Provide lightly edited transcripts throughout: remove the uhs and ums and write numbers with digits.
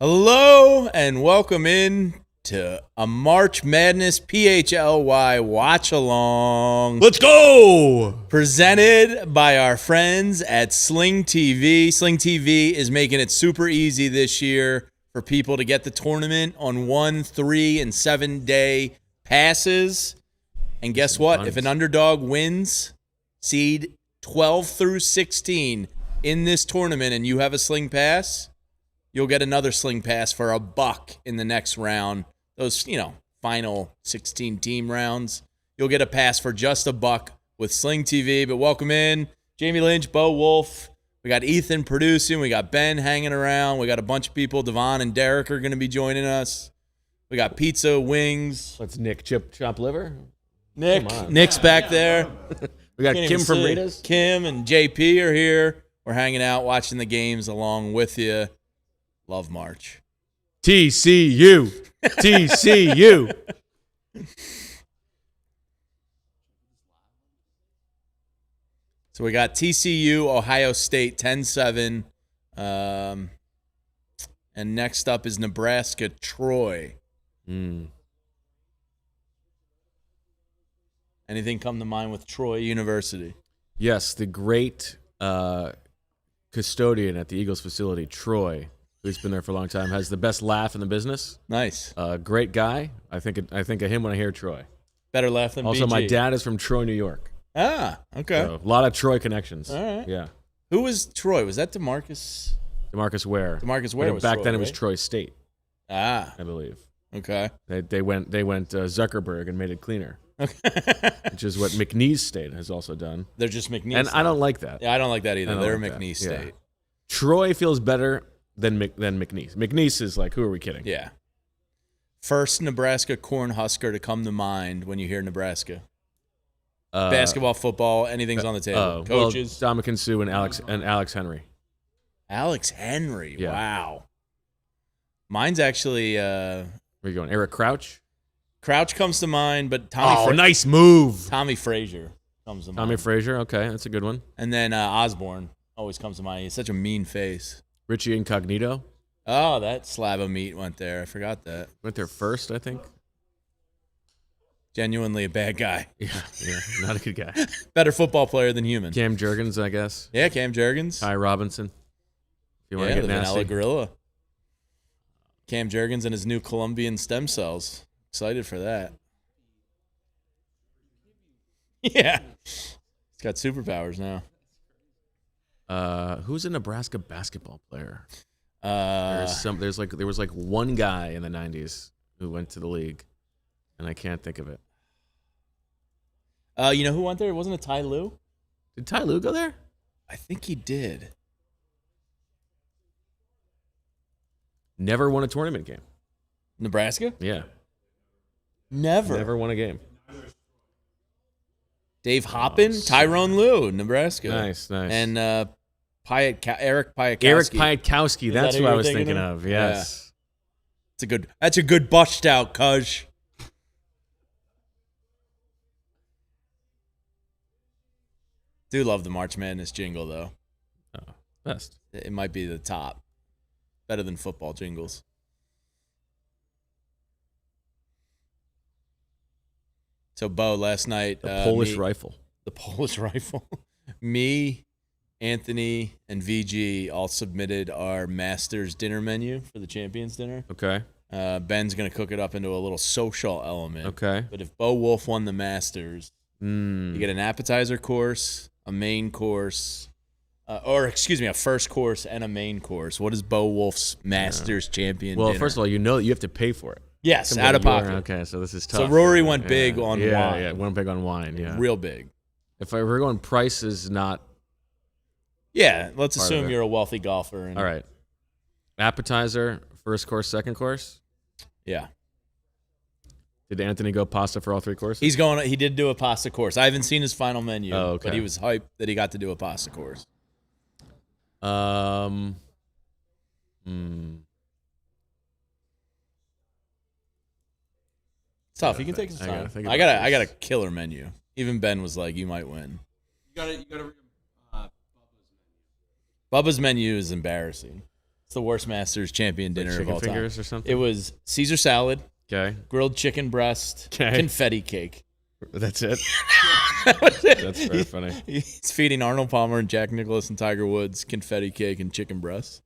Hello and welcome in to a March Madness PHLY watch along. Let's go! Presented by our friends at Sling TV. Sling TV is making it super easy this year for people to get the tournament on 1, 3, and 7 day passes. And guess what? If an underdog wins seed 12 through 16 in this tournament and you have a Sling Pass, you'll get another Sling Pass for $1 in the next round. Those, final 16 team rounds. You'll get a pass for just $1 with Sling TV. But welcome in Jamie Lynch, Bo Wolf. We got Ethan producing. We got Ben hanging around. We got a bunch of people. Devon and Derek are going to be joining us. We got pizza, wings. What's Nick chop liver? Nick's back there. We got Kim from Rita's. Kim and JP are here. We're hanging out, watching the games along with you. Love March. TCU. TCU. So we got TCU, Ohio State, 10-7. And next up is Nebraska, Troy. Anything come to mind with Troy University? Yes, the great custodian at the Eagles facility, Troy, who's been there for a long time, has the best laugh in the business. Nice. Great guy. I think of him when I hear Troy. Better laugh than Also, BG. my dad is from Troy, New York. Ah, okay. So, a lot of Troy connections. All right. Yeah. Who was Troy? Was that DeMarcus? DeMarcus Ware. DeMarcus Ware was back Troy, then it was right? Troy State, Ah, I believe. okay. They went Zuckerberg and made it cleaner, which is what McNeese State has also done. They're just McNeese. And I don't like that. Yeah, I don't like that either. They're like that. McNeese Yeah. State. Troy feels better than McNeese. McNeese is like, who are we kidding? Yeah. First Nebraska Cornhusker to come to mind when you hear Nebraska. Basketball, football, anything's on the table. Coaches. Well, Dominican Sue and Alex Henry. Alex Henry. Yeah. Wow. Mine's actually Where are you going? Eric Crouch? Crouch comes to mind, but Tommy Nice move. Tommy Frazier comes to mind. Tommy Frazier. Okay, that's a good one. And then Osborne always comes to mind. He's such a mean face. Richie Incognito. Oh, that slab of meat went there. I forgot that. Went there first, I think. Genuinely a bad guy. Yeah, not a good guy. Better football player than human. Cam Jurgens, I guess. Yeah, Cam Jurgens. Ty Robinson. If you want Yeah, to the get Vanilla nasty. Gorilla. Cam Jurgens and his new Colombian stem cells. Excited for that. Yeah. He's got superpowers now. Who's a Nebraska basketball player? Uh, There was one guy in the 90s who went to the league, and I can't think of it. you know who went there? Wasn't it Ty Lue? Did Ty Lue go there? I think he did. Never won a tournament game. Nebraska? Yeah. Never. Never won a game. Dave Hoppin, Tyrone Lue, Nebraska. Nice. And Eric Piatkowski. Eric Piatkowski. That's that who who I you're was thinking thinking of? of. Yes. That's a good bust out, cuz. Do love the March Madness jingle though. Oh, best. It might be the top. Better than football jingles. So Bo, last night The Polish rifle. The Polish rifle. Me, Anthony, and VG all submitted our Masters dinner menu for the Champions dinner. Okay. Ben's going to cook it up into a little social element. Okay. But if Bo Wolf won the Masters, you get an appetizer course, a main course, a first course and a main course. What is Bo Wolf's Masters champion Well, dinner? first of all, you have to pay for it. Yes, out of pocket. Okay, so this is tough. So Rory went big on wine. Yeah, went big on wine, yeah. Real big. If I were going price is not... Yeah, let's Part of assume it. you're a wealthy golfer. And, All right. Appetizer, first course, second course? Yeah. Did Anthony go pasta for all three courses? He did do a pasta course. I haven't seen his final menu, Oh, okay. but he was hyped that he got to do a pasta course. It's tough. You can take his I gotta time. think I about got this. a killer menu. Even Ben was like, "You might win." You gotta read Bubba's menu. Bubba's menu is embarrassing. It's the worst Masters champion dinner Like of all chicken time. fingers or something? It was Caesar salad, Okay. grilled chicken breast, Okay. confetti cake. That's it? That was it. That's very funny. He's feeding Arnold Palmer and Jack Nicklaus and Tiger Woods confetti cake and chicken breast.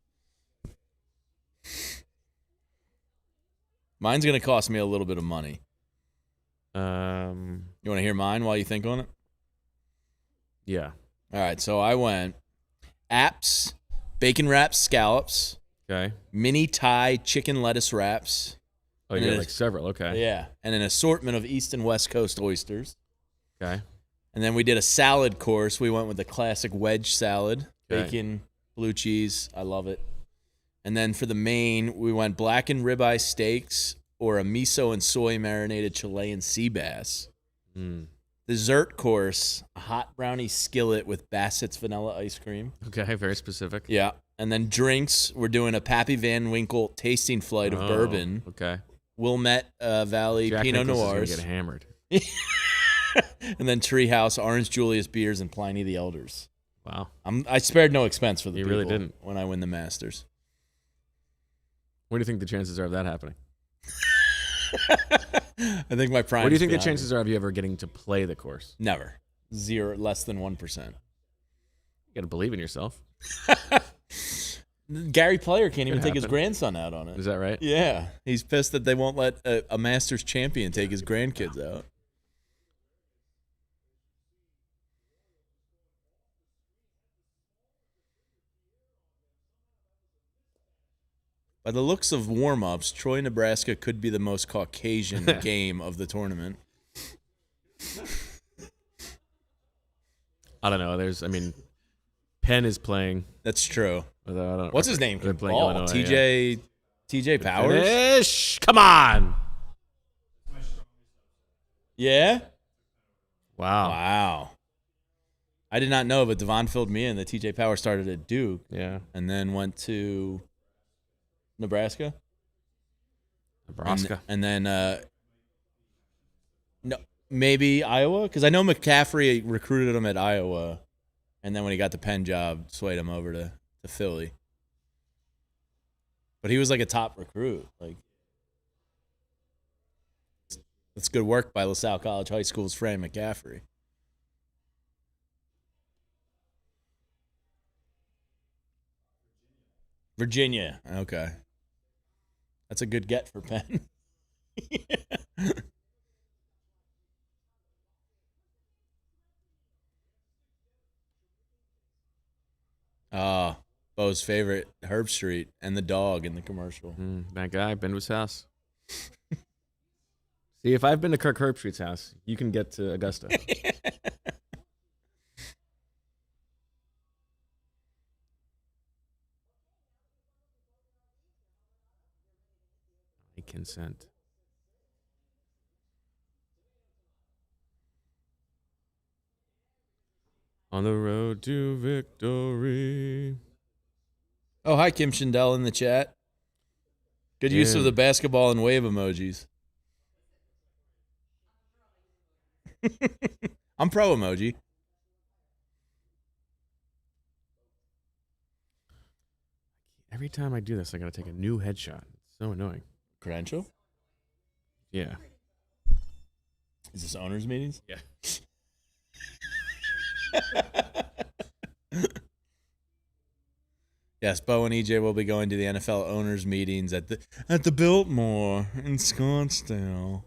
Mine's going to cost me a little bit of money. You want to hear mine while you think on it? Yeah. All right, so I went apps, bacon wrapped scallops, Okay. mini Thai chicken lettuce wraps. Oh, you got like several. Okay. Yeah, and an assortment of East and West Coast oysters. Okay. And then we did a salad course. We went with the classic wedge salad, Okay. bacon, blue cheese. I love it. And then for the main, we went blackened ribeye steaks or a miso and soy marinated Chilean sea bass. Mm. Dessert course, a hot brownie skillet with Bassett's vanilla ice cream. Okay. Very specific. Yeah. And then drinks, we're doing a Pappy Van Winkle tasting flight of bourbon, Okay. Wilmette Valley Jack Pinot Nicklaus is Noirs, gonna get hammered. and then Treehouse Orange Julius beers and Pliny the Elders. Wow. I spared no expense for the You people really didn't. when I win the Masters. What do you think the chances are of that happening? I think my prime. What do you think the chances are of you ever getting to play the course? Never. Zero, less than 1%. You got to believe in yourself. Gary Player can't even Could take his happen. grandson out on it. Is that right? Yeah, he's pissed that they won't let a Masters champion take his grandkids out. By the looks of warm-ups, Troy, Nebraska could be the most Caucasian game of the tournament. I don't know. Penn is playing. That's true. Although I don't, What's his name? They're playing Oh, Illinois, TJ Powers? Finish. Come on. Yeah? Wow. Wow. I did not know, but Devon filled me in that TJ Powers started at Duke Yeah. and then went to Nebraska. Nebraska. And then no, maybe Iowa? Because I know McCaffrey recruited him at Iowa, and then when he got the Penn job, swayed him over to Philly. But he was like a top recruit. Like, that's good work by LaSalle College High School's Fran McCaffrey. Virginia. Okay. That's a good get for Penn. Bo's favorite, Herb Street, and the dog in the commercial. That guy, been to his house. See, if I've been to Kirk Herbstreit's house, you can get to Augusta. I consent. On the road to victory. Oh, hi, Kim Schindel in the chat. Good use of the basketball and wave emojis. I'm pro emoji. Every time I do this, I got to take a new headshot. It's so annoying. Credential? Yeah. Is this owners' meetings? Yeah. Yes, Bo and EJ will be going to the NFL owners' meetings at the Biltmore in Scottsdale.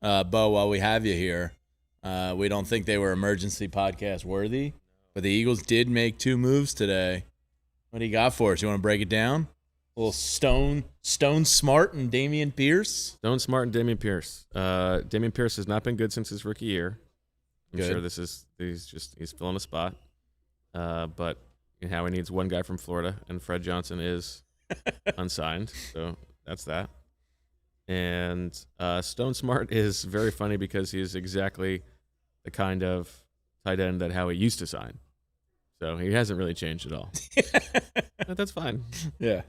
Bo, while we have you here, we don't think they were emergency podcast worthy, but the Eagles did make 2 moves today. What do you got for us? You want to break it down? A little Stone Smart and Dameon Pierce. Stone Smart and Dameon Pierce. Dameon Pierce has not been good since his rookie year. I'm Good. sure he's filling a spot. But how he needs one guy from Florida, and Fred Johnson is unsigned, so that's that. And Stone Smart is very funny because he's exactly the kind of tight end that Howie used to sign. So he hasn't really changed at all. But that's fine. Yeah.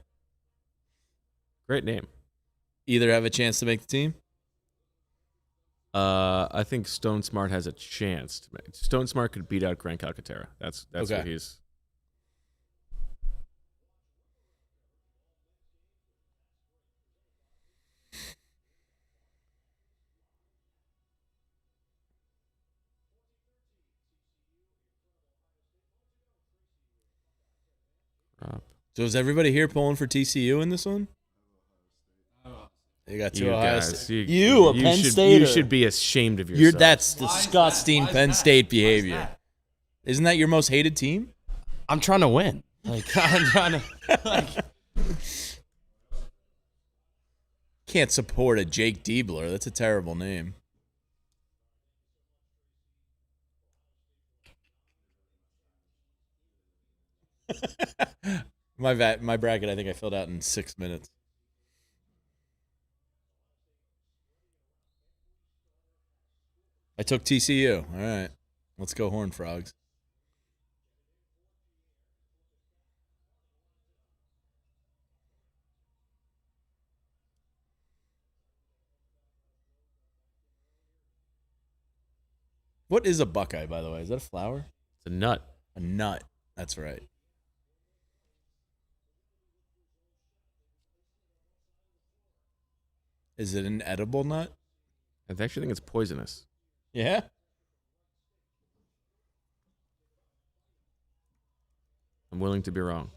Great name. Either have a chance to make the team? I think Stone Smart has a chance. Stone Smart could beat out Grant Calcaterra. That's Okay. what he's. So is everybody here pulling for TCU in this one? You got two You Ohio guys, State. you, a Penn Stater. You should be ashamed of yourself. That's disgusting Penn State behavior. Isn't that your most hated team? I'm trying to win. Like I'm trying to. Like, Can't support a Jake Diebler. That's a terrible name. My bracket, I think I filled out in 6 minutes. I took TCU. All right. Let's go Horned Frogs. What is a Buckeye, by the way? Is that a flower? It's a nut. A nut. That's right. Is it an edible nut? I actually think it's poisonous. Yeah. I'm willing to be wrong.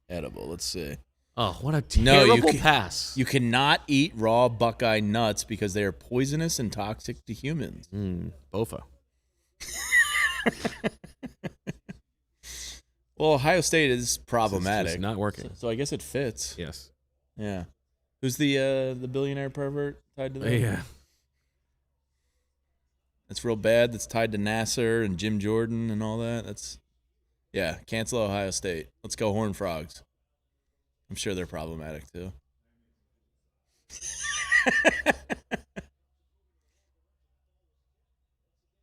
Edible. Let's see. Oh, what a No, terrible pass. You cannot eat raw Buckeye nuts because they are poisonous and toxic to humans. Bofa. Well, Ohio State is problematic. It's not working. So I guess it fits. Yes. Yeah. Who's the billionaire pervert tied to that? Yeah. That's real bad. That's tied to Nasser and Jim Jordan and all that. Yeah, cancel Ohio State. Let's go Horned Frogs. I'm sure they're problematic too.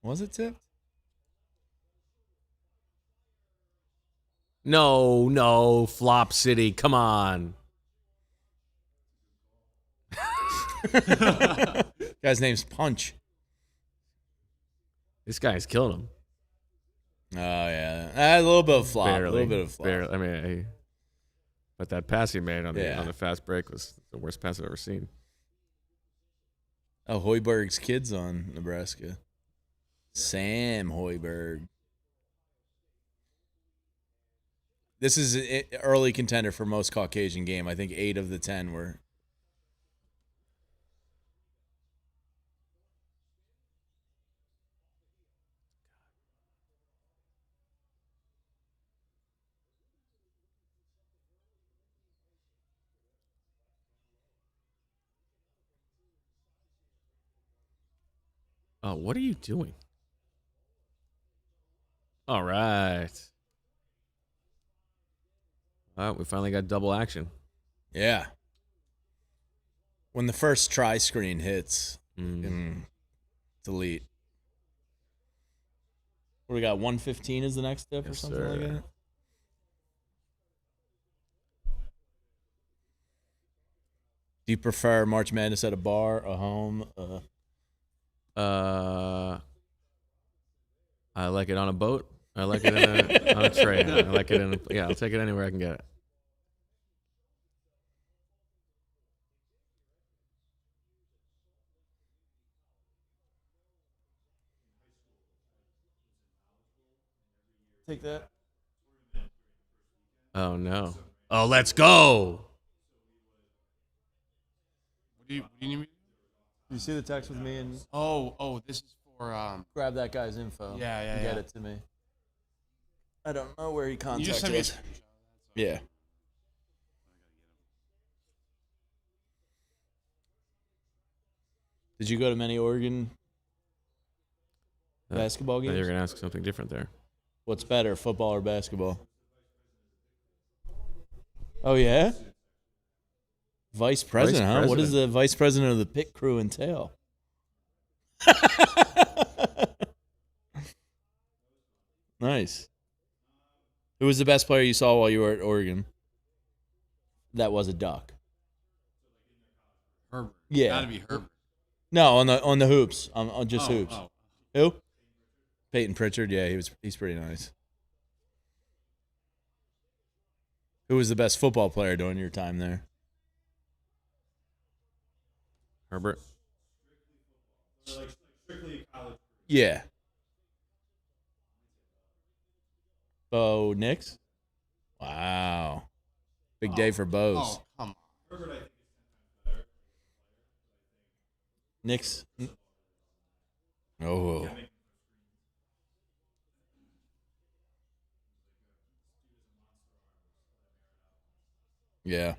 Was it tipped? No, Flop City. Come on. Guy's name's Punch. This guy's killing him. Oh, yeah. A little bit of flop. Barely. A little bit of flop. Barely. I mean, but that pass he made on the fast break was the worst pass I've ever seen. Oh, Hoiberg's kid's on Nebraska. Sam Hoiberg. This is an early contender for most Caucasian game. I think 8 of the 10 were. Oh, what are you doing? All right. Well, we finally got double action. Yeah. When the first try screen hits, delete. What do we got? 115 is the next step or something like that? Do you prefer March Madness at a bar, a home? I like it on a boat. I like it on a train. I like it I'll take it anywhere I can get it. Take that. Oh no. Oh, let's go. what do you need me? You see the text with me and Oh, this is for grab that guy's info. Yeah, and get it to me. I don't know where he You contacted just sent me a us. screenshot. Yeah. Did you go to many Oregon basketball games? You're gonna ask something different there. What's better, football or basketball? Oh, yeah? Vice president, huh? What does the vice president of the pit crew entail? Nice. Who was the best player you saw while you were at Oregon? That was a Duck. Herbert. Yeah. Gotta be Herbert. No, on the hoops. On just hoops. Who? Peyton Pritchard. Yeah, he's pretty nice. Who was the best football player during your time there? Herbert. Yeah. Bo Nix? Wow. Big day for Bo's. Oh, come on. Nix. Oh. Yeah.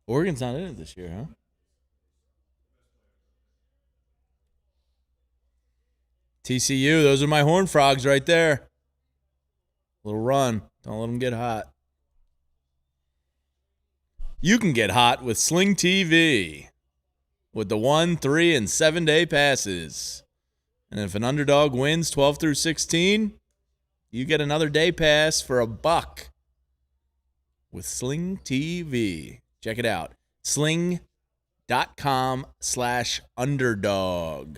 Oregon's not in it this year, huh? TCU, those are my Horned Frogs right there. Little run. Don't let them get hot. You can get hot with Sling TV with the 1, 3, and 7-day passes. And if an underdog wins 12 through 16, you get another day pass for $1 with Sling TV. Check it out. Sling.com/underdog.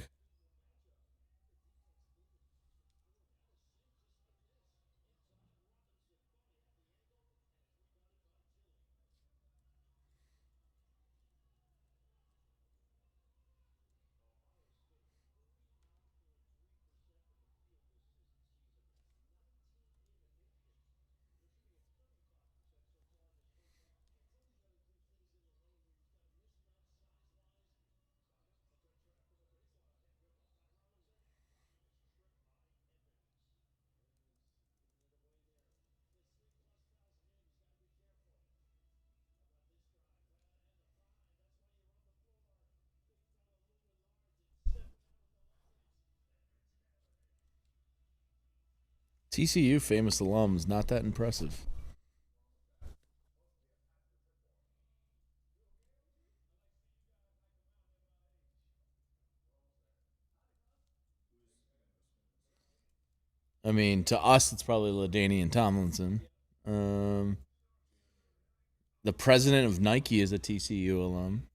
TCU famous alums, not that impressive. I mean, to us, it's probably LaDainian Tomlinson. The president of Nike is a TCU alum.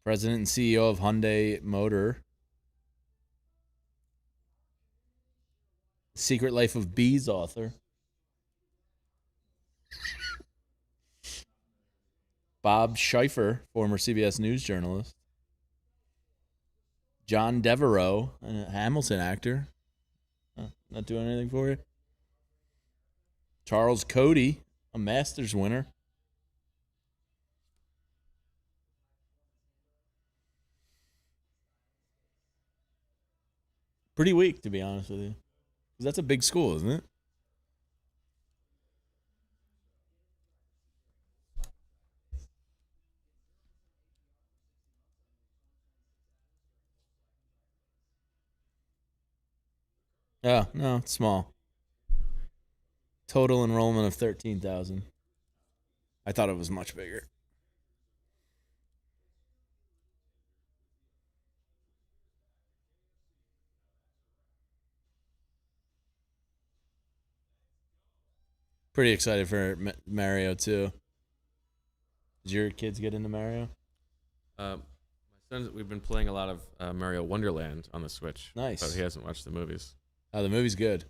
President and CEO of Hyundai Motor. Secret Life of Bees author. Bob Schieffer, former CBS News journalist. John Devereaux, a Hamilton actor. Not doing anything for you. Charles Cody, a Masters winner. Pretty weak, to be honest with you. That's a big school, isn't it? Yeah, no, it's small. Total enrollment of 13,000. I thought it was much bigger. Pretty excited for Mario too. Did your kids get into Mario? My son, we've been playing a lot of Mario Wonderland on the Switch. Nice. But he hasn't watched the movies. Oh, the movie's good.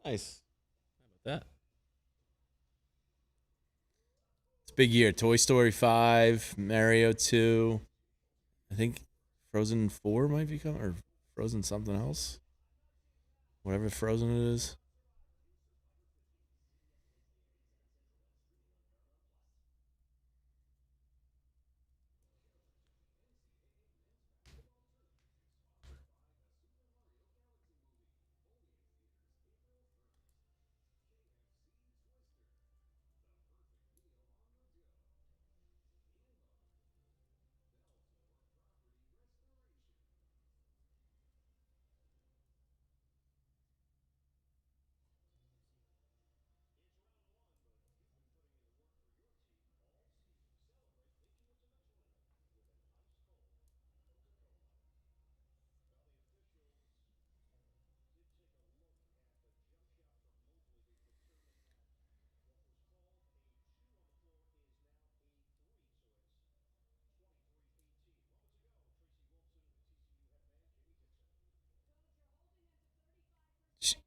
Nice. How about that? It's a big year. Toy Story 5, Mario 2. I think Frozen 4 might be coming, or Frozen something else. Whatever Frozen it is.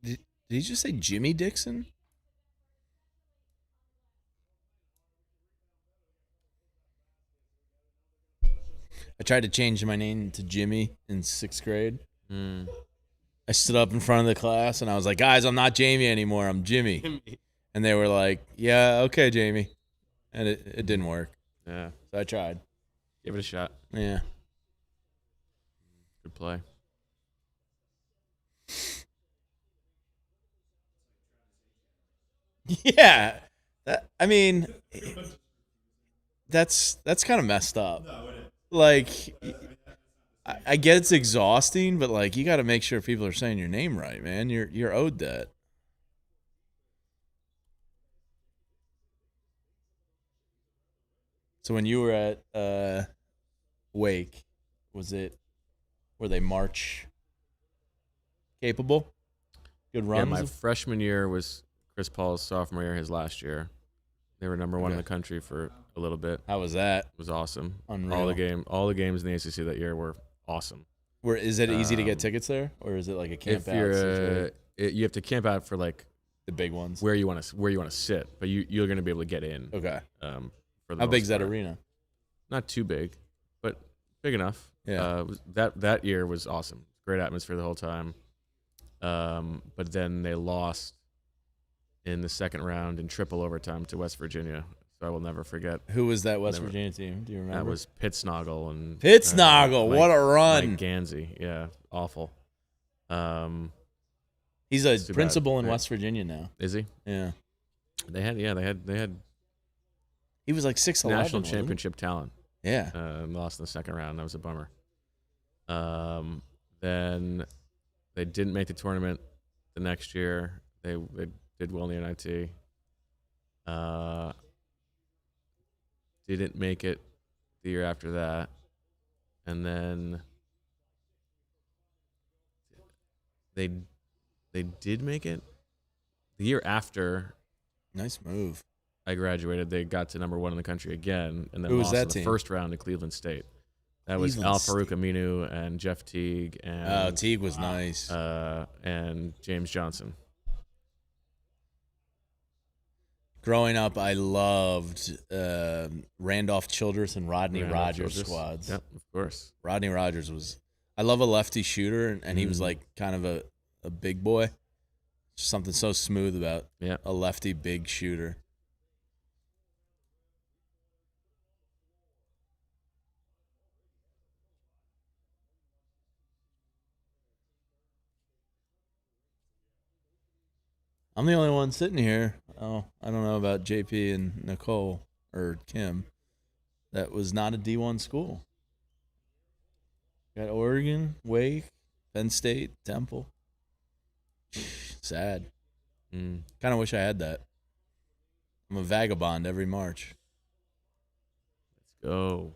Did he just say Jimmy Dixon? I tried to change my name to Jimmy in 6th grade. I stood up in front of the class and I was like, guys, I'm not Jamie anymore. I'm Jimmy. And they were like, yeah, okay, Jamie. And it didn't work. Yeah. So I tried. Give it a shot. Yeah. Good play. Yeah. I mean, that's kind of messed up. Like, I get it's exhausting, but like you got to make sure people are saying your name right, man. You're owed that. So when you were at Wake, were they March capable? Good runs? Yeah, my freshman year was Chris Paul's sophomore year, his last year. They were number one in the country for a little bit. How was that? It was awesome. Unreal. All the games in the ACC that year were awesome. Is it easy to get tickets there, or is it like a camp out situation? You have to camp out for like The big ones. where you want to sit, but you're going to be able to get in. Okay. For the How most big's that part. arena? Not too big, but big enough. Yeah. That year was awesome. Great atmosphere the whole time. But then they lost in the second round in triple overtime to West Virginia. So I will never forget. Who was that West Virginia team? Do you remember? That was Pittsnoggle and Pittsnoggle. What a run! Mike Gansey. Yeah, awful. He's a too principal bad, in right? West Virginia now. Is he? Yeah. They had He was like 6'11". national championship talent. Yeah. Lost in the second round. That was a bummer. Then they didn't make the tournament the next year. They did well in the NIT. Didn't make it the year after that. And then they did make it the year after. Nice move. I graduated. They got to number one in the country again, and then Who was lost that in the team? first round to Cleveland State. That was Cleveland Al Farouk Aminu and Jeff Teague and Teague was nice. and James Johnson. Growing up, I loved Randolph Childress and Rodney Randolph Rogers Childress. squads. Yep, of course. Rodney Rogers was. I love a lefty shooter, and he was like kind of a big boy. Just something so smooth about a lefty big shooter. I'm the only one sitting here. Oh, I don't know about JP and Nicole or Kim. That was not a D1 school. Got Oregon, Wake, Penn State, Temple. Sad. Kind of wish I had that. I'm a vagabond every March. Let's go.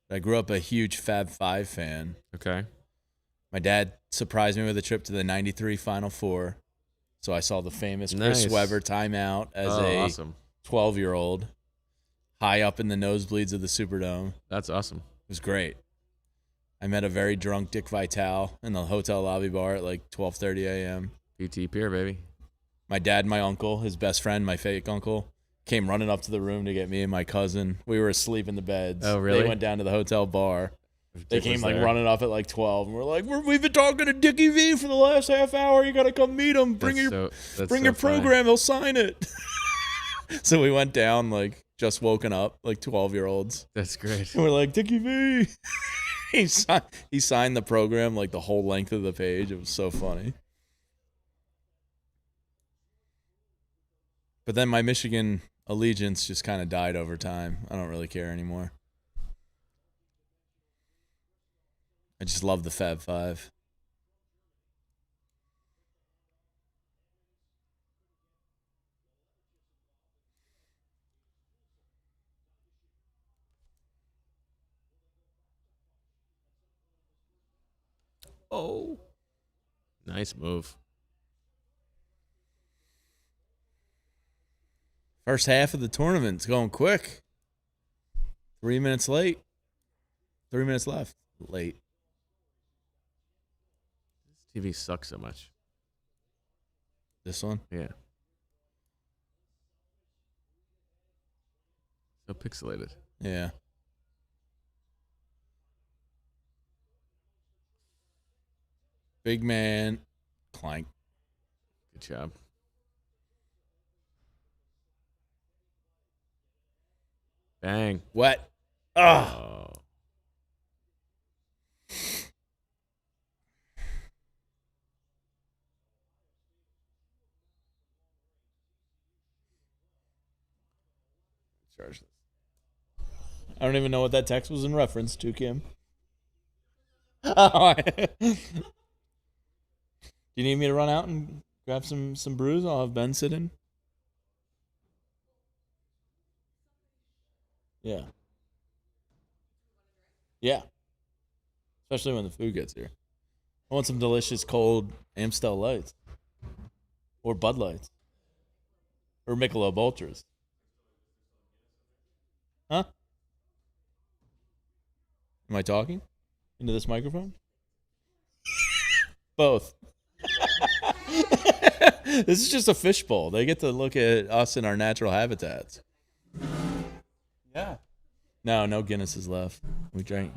I grew up a huge Fab Five fan. Okay. My dad surprised me with a trip to the '93 Final Four. So I saw the famous Chris Nice. Webber timeout as Awesome. 12-year-old, high up in the nosebleeds of the Superdome. That's awesome. It was great. I met a very drunk Dick Vitale in the hotel lobby bar at like 12:30 a.m. PT Pier, baby. My dad, my uncle, his best friend, my fake uncle, came running up to the room to get me and my cousin. We were asleep in the beds. Oh, really? They went down to the hotel bar. They Dick came was like there. running up at like 12, and we're like, we've been talking to Dickie V for the last half hour. You got to come meet him. Bring your funny. program. He'll sign it. So we went down like just woken up, like 12-year-olds. That's great. And we're like, Dickie V. He signed the program like the whole length of the page. It was so funny. But then my Michigan allegiance just kind of died over time. I don't really care anymore. I just love the Fab Five. Oh. Nice move. First half of the tournament's going quick. 3 minutes late. 3 minutes left. Late. TV sucks so much. This one? Yeah. So pixelated. Yeah. Big man. Clank. Good job. Bang. Wet. Ah. Oh. Charge this. I don't even know what that text was in reference to, Kim. Oh, do you need me to run out and grab some brews? I'll have Ben sit in. Yeah. Yeah. Especially when the food gets here. I want some delicious cold Amstel Lights. Or Bud Lights. Or Michelob Ultras. Huh? Am I talking into this microphone? Both. This is just a fishbowl. They get to look at us in our natural habitats. Yeah. No Guinness is left. We drank.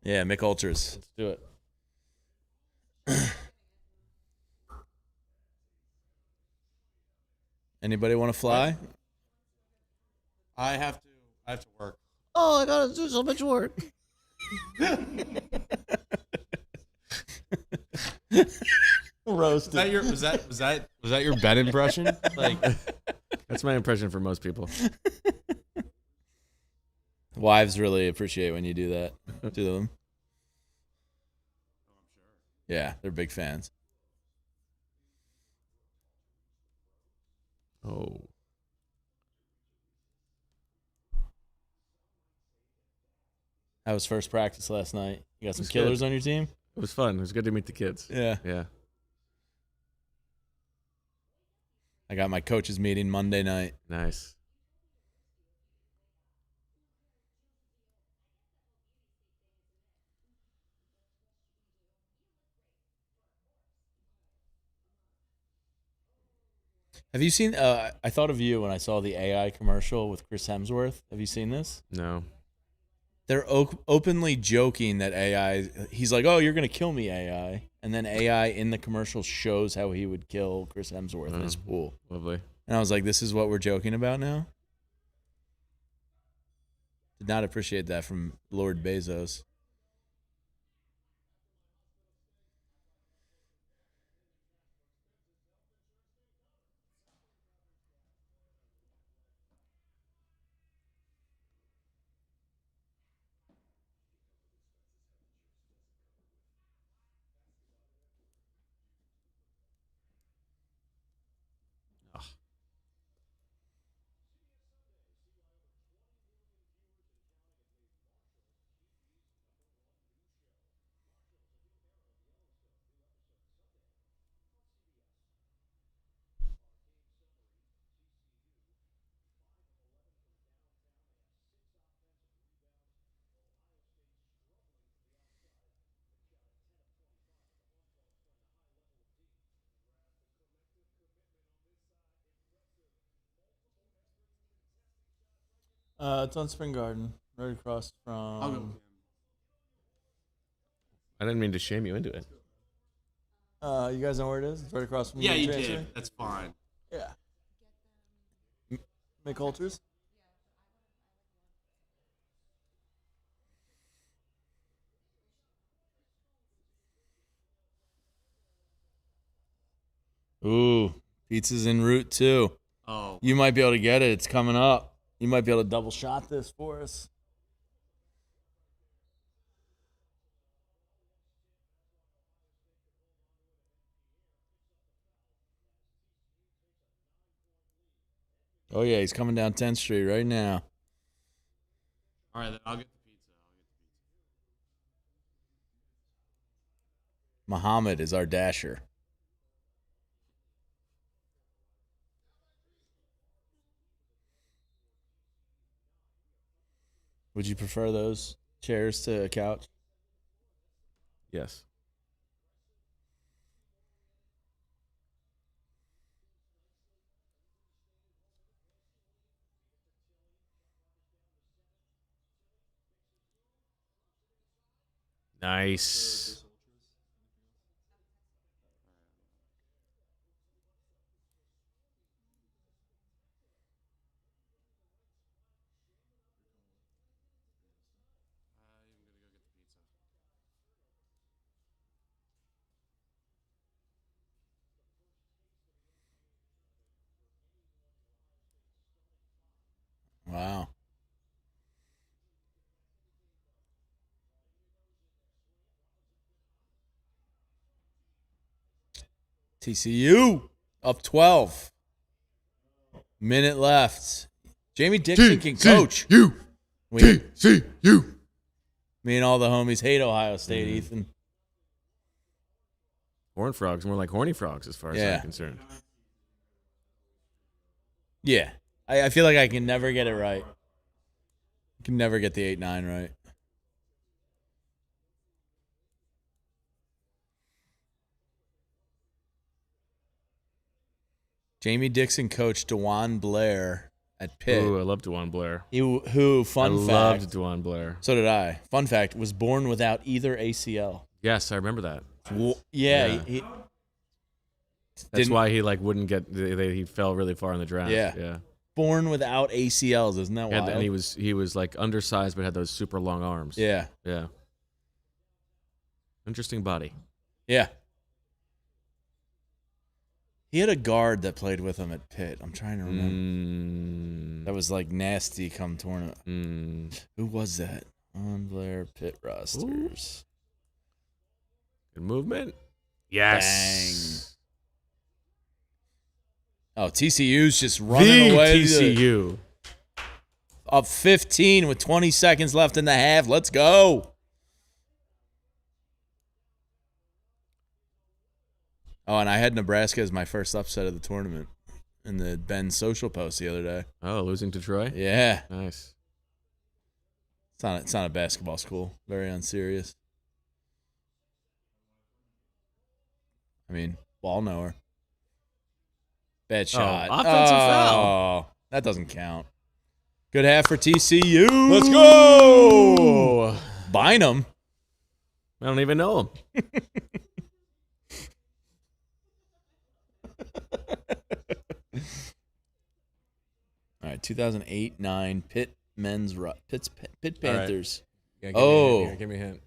Yeah, Mick Ultras. Let's do it. Anybody want to fly? I have to work. Oh, I gotta do so much work. Roasted. Was that your Ben impression? Like, That's my impression for most people. Wives really appreciate when you do that to them. Yeah, they're big fans. Oh. How was first practice last night? You got some was killers good. on your team? It was fun. It was good to meet the kids. Yeah. Yeah. I got my coach's meeting Monday night. Nice. Have you seen? I thought of you when I saw the AI commercial with Chris Hemsworth. Have you seen this? No. They're openly joking that AI. He's like, "Oh, you're gonna kill me, AI," and then AI in the commercial shows how he would kill Chris Hemsworth in his pool. Lovely. And I was like, "This is what we're joking about now." Did not appreciate that from Lord Bezos. It's on Spring Garden, right across from. I didn't mean to shame you into it. You guys know where it is? It's right across from. yeah, the you transfer. did. That's fine. Yeah. Mick Ultras? Ooh, pizza's en route too. Oh, You might be able to get it. It's coming up. You might be able to double shot this for us. Oh yeah, he's coming down 10th Street right now. all right. Then I'll get the pizza. Muhammad is our dasher. Would you prefer those chairs to a couch? Yes. Nice. Wow. TCU up 12. Minute left. Jamie Dixon can coach. TCU. Me and all the homies hate Ohio State, Ethan. Horned frogs, more like horny frogs as far as Yeah. I'm concerned. Yeah. I feel like I can never get it right. I can never get the 8-9 right. Jamie Dixon coached DeJuan Blair at Pitt. Ooh, I love DeJuan Blair. Who, fun I fact. loved DeJuan Blair. So did I. Fun fact, was born without either ACL. Yes, I remember that. Yeah. Yeah. That's Didn't- why he like wouldn't get. He fell really far in the draft. Yeah. Yeah. Born without ACLs, isn't that wild? And he was like undersized but had those super long arms. Yeah. Yeah. Interesting body. Yeah. He had a guard that played with him at Pitt. I'm trying to remember. That was like nasty come tournament. Who was that? On Blair Pitt rosters. Good movement. Yes. Oh, TCU's just running away. TCU. Up 15 with 20 seconds left in the half. Let's go. Oh, and I had Nebraska as my first upset of the tournament in the Ben social post the other day. Oh, losing to Troy? Yeah. Nice. It's not a basketball school. Very unserious. I mean, ball knower. Bad shot. Offensive foul. That doesn't count. Good half for TCU. Let's go. Bynum. I don't even know him. All right, 2008-9 Pitt Pitt Panthers. Yeah, give me a hint.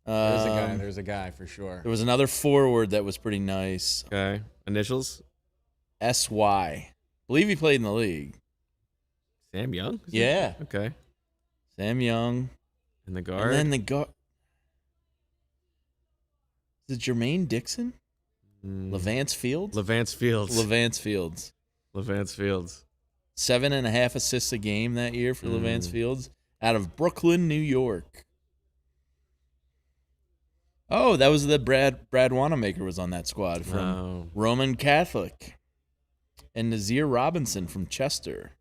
There's a guy for sure. There was another forward that was pretty nice. Okay. Initials? SY. Believe he played in the league. Sam Young? Is Yeah. he? Okay. Sam Young. And the guard? And then the guard. Is it Jermaine Dixon? Levance Fields? Levance Fields. Levance Fields. Levance Fields. 7.5 assists a game that year for Levance Fields out of Brooklyn, New York. Oh, that was the Brad Wanamaker was on that squad from Roman Catholic. And Nazir Robinson from Chester.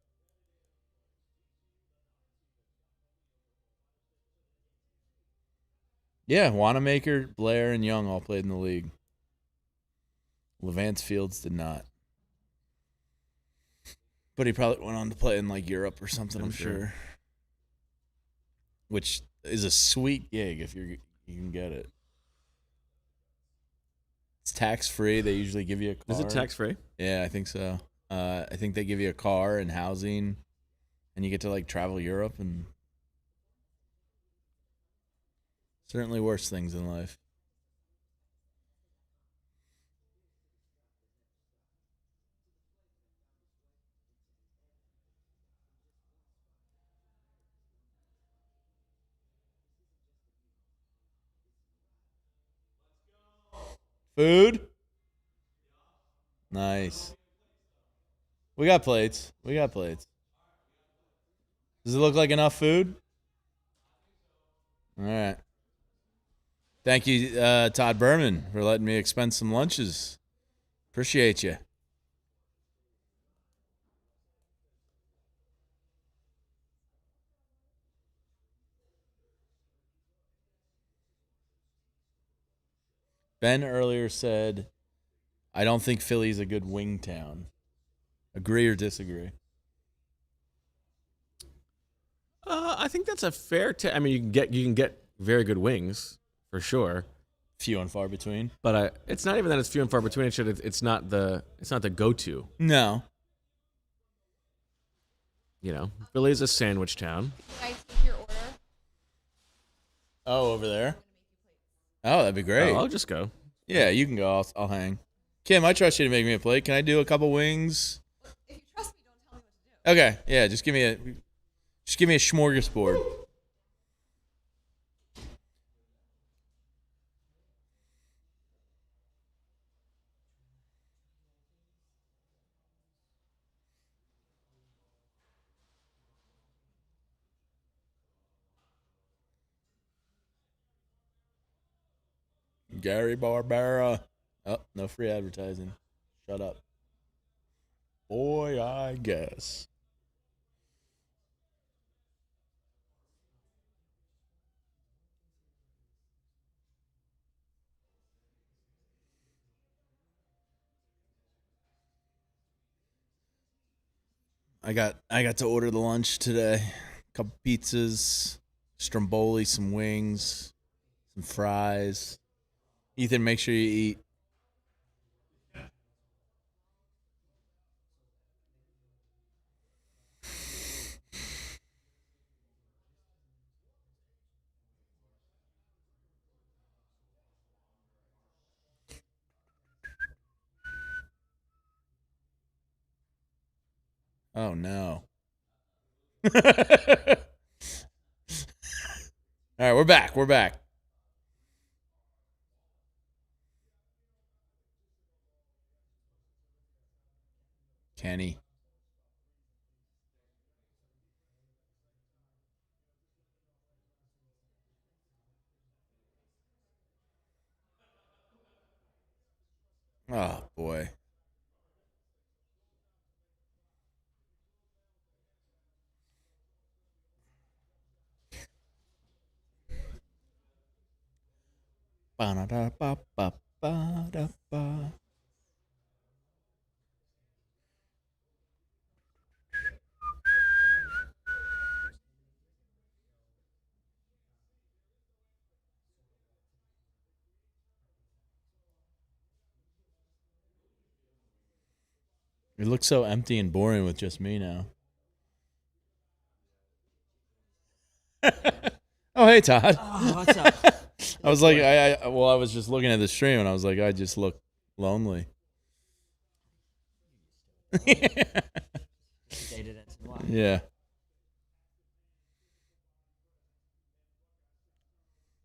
Yeah, Wanamaker, Blair, and Young all played in the league. Levance Fields did not. But he probably went on to play in like Europe or something, I'm sure. Which is a sweet gig if you can get it. It's tax-free. They usually give you a car. Is it tax-free? Yeah, I think so. I think they give you a car and housing, and you get to like travel Europe and certainly worse things in life. Food? Nice. We got plates. Does it look like enough food? All right. Thank you, Todd Berman, for letting me expense some lunches. Appreciate you. Ben earlier said, I don't think Philly's a good wing town. Agree or disagree? I think that's a fair. I mean, you can get very good wings for sure. Few and far between. But it's not even that it's few and far between. It's not the go-to. No. Philly's a sandwich town. Can I take your order? Oh, over there? Oh, that'd be great. Oh, I'll just go. Yeah, you can go. I'll hang. Kim, I trust you to make me a plate. Can I do a couple wings? If you trust me, don't tell me what to do. Okay. Yeah, just give me a smorgasbord. Gary Barbera. Oh, no free advertising. Shut up. Boy, I guess. I got to order the lunch today. A couple pizzas, stromboli, some wings, some fries. Ethan, make sure you eat. Oh no. All right, we're back. Kenny. Oh boy. Ba-da-da-ba-ba-ba-da-ba. It looks so empty and boring with just me now. Oh, hey, Todd. Oh, what's up? I was like, I was just looking at the stream and I was like, I just look lonely. Yeah.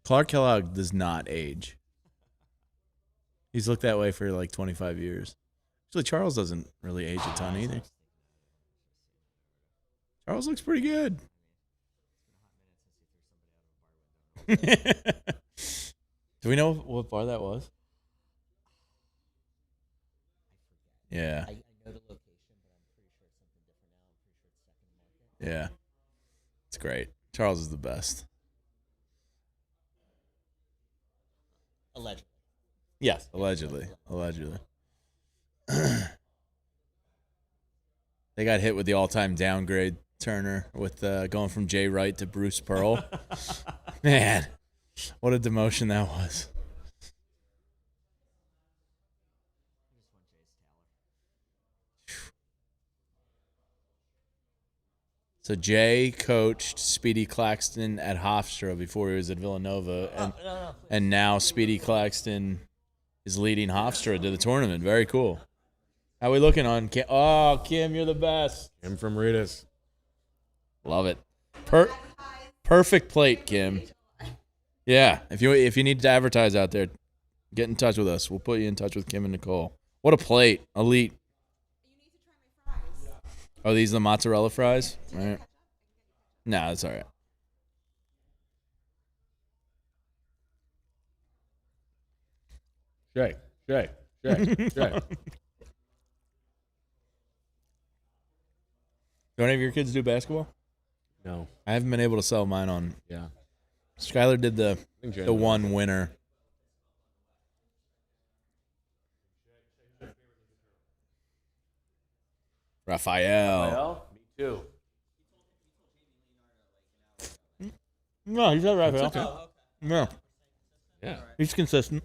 Clark Kellogg does not age. He's looked that way for like 25 years. Actually, Charles doesn't really age a ton either. Charles looks pretty good. Do we know what bar that was? Yeah. I know the location, but I'm pretty sure it's something different now. I'm pretty sure it's Second Market. Yeah. It's great. Charles is the best. Allegedly. Yes. Allegedly. They got hit with the all-time downgrade, Turner, with going from Jay Wright to Bruce Pearl. Man, what a demotion that was. So Jay coached Speedy Claxton at Hofstra before he was at Villanova, and now Speedy Claxton is leading Hofstra to the tournament. Very cool. How we looking on Kim? Oh, Kim, you're the best. Kim from Rita's. Love it. Perfect plate, Kim. Yeah, if you need to advertise out there, get in touch with us. We'll put you in touch with Kim and Nicole. What a plate. Elite. Oh, these are the mozzarella fries? All right. No, that's all right. Shay. Do any of your kids do basketball? No. I haven't been able to sell mine on. Yeah. Skylar did the I think Jen the does. one winner. Raphael. Me too. No, he's not Raphael. okay. No, Yeah. he's consistent.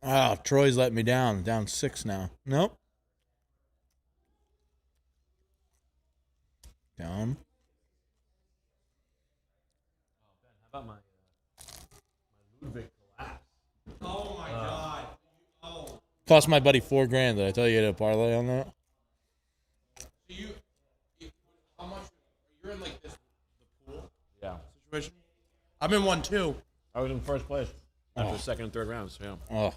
Oh, Troy's let me down. Down 6 now. Nope. Down. How about my Ludwig collapse? Oh my god. Oh. Cost my buddy $4,000. Did I tell you to parlay on that? How much? You're in like this, the pool Yeah. situation. I'm in one too. I was in first place after the second and third rounds. Yeah. Oh,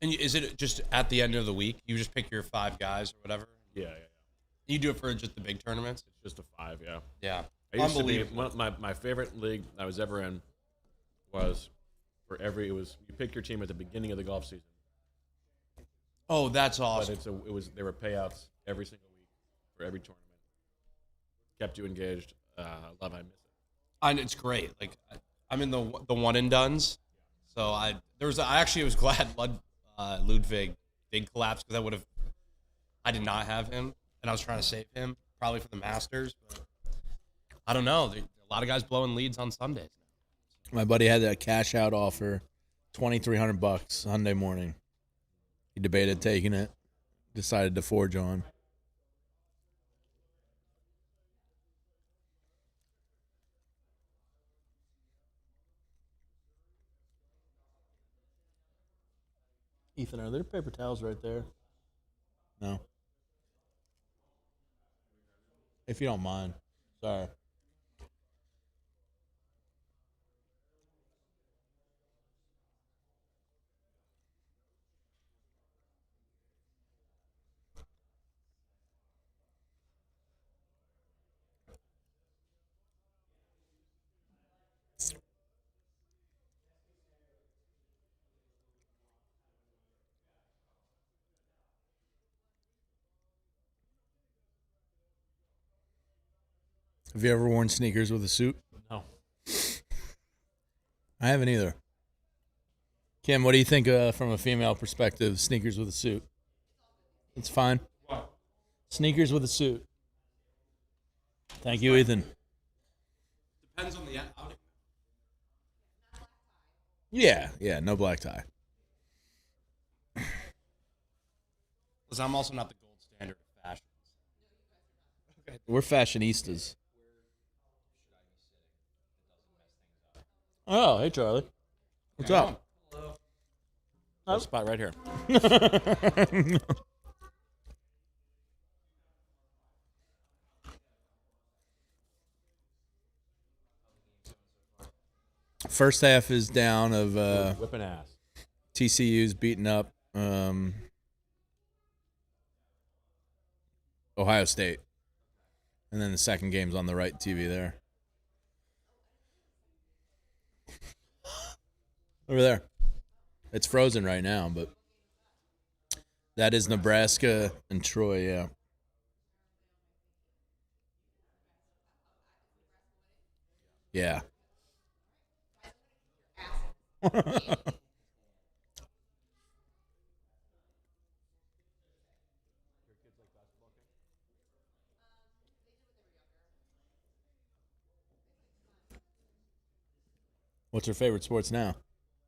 And is it just at the end of the week? You just pick your 5 guys or whatever. Yeah. You do it for just the big tournaments. It's just a 5. Yeah. Yeah. I used to be Unbelievable. one of my favorite league I was ever in was you pick your team at the beginning of the golf season, Oh, that's but awesome. there were payouts every single week for every tournament. Kept you engaged. I love I miss it. And it's great. Like I'm in the one and dones. So I actually was glad Ludwig did collapse because I did not have him and I was trying to save him probably for the Masters. But I don't know. A lot of guys blowing leads on Sundays. my buddy had that cash out offer, $2,300 Sunday morning. He debated taking it, decided to forge on. Ethan, are there paper towels right there? No. If you don't mind. Sorry. Have you ever worn sneakers with a suit? No. I haven't either. Kim, what do you think from a female perspective, sneakers with a suit? It's fine. What? Sneakers with a suit. Thank you, Ethan. Depends on the outing. Yeah, no black tie. Because I'm also not the gold standard of fashion. We're fashionistas. Oh, hey, Charlie. What's up? That spot right here. First half is down of Whipping ass. TCU's beating up Ohio State. And then the second game's on the right TV there. Over there. It's frozen right now, but that is Nebraska and Troy, yeah. Yeah. What's her favorite sports now?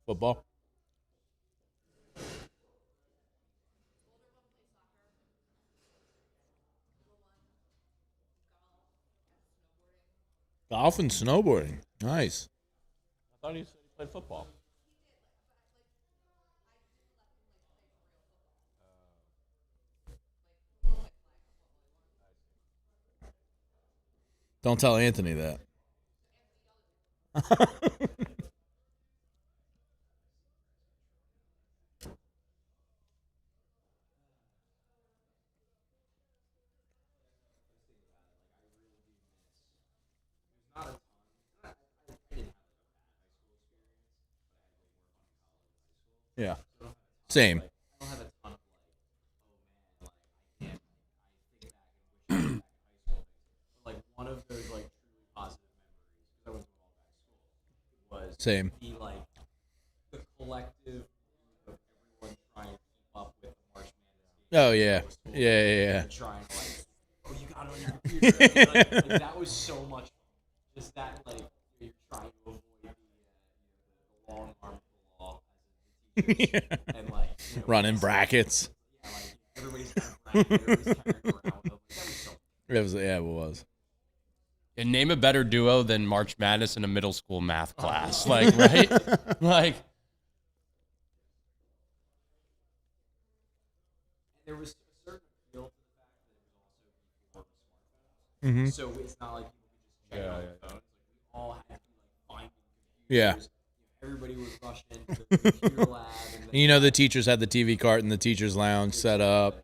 Football? Golf and snowboarding. Nice. I thought you said you played football. Don't tell Anthony that. Yeah. Same. Like one of those like truly positive memories because I went to all that school was Same. the like the collective of everyone trying to keep up with the March Madness game. Oh, yeah. Yeah. And trying to like, oh, you got it on your computer. like, that was so much fun. Just that like you're trying to avoid the long arm of the law as a teacher. And like Running brackets. Yeah, like everybody's kind of bracket, everybody's carrying around. That was so fun. It was. And name a better duo than March Madness in a middle school math class. Like, right? Like, There was a certain appeal to the fact that it was also before smartphones. Mm-hmm. So it's not like people could just check it on their phones. Like we all had to like find computers. Yeah. Everybody was rushing to the computer lab. And You know, the teachers had the TV cart in the teacher's lounge set up.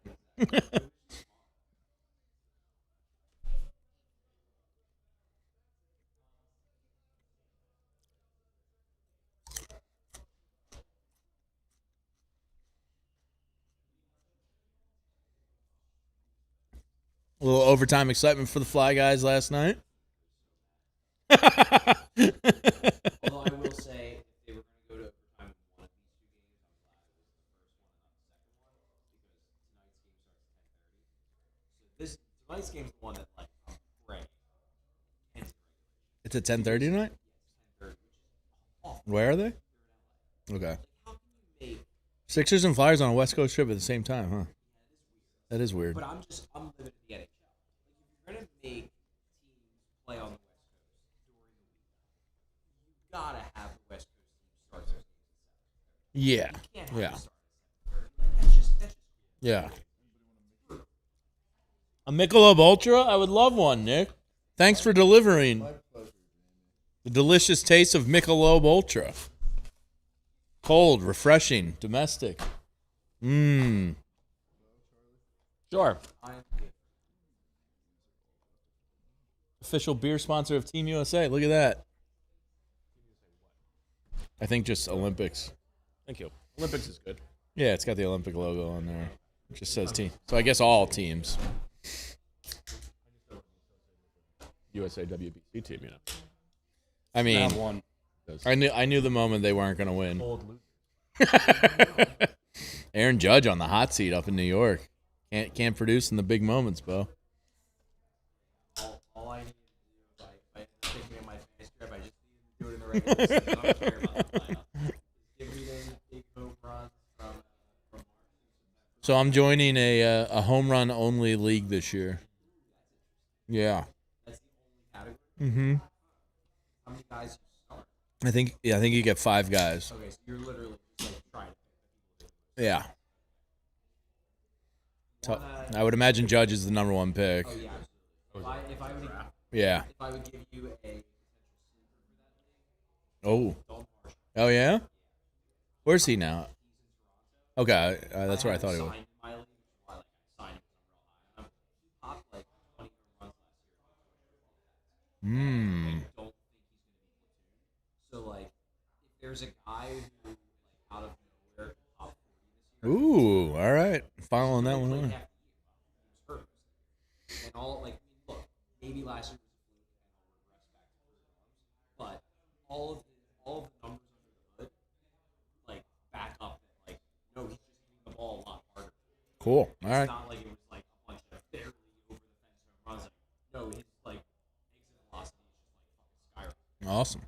A little overtime excitement for the Fly guys last night. Although I will say, if they were going to go to overtime with one of these two games, I'm glad it was the first one and not the second one because tonight's game starts at 10:30. So tonight's game's the one that like I'm praying. It's at 10:30 tonight? 10:30, which is awful. Where are they? Okay. How can you make? Sixers and Flyers on a West Coast trip at the same time, huh? That is weird. But I'm living in the NHL. Like, if you're gonna make teams play on the West Coast during the week, you gotta have the West Coast team start those games at 7:30. Yeah. You can't have Yeah. them start at 7:30. That's just Yeah. A Michelob Ultra? I would love one, Nick. Thanks for delivering the delicious taste of Michelob Ultra. Cold, refreshing, domestic. Mmm. Sure. Official beer sponsor of Team USA. Look at that. I think just Olympics. Thank you. Olympics is good. Yeah, it's got the Olympic logo on there. It just says team. So I guess all teams. USA WBC team, you know. I mean, not one. I knew the moment they weren't going to win. Aaron Judge on the hot seat up in New York. Can't produce in the big moments, Bo. all I need to do if I end up picking in my fantasy draft, I just need to do it in the regular season. I don't care about the playoffs. Give me them big home runs from March to September. So I'm joining a home run only league this year. Yeah. That's the only category. Mm-hmm. How many guys you start? I think you get 5 guys. Okay, so you're literally just like trying to pick the people. Yeah. So, I would imagine Judge is the number 1 pick. Oh yeah, absolutely. Yeah. If I would give you a potential sleeper for that league, Oh. Dalton Marshall. Oh yeah. Where's he now? Okay, that's where I thought he was. Signed in my league, which is why like I signed him because I'm real high on him. He popped like 20 home runs last year. Hmm. I don't think he's going to be platoon. So like, if there's a guy who like out of nowhere Ooh, all right. Following that one. Half the year. He was hurt. And all look, maybe last year was a fluke and all the rest back to but all of the numbers under the hood, back up that no, he's just hitting the ball a lot harder. Cool. All right. It's not like it was a bunch of barely over the fence home runs. No, his exit velocity is just fucking skyrocketing. Awesome.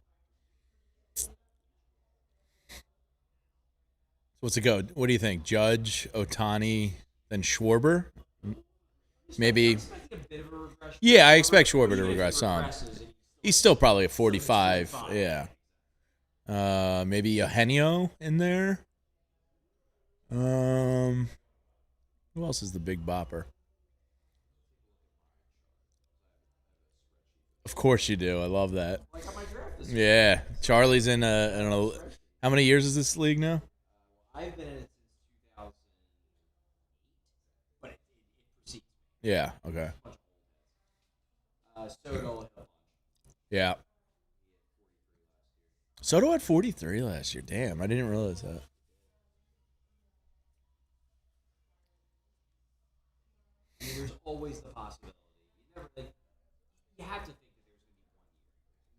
What's it go? What do you think? Judge, Ohtani, then Schwarber? Maybe. Yeah, I expect Schwarber to regress some. He's still probably a 45. Yeah. Maybe a Henio in there. Who else is the big bopper? Of course you do. I love that. Yeah. Charlie's in a how many years is this league now? I've been in it since 2000, but it precedes. Yeah. Okay. Soto. Yeah. Soto had 43 last year. Damn, I didn't realize that. I mean, there's always the possibility. You have to think that there's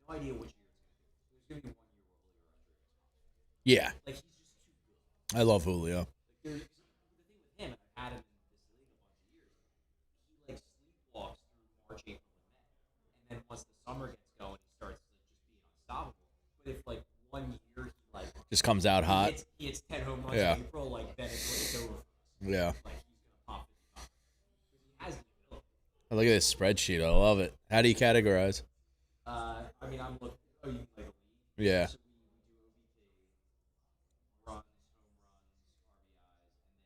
going to be 1 year. No idea which year it's going to be. There's going to be 1 year where Julio Yeah. he's just too good. I love Julio. The thing with him, and I've had him in this league a bunch of years, he sleepwalks through March, April, and May. And then once the summer gets going, he starts to just being unstoppable. But if 1 year he just comes out hot. He hits 10 home runs in April, then it's over. Yeah. He's gonna pop 55. He has the ability. I look at this spreadsheet. I love it. How do you categorize? I'm looking. Oh, you can play the league. Yeah. So we do OBP, runs, home runs, RBIs, and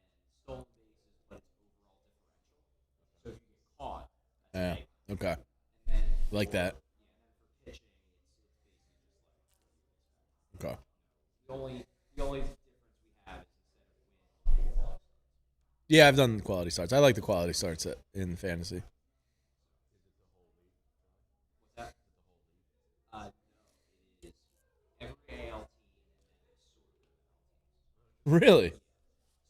then stolen bases, but it's overall differential. So if you get caught, Yeah. that's big. Okay. And then Like that. Yeah, and then for pitching, it's Okay. the only difference we have is instead of win. Yeah, I've done quality starts. I like the quality starts in fantasy. What's that? No, it is every AL team and then it's Really?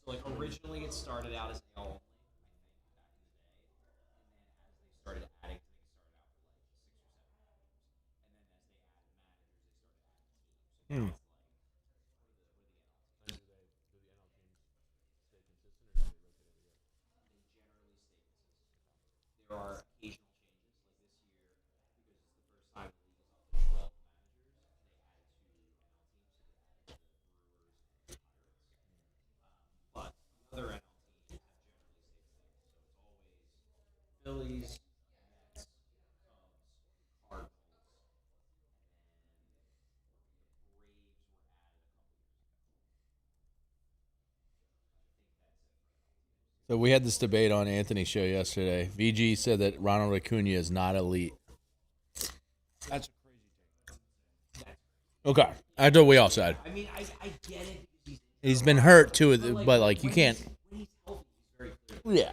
So originally it started out as AL only, back in the day, and then as they started adding things, started out with 6 or 7 players, and then as they added managers, they started adding teams. So now it's there are occasional changes. This year, because it's the first time the league is up to 12 managers, they added 2 NL teams. So they added the Brewers and the Pirates. But the other NL teams have generally stayed the same. So it's always Phillies, Mets, Cubs, Cardinals, and then the Braves were added a couple years ago. So we had this debate on Anthony's show yesterday. VG said that Ronald Acuna is not elite. That's a crazy take. Okay. I thought we all said. I mean, I get it because He's been hurt too, but you can't. When he's healthy, he's very clear. Yeah.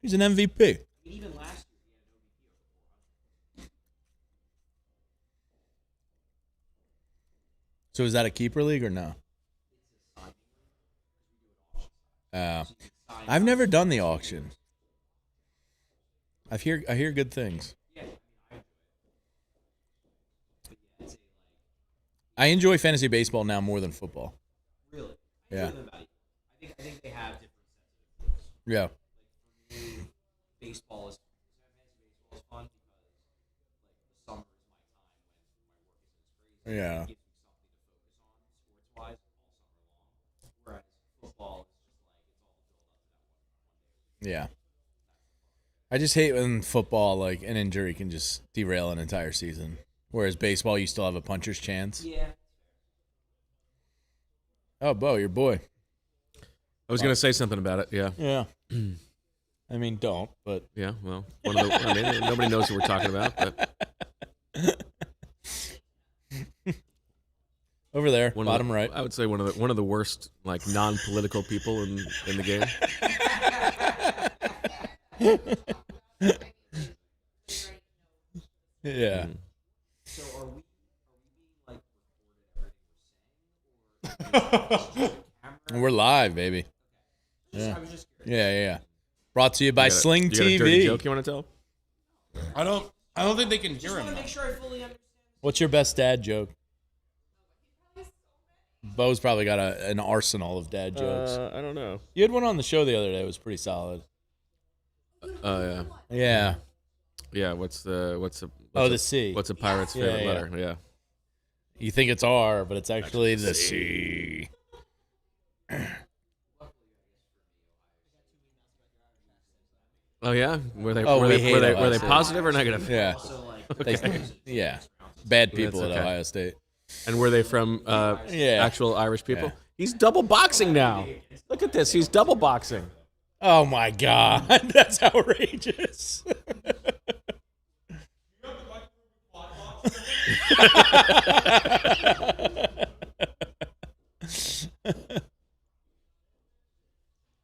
He's an MVP. Even last year, he had an OBP over 400. So is that a keeper league or no? I've never done the auction. I hear good things. I enjoy fantasy baseball now more than football. Really? Yeah. I think they have different sets of rules. Yeah. For me, baseball is fun because the summer is my time when my work isn't as crazy. Yeah. It gives me something to focus on sports-wise all summer long. Whereas football is just it's all the build up to that one day. Yeah. I just hate when football, an injury can just derail an entire season. Whereas baseball, you still have a puncher's chance. Yeah. Oh, Bo, your boy. I was going to say something about it. Yeah. Yeah. I mean, don't, but. Yeah. Well, nobody knows what we're talking about, but. Over there, bottom right. I would say one of the worst non-political people in the game. Yeah. So are we being recorded everything we're saying, or is it just a camera And we're live, baby. Yeah. I was just Yeah. Brought to you by Sling You got a TV. dirty joke you want to tell? I don't think they can hear want him. to though. make sure I fully understand. What's your best dad joke? Bo's probably got an arsenal of dad jokes. I don't know. You had one on the show the other day. It was pretty solid. Oh yeah. Yeah. Yeah. What's The a, C. What's a pirate's favorite letter? Yeah. You think it's R, but it's actually the C. Oh yeah. Were they Oh, were we they, hate were they, Ohio were they State. positive or negative? Yeah. So like, Yeah. Bad people That's at okay. Ohio State. And were they from Yeah. actual Irish people? Yeah. He's double boxing now. Look at this. He's double boxing. Oh my God. That's outrageous.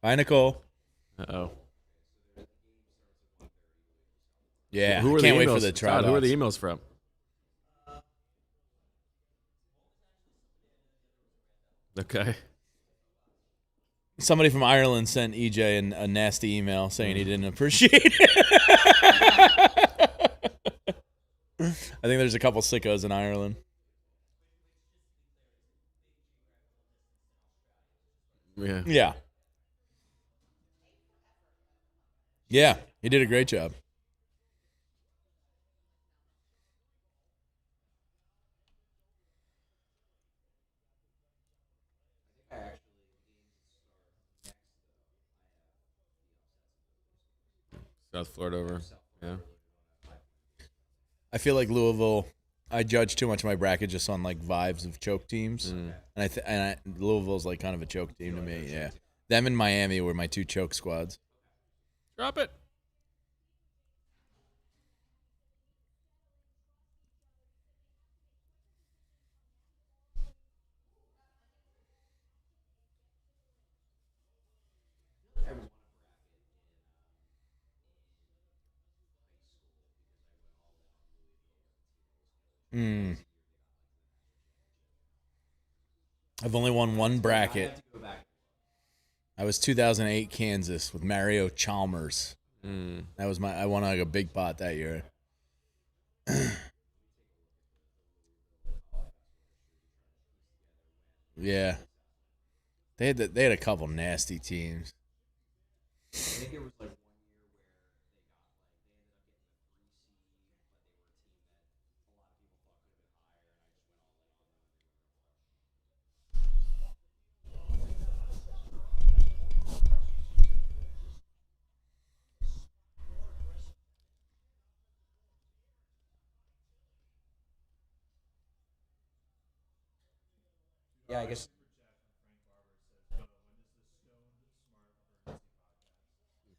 Hi, Nicole. Uh-oh. Yeah. Who are Can't the wait emails? for the Todd, who are the tryouts. emails from? Okay. Somebody from Ireland sent EJ a nasty email saying he didn't appreciate it. I think there's a couple sickos in Ireland. Yeah. Yeah. Yeah, he did a great job. South Florida over. Yeah. I feel like Louisville. I judge too much of my bracket just on like vibes of choke teams, and Louisville's like kind of a choke team to me. Yeah, them and Miami were my two choke squads. Drop it. I've only won one bracket. I was 2008 Kansas with Mario Chalmers. That was I won like a big pot that year. Yeah, they had a couple nasty teams. I think it was like 1 year where they got like, they had a lot of people thought could have been higher, and I just went all in on them. Yeah, I guess.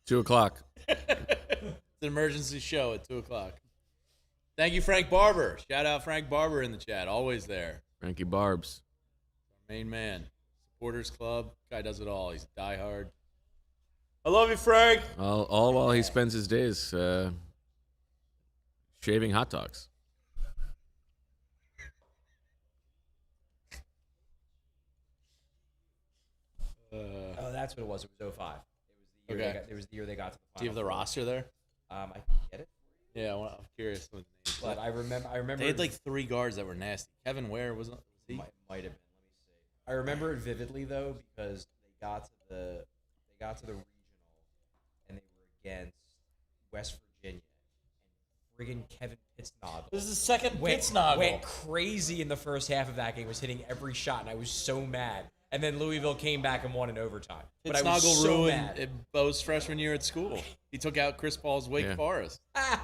$2:00. It's an emergency show at 2:00. Thank you, Frank Barber. Shout out Frank Barber in the chat. Always there. Frankie Barbs. Main man. Supporters Club. Guy does it all. He's diehard. I love you, Frank. All while he spends his days shaving hot dogs. Oh, that's what it was. It was 05. It was the year. Okay. It was the year they got to the final. Do you have the four. roster there? I can get it, Yeah, I'm curious. What the names but I remember. They had like three guards that were nasty. Kevin Ware was he? Might have been. Let me see. I remember it vividly though because they got to the regional and they were against West Virginia and friggin' Kevin Pittsnoggle. This is the second went Pittsnoggle. crazy in the first half of that game. Was hitting every shot and I was so mad. And then Louisville came back and won in overtime. But I was Pittsnoggle so ruined mad. Bo's freshman year at school. He took out Chris Paul's Wake Yeah. Forest. Ah!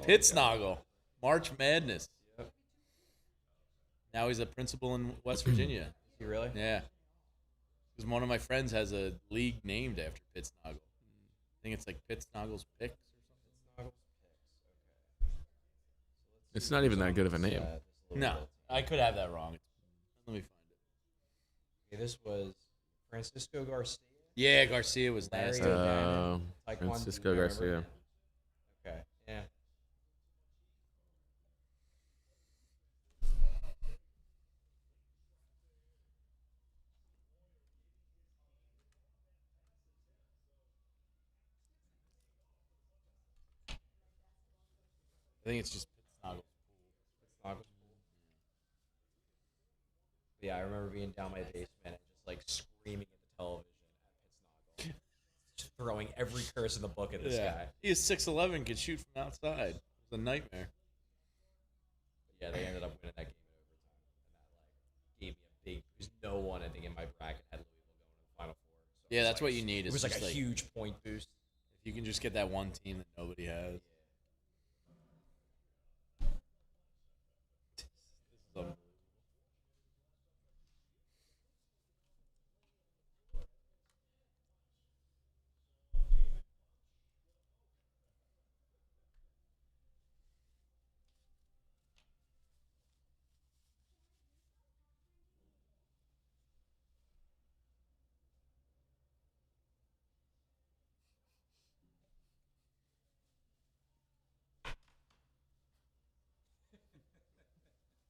Pittsnoggle. March Madness. Now he's a principal in West Virginia. You really? Yeah. Because one of my friends has a league named after Pittsnoggle. I think it's like Pittsnoggle's Picks or something. It's not even that good of a name. No, I could have that wrong. Let me find it. Okay, this was Francisco Garcia. Yeah, Garcia was nasty. Larry- Francisco Taekwondo, Garcia. remember? Okay. Yeah. I think it's just Pittsnoggle's Pittsnoggle's pool. Yeah, I remember being down my basement and just like screaming at the television at Pittsnogle. Just throwing every curse in the book at this guy. He is 6'11", could shoot from outside. It was a nightmare. But yeah, they ended up winning that game in overtime. And that like gave me a big because no one I think in my bracket had Louisville going to the Final Four. So Yeah, that's what you need. It was like a huge point boost. If you can just get that one team that nobody has. This is unbelievable.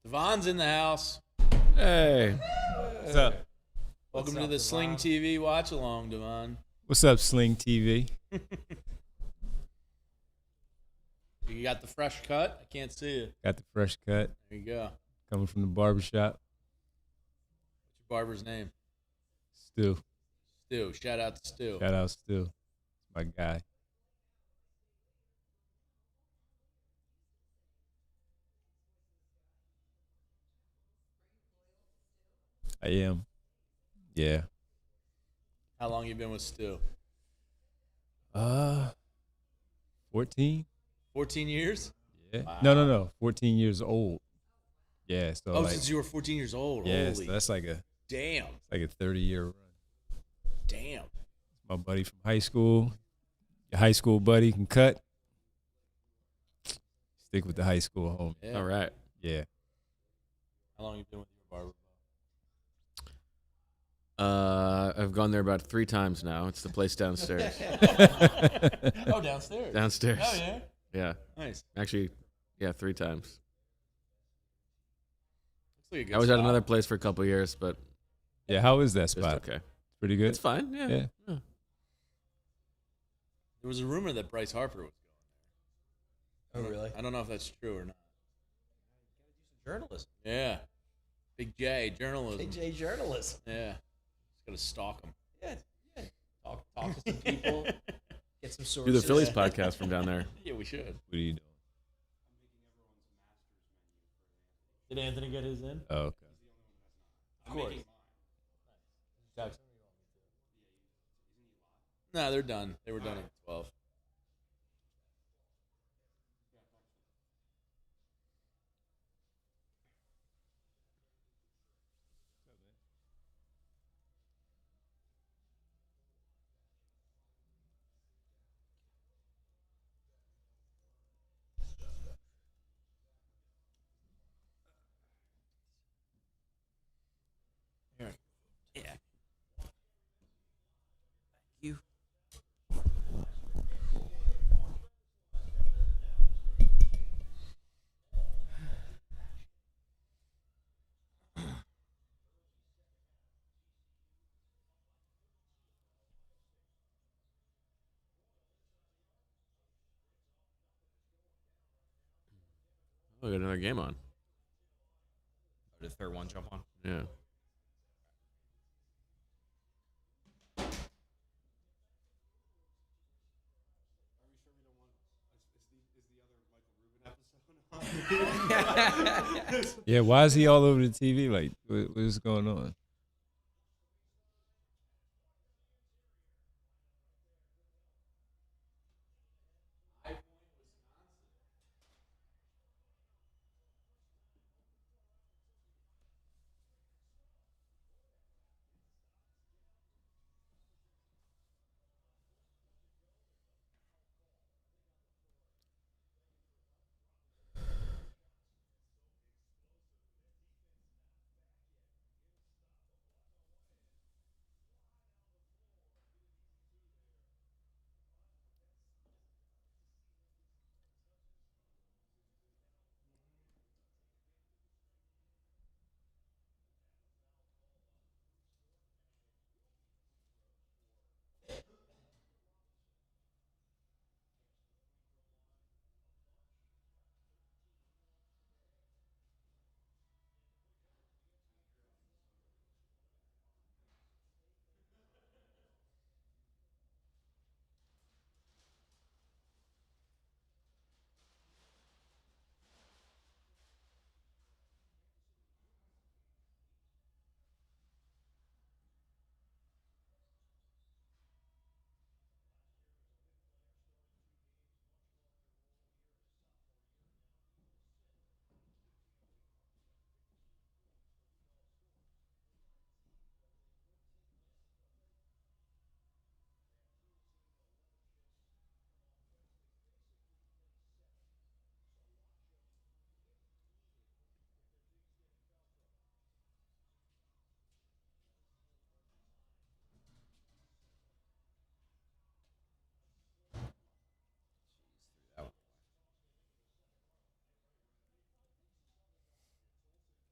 Devon's in the house. Hey. What's up? Welcome What's to up, the Devon? Sling TV watch along, Devon. What's up, Sling TV? You got the fresh cut? I can't see it. Got the fresh cut There you go. coming from the barbershop. What's your barber's name? Stu. Stu. Shout out to Stu. Shout out Stu. My guy. I am. Yeah. How long you been with Stu? 14? 14 years? Yeah. Wow. No. 14 years old. Yeah. So Oh, like, since you were 14 years old. yeah, Holy so that's like a damn. 30-year run. Damn. My buddy from high school. Your high school buddy can cut. Stick with the high school homie. Yeah. All right. Yeah. How long you been with your barber? I've gone there about 3 times now. It's the place downstairs. Oh, downstairs. Downstairs. Oh, yeah. Yeah. Nice. Actually, yeah, 3 times. Looks like a good I was at spot. another place for a couple years, but Yeah, how is that it's spot? okay. Pretty good? It's fine. Yeah. Yeah. Yeah. There was a rumor that Bryce Harper was going Oh, really? there. I don't know if that's true or not. Journalism. Yeah. Big J, journalism. AJ journalism. Yeah. Just got to stalk him. Yeah. Talk to some people. Get some Do sources. the Phillies podcast from down there. Yeah, we should. What are you doing? Did Anthony get his in? Oh, okay. Of course. No, they're done. They were done at 12. Yeah. You. Oh, we got another game on. Did the third one jump on? Yeah. Yeah, why is he all over the TV? Like, what is going on?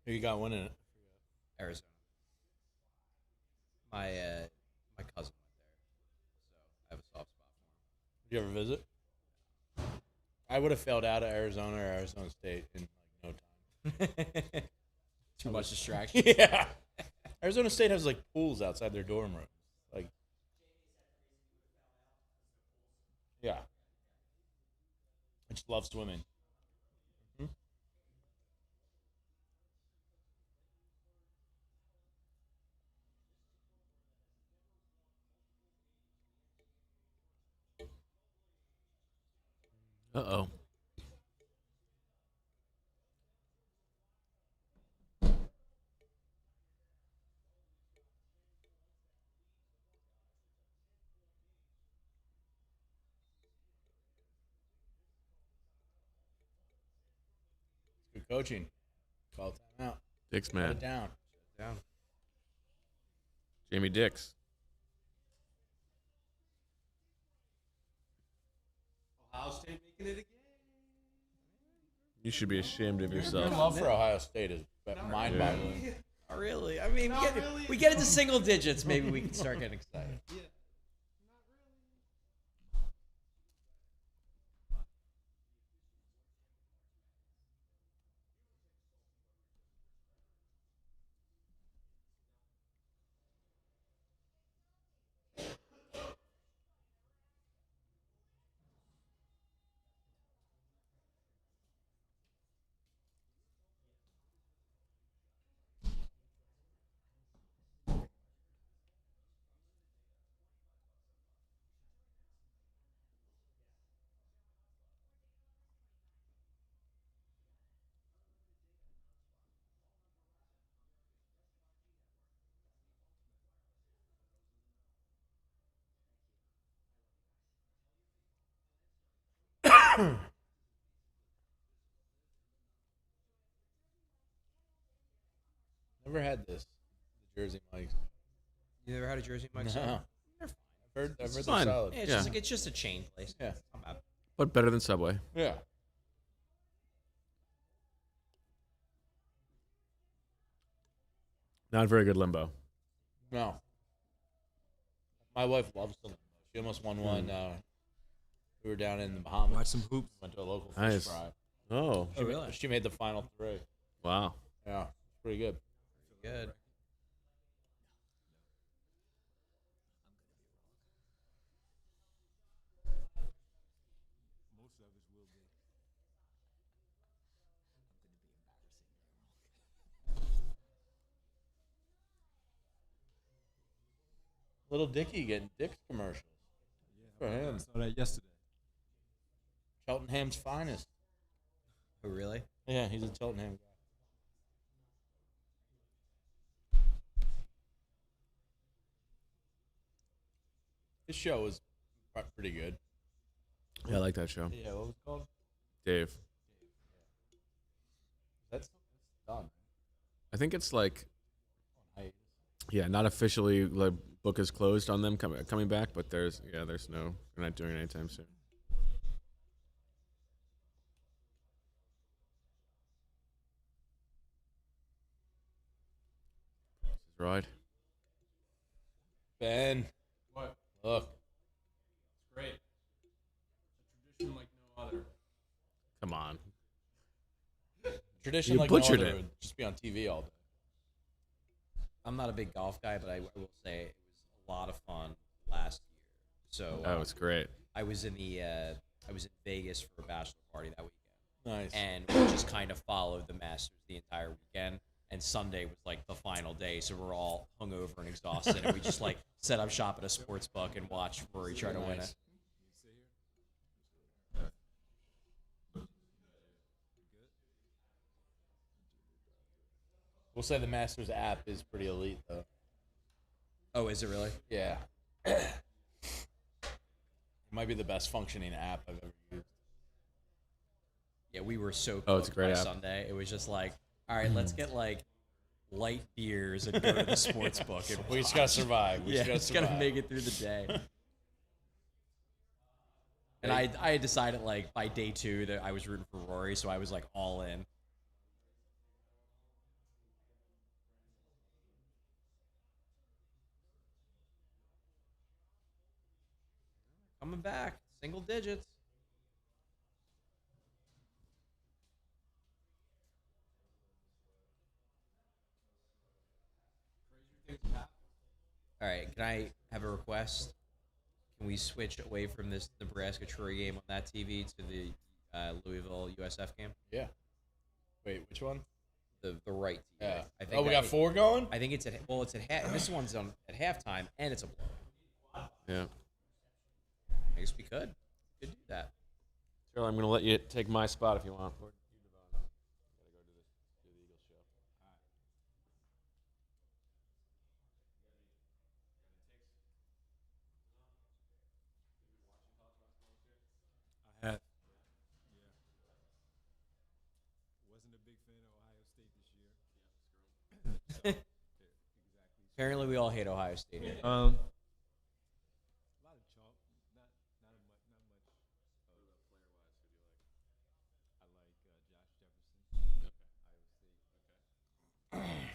Who you got winning it? Arizona. My my cousin went there, so I have a soft spot Did you ever visit? I would have failed out of Arizona or Arizona State in like no time. for him. Too much distraction. Yeah. Arizona State has like pools outside their dorm room. Like, yeah. I just love swimming. Mhm. Uh-oh. Good coaching. Call timeout. Dix Shut man. it down. Down. Jamie Dix. Ohio State making it again. You should be ashamed of Your yourself. love for Ohio State is mind-boggling. Not really. I mean, Not really. we get into single digits. Maybe we can start getting excited. Yeah. Never had this. The Jersey Mike's. You ever had a Jersey Mike's? No. They're fine. I've heard they're fine. solid. Yeah, it's, Yeah. Just, it's just a chain place. Yeah. It's not bad. But better than Subway. Yeah. Not very good limbo. No. My wife loves the limbo. She almost won one. We were down in the Bahamas. Watch some hoops. Went to a local fish Nice. fry. Oh. Oh, really? She made the final three. Wow. Yeah. Pretty good. Good. Little Dicky getting Dick's commercials. For him. I saw that yesterday. Cheltenham's finest. Oh, really? Yeah, he's a Cheltenham guy. This show was pretty good. Yeah, I like that show. Yeah, what was it called? Dave. That's done. I think it's like, Hiatus. yeah, not officially, the book is closed on them coming back, but there's no, we're not doing it anytime soon. This is right. Ben, What? look. It's great. It's a tradition like no other. Come on. Tradition You like butchered no other it. would just be on TV all day. I'm not a big golf guy, but I will say it was a lot of fun last year. So That was great. I was in Vegas for a bachelor party that weekend, Nice. and we just kind of followed the Masters the entire weekend. And Sunday was like the final day, so we're all hungover and exhausted, and we just like set up shop at a sports book and watched Rory try to win it. We'll say the Masters app is pretty elite, though. Oh, is it really? Yeah. It might be the best functioning app I've ever used. Yeah, we were so Oh, it's a cooked great by app. Sunday. It was just like, all right, let's get like light beers and go to the sports book. And We just gotta survive. We yeah, just just gotta gotta survive. make it through the day. And I had decided like by day 2 that I was rooting for Rory, so I was like all in. Coming back. Single digits. All right, can I have a request? Can we switch away from this Nebraska-Troy game on that TV to the Louisville USF game? Yeah. Wait, which one? The right TV. Yeah. I think We got 4 going? I think it's at this one's on at halftime and it's a blow. Yeah. I guess we could do that. Charlie, I'm going to let you take my spot if you want. I have. Yeah. Wasn't a big fan of Ohio State this year. Apparently, we all hate Ohio State. A lot of chalk. Not much. I like Josh Jefferson. Iowa State. Talking about Chris Cenac from Houston yesterday a little bit. Like him.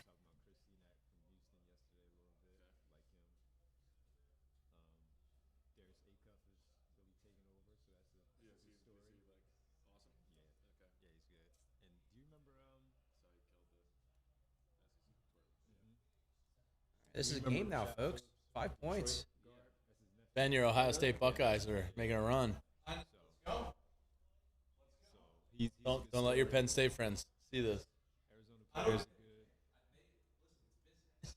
Darius Acuff is really taking over, so that's a good story. Awesome. Yeah. Okay. Yeah, he's good. And do you remember? This is a game now, folks. 5 points. Ben, your Ohio State Buckeyes are making a run. Don't let your Penn State friends see this. Arizona players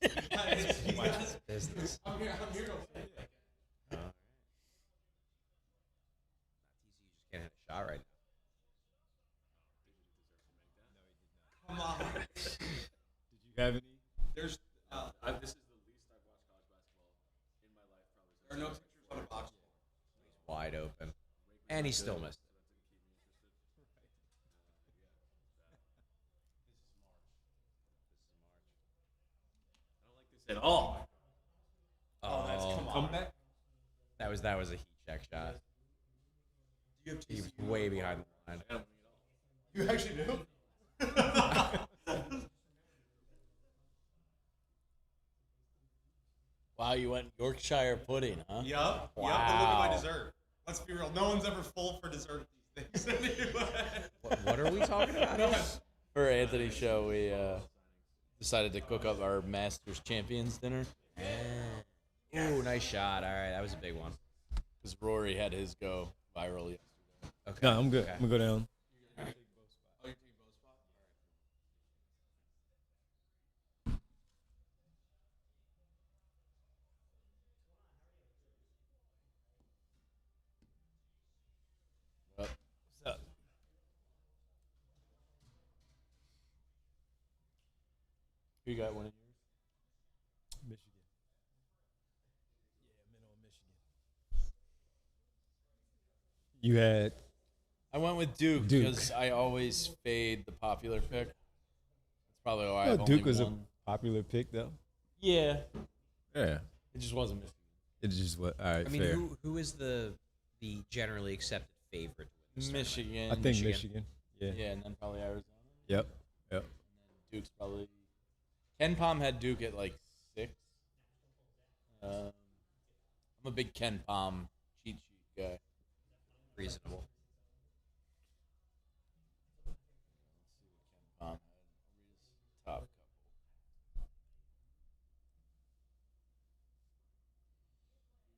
are good. Business. I'm here. Not easy. You just can't hit a shot right now. Come on. Did you have any? There's. This is the least I've watched college basketball in my life. Probably. There are no pictures on a box score. He's wide open, and he still missed it. At all. Oh, that's come on. That was a heat check shot. He was way behind the line. You actually do? Wow, you went Yorkshire pudding, huh? Yup. Wow. Yup. Look at my dessert. Let's be real. No one's ever full for dessert at these things. What are we talking about? here? For Anthony's show, we decided to cook up our Masters Champions dinner Ooh, nice shot. All right, that was a big one. because Rory had his go viral yesterday. Okay. No, I'm good. Okay. I'm gonna go down. What's up? Who you got one of yours? Michigan. Yeah, I'm in on Michigan. You had I went with Duke Duke. because I always fade the popular pick. That's probably why I've Duke only was won. a popular pick though. Yeah, Yeah. it just wasn't Michigan. It's just what. All right, I mean, fair. who is the generally accepted favorite? to win this tournament? Michigan. I think Michigan. Yeah. Yeah, and then probably Arizona. Yep. Yep. And then Duke's probably. Ken Pom had Duke at like 6. I'm a big Ken Pom cheat sheet guy. Reasonable. Ken Pom had his top couple.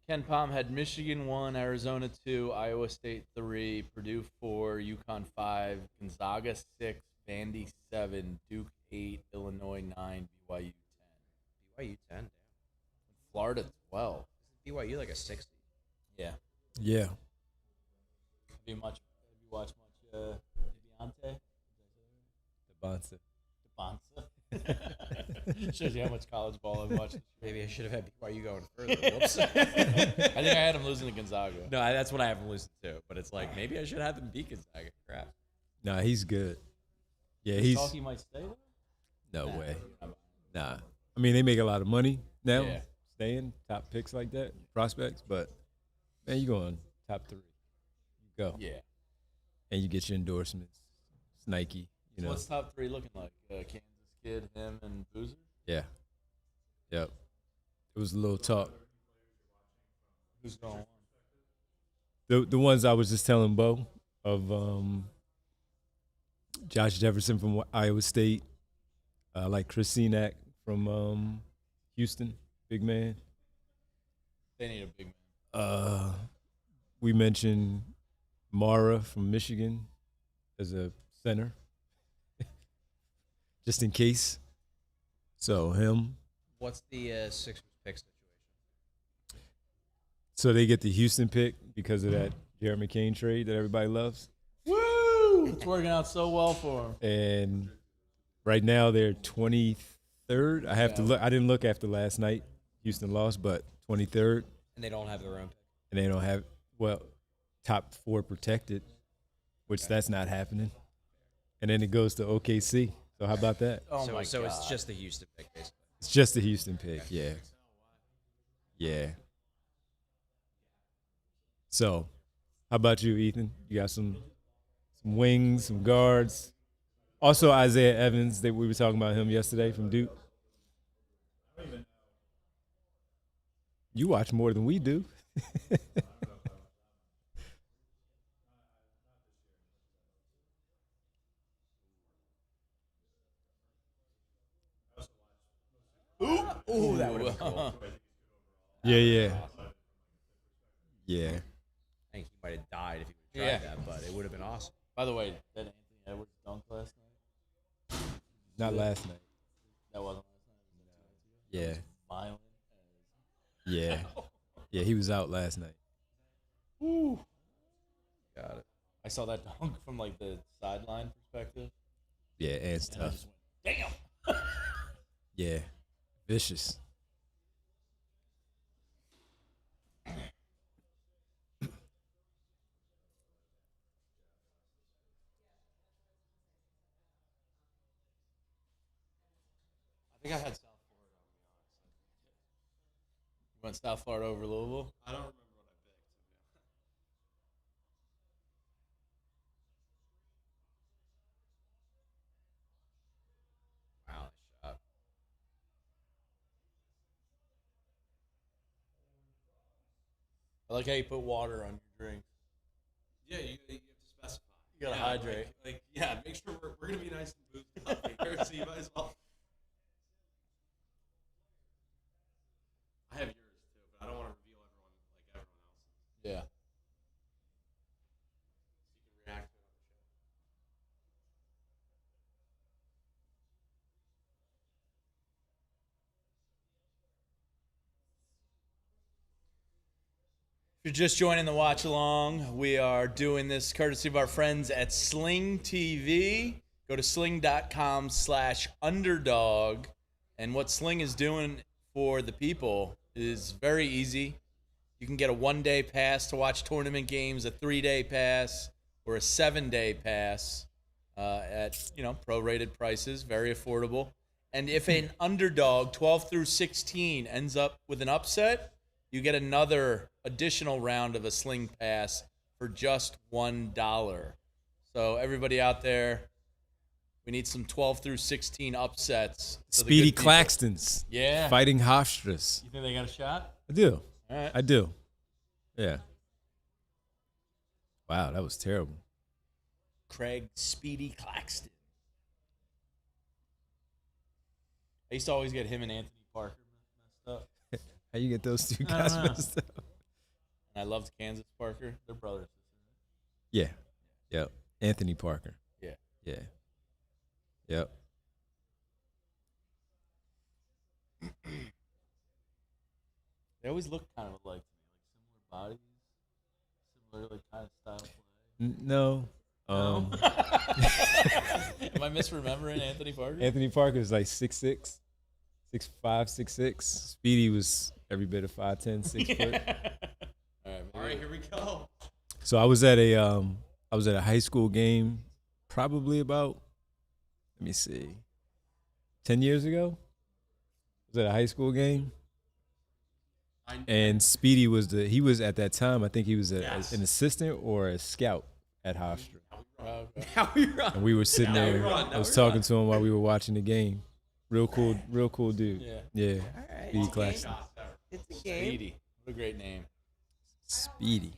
Ken Pom had Michigan 1, Arizona 2, Iowa State 3, Purdue 4, UConn 5, Gonzaga 6, Vandy 7, Duke 8, Illinois 9, BYU 10. BYU 10. Florida 12. Damn. BYU like a 60. Yeah. Yeah. Have you watched much Beyonce? The Bonza. Bonza. Shows you how much college ball I've watched. Maybe I should have had BYU going further. Whoops. I think I had him losing to Gonzaga. No, that's what I have them losing to. But it's like maybe I should have them beat Gonzaga. Crap. Nah, he's good. Yeah, He's he's talking might stay there? no Nah. way. Nah. I mean, they make a lot of money now, Yeah. staying top picks like that, prospects. But man, you going top 3. You go, Yeah. and you get your endorsements. It's Nike, you So know. what's top 3 looking like? Kansas Kid, him, and Boozer? Yeah. Yep. It was a little talk. Who's going on? The ones I was just telling Bo of Josh Jefferson from Iowa State. I like Chris Cenac from Houston, big man. They need a big man. We mentioned Mara from Michigan as a center, just in case. So him. What's the Sixers pick situation? So they get the Houston pick because of that Jared McCain trade that everybody loves. Woo! It's working out so well for them. And right now they're 23rd. I have to look. I didn't look after last night. Houston lost, but 23rd. And they don't have their own pick. And they don't have, well, top 4 protected, which that's not happening. And then it goes to OKC. So how about that? Oh my so God. it's just the Houston pick, basically. It's just the Houston pick, yeah. Yeah. So, how about you, Ethan? You got some wings, some guards. Also, Isaiah Evans, we were talking about him yesterday from Duke. You watch more than we do. Ooh, that would have been cool. Yeah. Yeah. I think he might have died if he would have tried that, but it would have been awesome. By the way, that Anthony Edwards dunk last night? Not last night. That wasn't last night. Yeah. Violent. Yeah. Yeah, he was out last night. Woo. Got it. I saw that dunk from like the sideline perspective. Yeah, and it's And I tough. just went, damn. Yeah. Vicious. I think I had South Florida, I'll be honest. You went South Florida over Louisville? I don't remember what I picked. Wow, nice shot. I like how you put water on your drink. Yeah, you have to specify. You gotta Yeah, hydrate. Yeah, make sure we're gonna be nice and boozed up here, so you might as well. I have yours too, but I don't want to reveal everyone else's. Yeah. So you can react to it on the show. If you're just joining the watch along, we are doing this courtesy of our friends at Sling TV. Go to sling.com/underdog. And what Sling is doing for the people is very easy. You can get a 1-day pass to watch tournament games, a 3-day pass, or a 7-day pass at prorated prices, very affordable. And if an underdog 12 through 16 ends up with an upset, you get another additional round of a Sling pass for just $1. So everybody out there, we need some 12 through 16 upsets. So the Speedy good people- Claxtons. Yeah. Fighting Hofstra's. You think they got a shot? I do. All right. I do. Yeah. Wow, that was terrible. Craig Speedy Claxton. I used to always get him and Anthony Parker messed up. How you get those two I don't guys know. messed up? And I loved Kansas Parker. They're brothers. Yeah. Yep. Anthony Parker. Yeah. Yeah. Yep. They always look kind of alike to me, like similar bodies, similar like kind of style play. No. Am I misremembering Anthony Parker? Anthony Parker is like 6'6", 6'5", 6'6". Speedy was every bit of 5'10", 6 foot. All right, here we go. So I was at a high school game, probably about, let me see, 10 years ago. I was at a high school game, and Speedy was he was at that time, I think he was an assistant or a scout at Hofstra. Now we run. And we were sitting there. I was talking to him while we were watching the game. Real cool dude. Yeah. Speedy Claxton. It's a game. Speedy. What a great name. Speedy.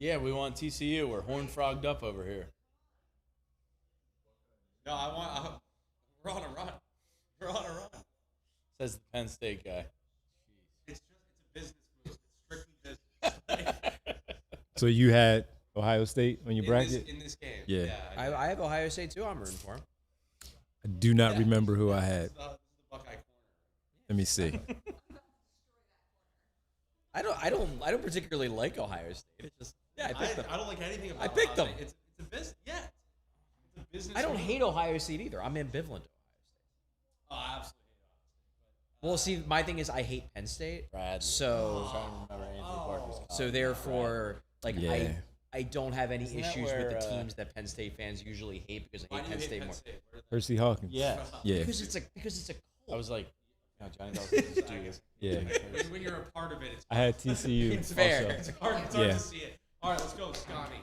Yeah, we want TCU. We're horn frogged up over here. No, we're on a run. We're on a run. Says the Penn State guy. It's a business move. It's strictly business. So you had Ohio State on your bracket? In this game. Yeah. I have Ohio State too. I'm rooting for him. I do not remember who I had. This is the Buckeye corner. Let me see. I don't particularly like Ohio State. It's just I picked them. I don't like anything about I picked Ohio them. State. It's a business. Yeah. It's a business. I don't move. hate Ohio State either. I'm ambivalent to Ohio State. Oh, I absolutely hate Well, see, my thing is I hate Penn State. Brad. So I'm trying to remember Anthony Barkley's college. so therefore, like Yeah. I don't have any Isn't that issues with the where, teams that Penn State fans usually hate because I Why hate do you Penn hate State Penn more. State? Where- Percy Hawkins. Yeah. Yeah. Because it's a I was like, Johnny Dawson's just do this. Yeah. when you're a part of it, it's I had TCU. It's fair. also. it's hard Yeah. to see it. All right, let's go, Scotty.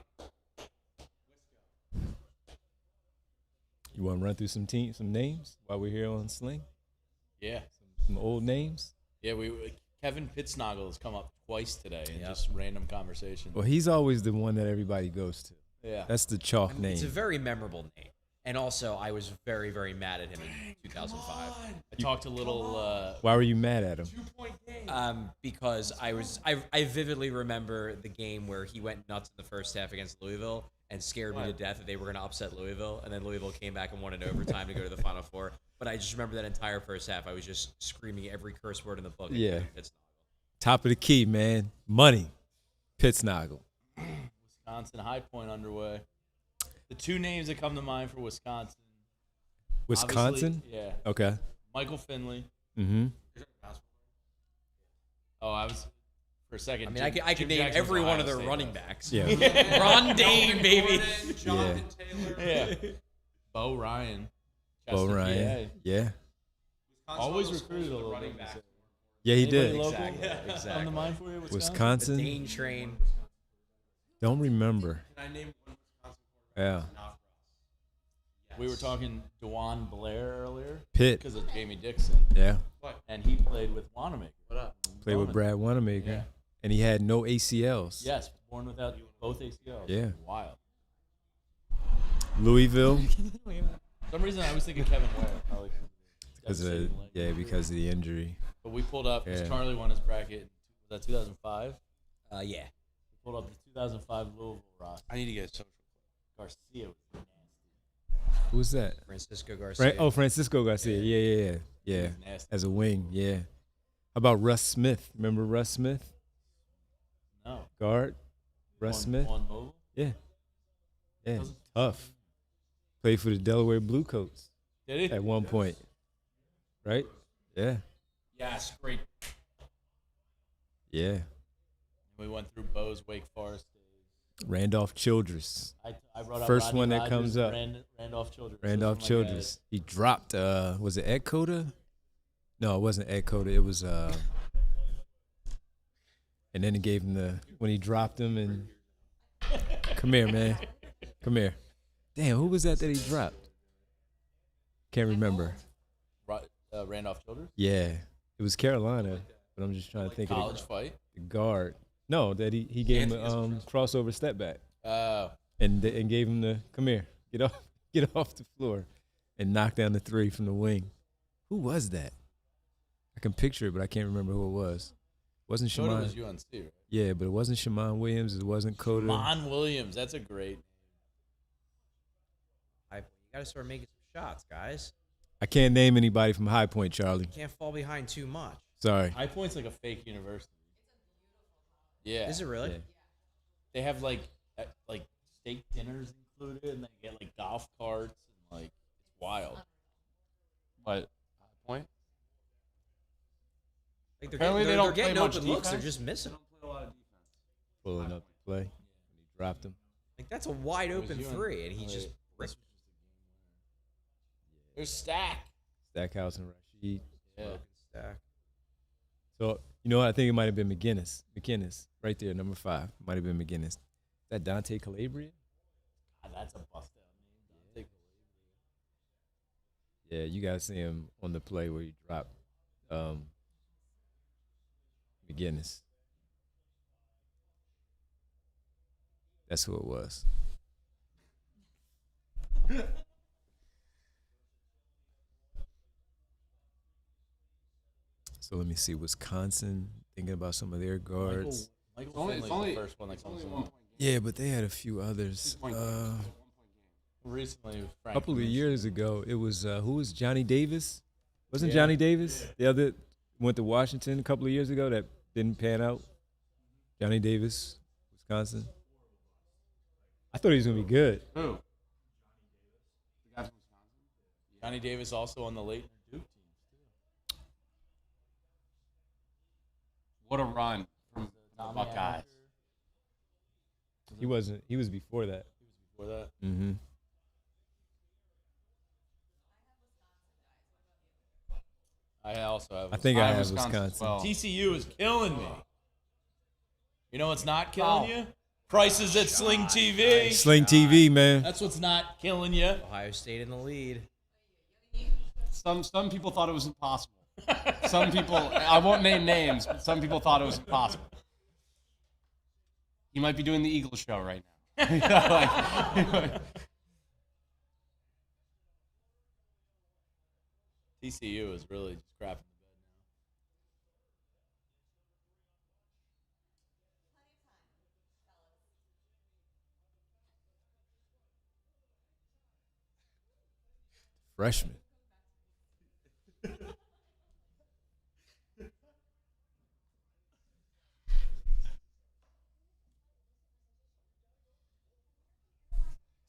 You want to run through some names while we're here on Sling? Yeah. Some old names? Yeah, Kevin Pittsnoggle has come up twice today in Yep. just random conversation. Well, he's always the one that everybody goes to. Yeah. That's the chalk name. It's a very memorable name. And also, I was very, very mad at him in 2005. I talked a little. Why were you mad at him? 2-point game. Because I vividly remember the game where he went nuts in the first half against Louisville and scared me to death that they were going to upset Louisville, and then Louisville came back and won in overtime to go to the Final Four. But I just remember that entire first half, I was just screaming every curse word in the book. Yeah. It's Top of the key, man. Money. Pittsnoggle. Wisconsin High Point underway. The two names that come to mind for Wisconsin. Wisconsin? obviously, Yeah. Okay. Michael Finley. Mm-hmm. Oh, I was for a second. I mean, I could Jim name Jackson was every one Ohio of their State, running though. backs. Yeah. Ron Dane, baby. Jonathan Taylor. Yeah. Bo Ryan. Bo Chester, Ryan. Yeah. Wisconsin Always also recruited a schools with little running bit. back. Yeah, he Anybody did. local? Exactly. Come Exactly. to mind for you, The Wisconsin? Dane train. Don't remember. Can I name one Wisconsin Yeah. quarterback? Not for us. We were talking Dewan Blair earlier Pitt. because of Jamie Dixon, Yeah. and he played with Wanamaker. What up? Played with Brad Wanamaker. Yeah. And he had no ACLs. Yes, born without both ACLs. Yeah. Wild. Louisville. For some reason, I was thinking Kevin Ware. Probably Because of, because of the injury. But we pulled up, because Yeah. Charlie won his bracket. Was that 2005? Yeah. We pulled up the 2005 Louisville roster. I need to get a social. Garcia was nasty. Who's that? Francisco Garcia. Francisco Garcia. Yeah. He was nasty. As a wing, yeah. How about Russ Smith? Remember Russ Smith? No. Guard? Russ Smith? On Louisville? Yeah. Yeah. Doesn't- Tough. Played for the Delaware Bluecoats Did he? at one point. Right? Yeah. Yes, great. Yeah. We went through Bo's Wake Forest days. Randolph Childress. I brought up First Rodney one that Rogers comes and up. Randolph Childress. Randolph Those were my Childress. guys. He dropped was it Ed Cota? No, it wasn't Ed Cota. It was and then he gave him when he dropped him and come here, man. Come here. Damn, who was that he dropped? Can't remember. Randolph Childress? Yeah. It was Carolina, but I'm just trying to think College of fight? the guard. No, that he gave him a crossover step back Oh. and gave him the come here, get off the floor and knock down the three from the wing. Who was that? I can picture it, but I can't remember who it was. Wasn't Cota Shaman? was UNC, right? Yeah, but it wasn't Shaman Williams. It wasn't Cota. Mon Williams. That's a great. You got to start making some shots, guys. I can't name anybody from High Point, Charlie. You can't fall behind too much. Sorry. High Point's like a fake university. Yeah. Is it really? Yeah. They have like steak dinners included, and they get like golf carts, and like it's wild. But Point. Like Apparently they they're don't getting play much open looks. They're defense. just missing. Play a lot of defense. Pulling up the play. And he dropped him. Like that's a wide open UNC. three, and he Wait, just this bricked. was just a game winner. There's Stack. Stackhouse and Rashid. Yeah. Stack. So, you know what? I think it might have been McGinnis. Right there, number 5. Might have been McGinnis. Is that Dante Calabria? God, that's a bust out name. Yeah, you guys see him on the play where he dropped McGinnis. That's who it was. So let me see. Wisconsin, thinking about some of their guards. Michael Finley's the first one that comes to mind. Yeah, but they had a few others. Recently, A couple of years ago, it was who was Johnny Davis? Wasn't Johnny Davis the other went to Washington a couple of years ago that didn't pan out? Johnny Davis, Wisconsin. I thought he was gonna be good. Who? The guy from Wisconsin? Johnny Davis also on the Leighton Duke team. What a run from the Buckeyes. He wasn't. He was before that. Before that. Mm-hmm. I also have. I think I have Wisconsin Wisconsin. as well. TCU is killing me. You know what's not killing you? Prices at Sling TV. Sling TV, man. That's what's not killing you. Ohio State in the lead. Some people thought it was impossible. Some people, I won't name names, but some people thought it was impossible. He might be doing the Eagles show right now. TCU is really just crapping the bed now. Freshman.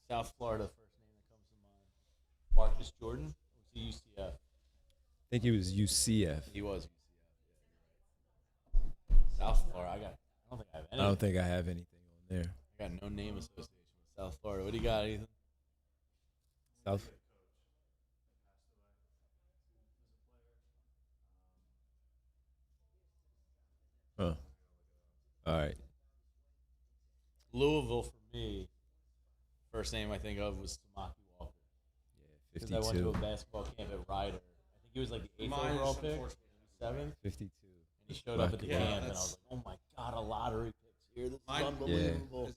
South Florida, first name that comes to mind. Marcus Jordan? Or was he UCF? I think he was UCF. He was UCF. South Florida. I don't think I have I anything. don't think I have anything on there. I got no name association with South Florida. What do you got, Ethan? South. Huh. All right. Louisville for me. First name I think of was Tamaki Walker. Yeah, Because I went to 52. a basketball camp at Ryder. I think he was like the 8th Mine is overall pick, unfortunately 7th. 52. And he showed up at the Yeah, camp, and I that's- was like, oh my God, a lottery pick's here. This is Mine- unbelievable.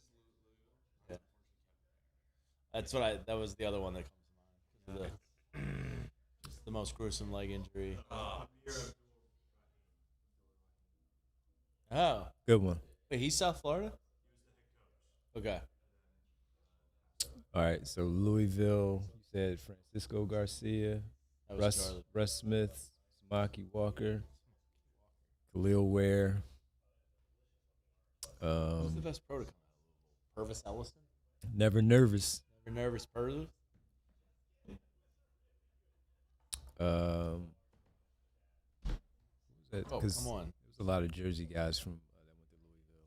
Yeah. That was the other one that comes to mind. 'Cause of it's the most gruesome leg injury. Oh. Good one. Wait, he's South Florida? Okay. All right. So Louisville, you said Francisco Garcia, That was Charlie. Russ Smith, Samaki Walker, Khalil Ware. Who's the best pro to come out of Louisville? Purvis Ellison? Never Nervous. Never nervous Purvis? Who's that? Oh, 'Cause come on. There was a lot of Jersey guys from that went to Louisville.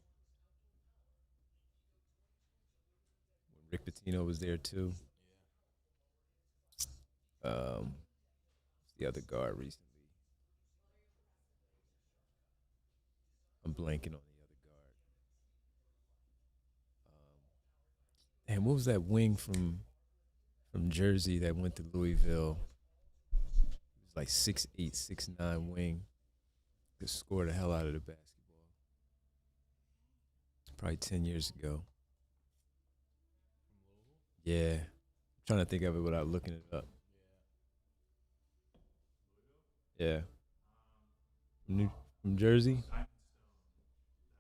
When Rick Pitino was there too. The other guard recently. I'm blanking on the other guard. Damn, what was that wing from Jersey that went to Louisville? It was like 6'8", 6'9" wing. Could score the hell out of the basketball. Probably 10 years ago. Yeah. I'm trying to think of it without looking it up. Yeah. From Jersey?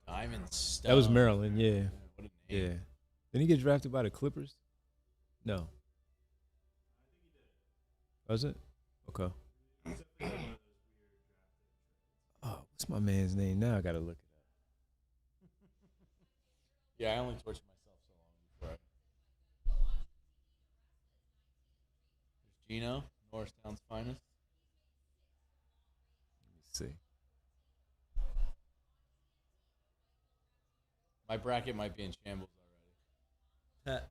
Diamond Stone. That was Maryland, yeah. What a Yeah. name. Didn't he get drafted by the Clippers? No. Was it? Okay. Oh, what's my man's name now? I gotta look it up. Yeah, I only tortured myself so long before I. There's Gino, Norristown's finest. Let me see. My bracket might be in shambles already.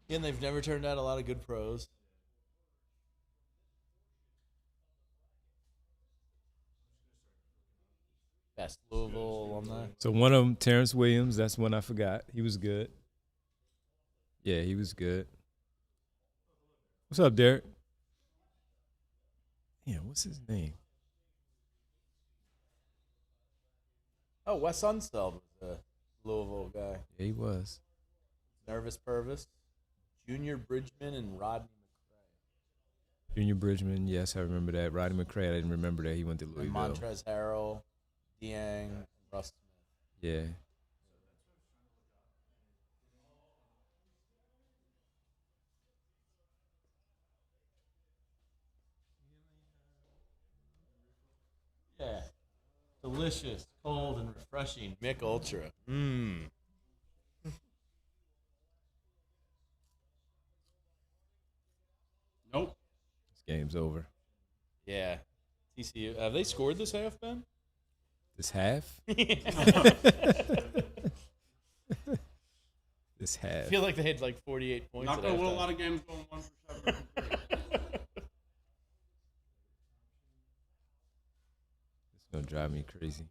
And they've never turned out a lot of good pros. Best Louisville alumni. So one of them, Terrence Williams, that's one I forgot. He was good. Yeah, he was good. What's up, Derek? Damn, what's his name? Oh, Wes Unseld was a Louisville guy. Yeah, he was. Nervous Purvis, Junior Bridgman, and Rodney McCray. Junior Bridgman, yes, I remember that. Rodney McCray, I didn't remember that. He went to And Louisville. Montrezl Harrell, Dieng, and Russ Smith. Yeah. Yeah. Delicious, cold, and refreshing. Mick Ultra. Mmm. Nope. This game's over. Yeah. TCU. Have they scored this half, Ben? This half? This half. I feel like they had like 48 points. Not going to win a lot of games going 1 for 7. It's going to drive me crazy.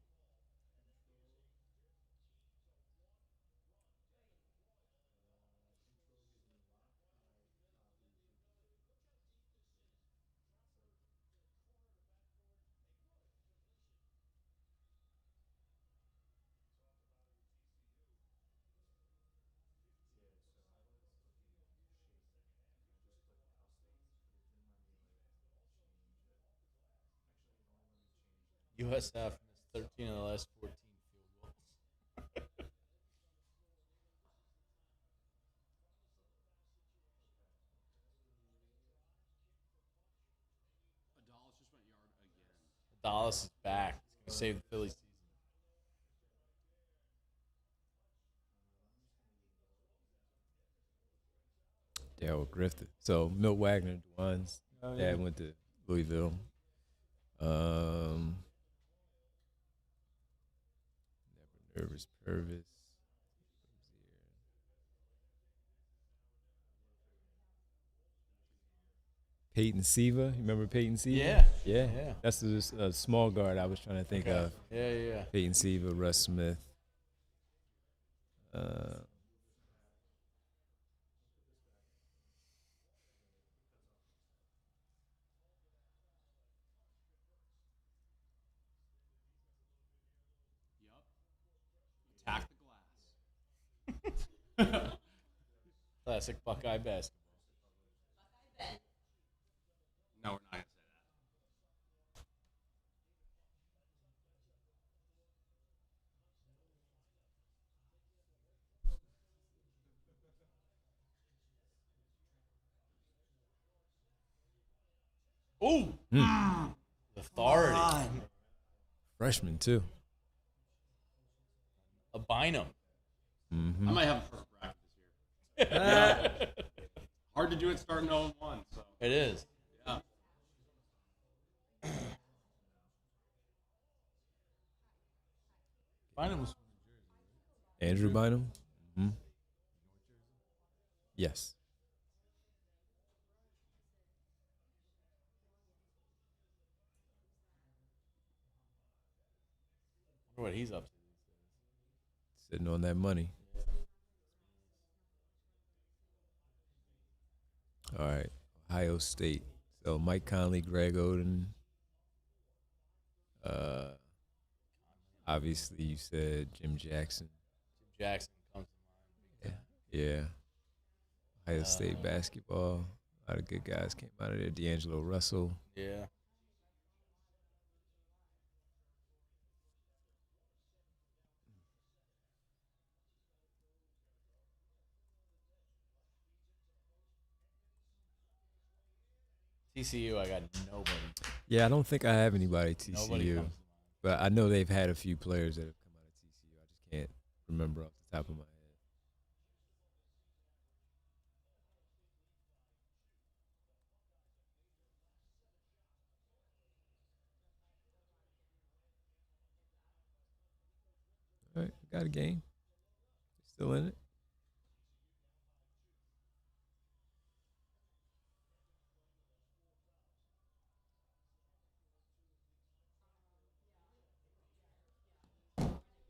USF missed 13 of the last 14 field goals. Dallas is back. He's going to save the Phillies season. Daryl Griffith. So, Milt Wagner, Dwan's dad went to Louisville. Never Nervous Purvis. Peyton Siva. You remember Peyton Siva? Yeah. Yeah. Yeah. That's the small guard I was trying to think of. Yeah. Peyton Siva, Russ Smith. Attack the glass. Classic Buckeye basketball. No, we're not going to say Ooh. Authority. Freshman, too. A Bynum. Mm-hmm. that. I might have a first bracket this year. Hard to do it starting 0-1. So. It is. Yeah. Bynum was. Andrew Bynum? Mm-hmm. Yes. I wonder what he's up to. Sitting on that money. All right. Ohio State. So Mike Conley, Greg Oden. Obviously, you said Jim Jackson. Jim Jackson comes to mind. Yeah. Ohio State basketball. A lot of good guys came out of there. D'Angelo Russell. Yeah. TCU, I got nobody. Yeah, I don't think I have anybody Nobody TCU. comes to mind. But I know they've had a few players that have come out of TCU. I just can't remember off the top of my head. All right, got a game. Still in it.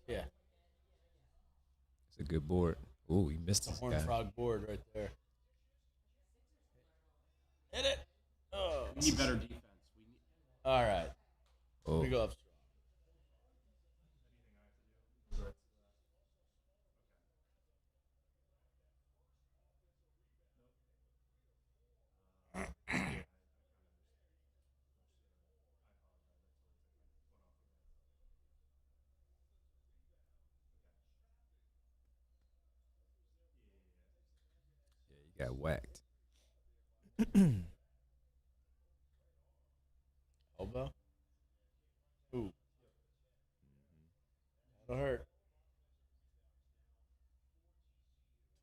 Yeah. It's a good board. Ooh, he missed The his Horn guy. Frog board right there. Hit it. Oh. We need better defense. All right. Oh. We go up. Yeah, you got whacked. Elbow. Ooh. That'll hurt.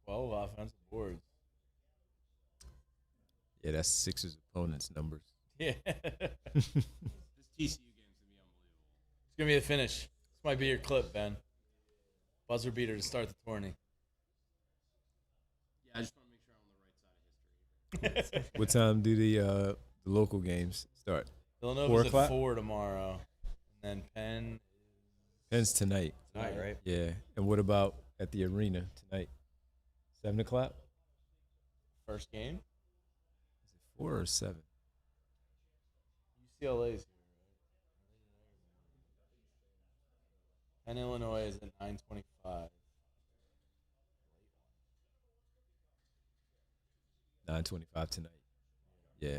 12 offensive boards. Yeah, that's Sixers opponents' numbers. Yeah. This TCU game's gonna be unbelievable. It's going to be the finish. This might be your clip, Ben. Buzzer beater to start the tourney. Yeah, I just want to make sure I'm on the right side of history. What time do the local games start? Villanova's 4 at o'clock? 4 tomorrow. And then Penn. Penn's tonight. Tonight, right? Yeah. And what about at the arena tonight? 7 o'clock? First game. Is it 4 or 7? UCLA's here, right? And Illinois is at 9:25. 9:25 tonight. Yeah.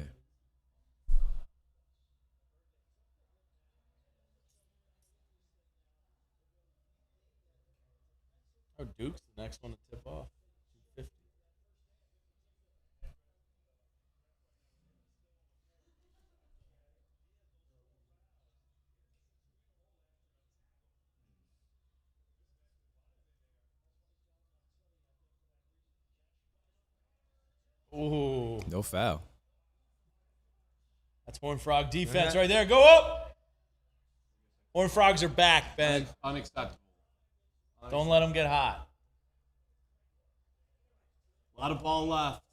Oh, Duke's the next one to tip off. 250. Ooh. No foul. That's Horned Frog defense right there. Go up. Horned Frogs are back, Ben. Unacceptable. Don't let them get hot. A lot of ball left.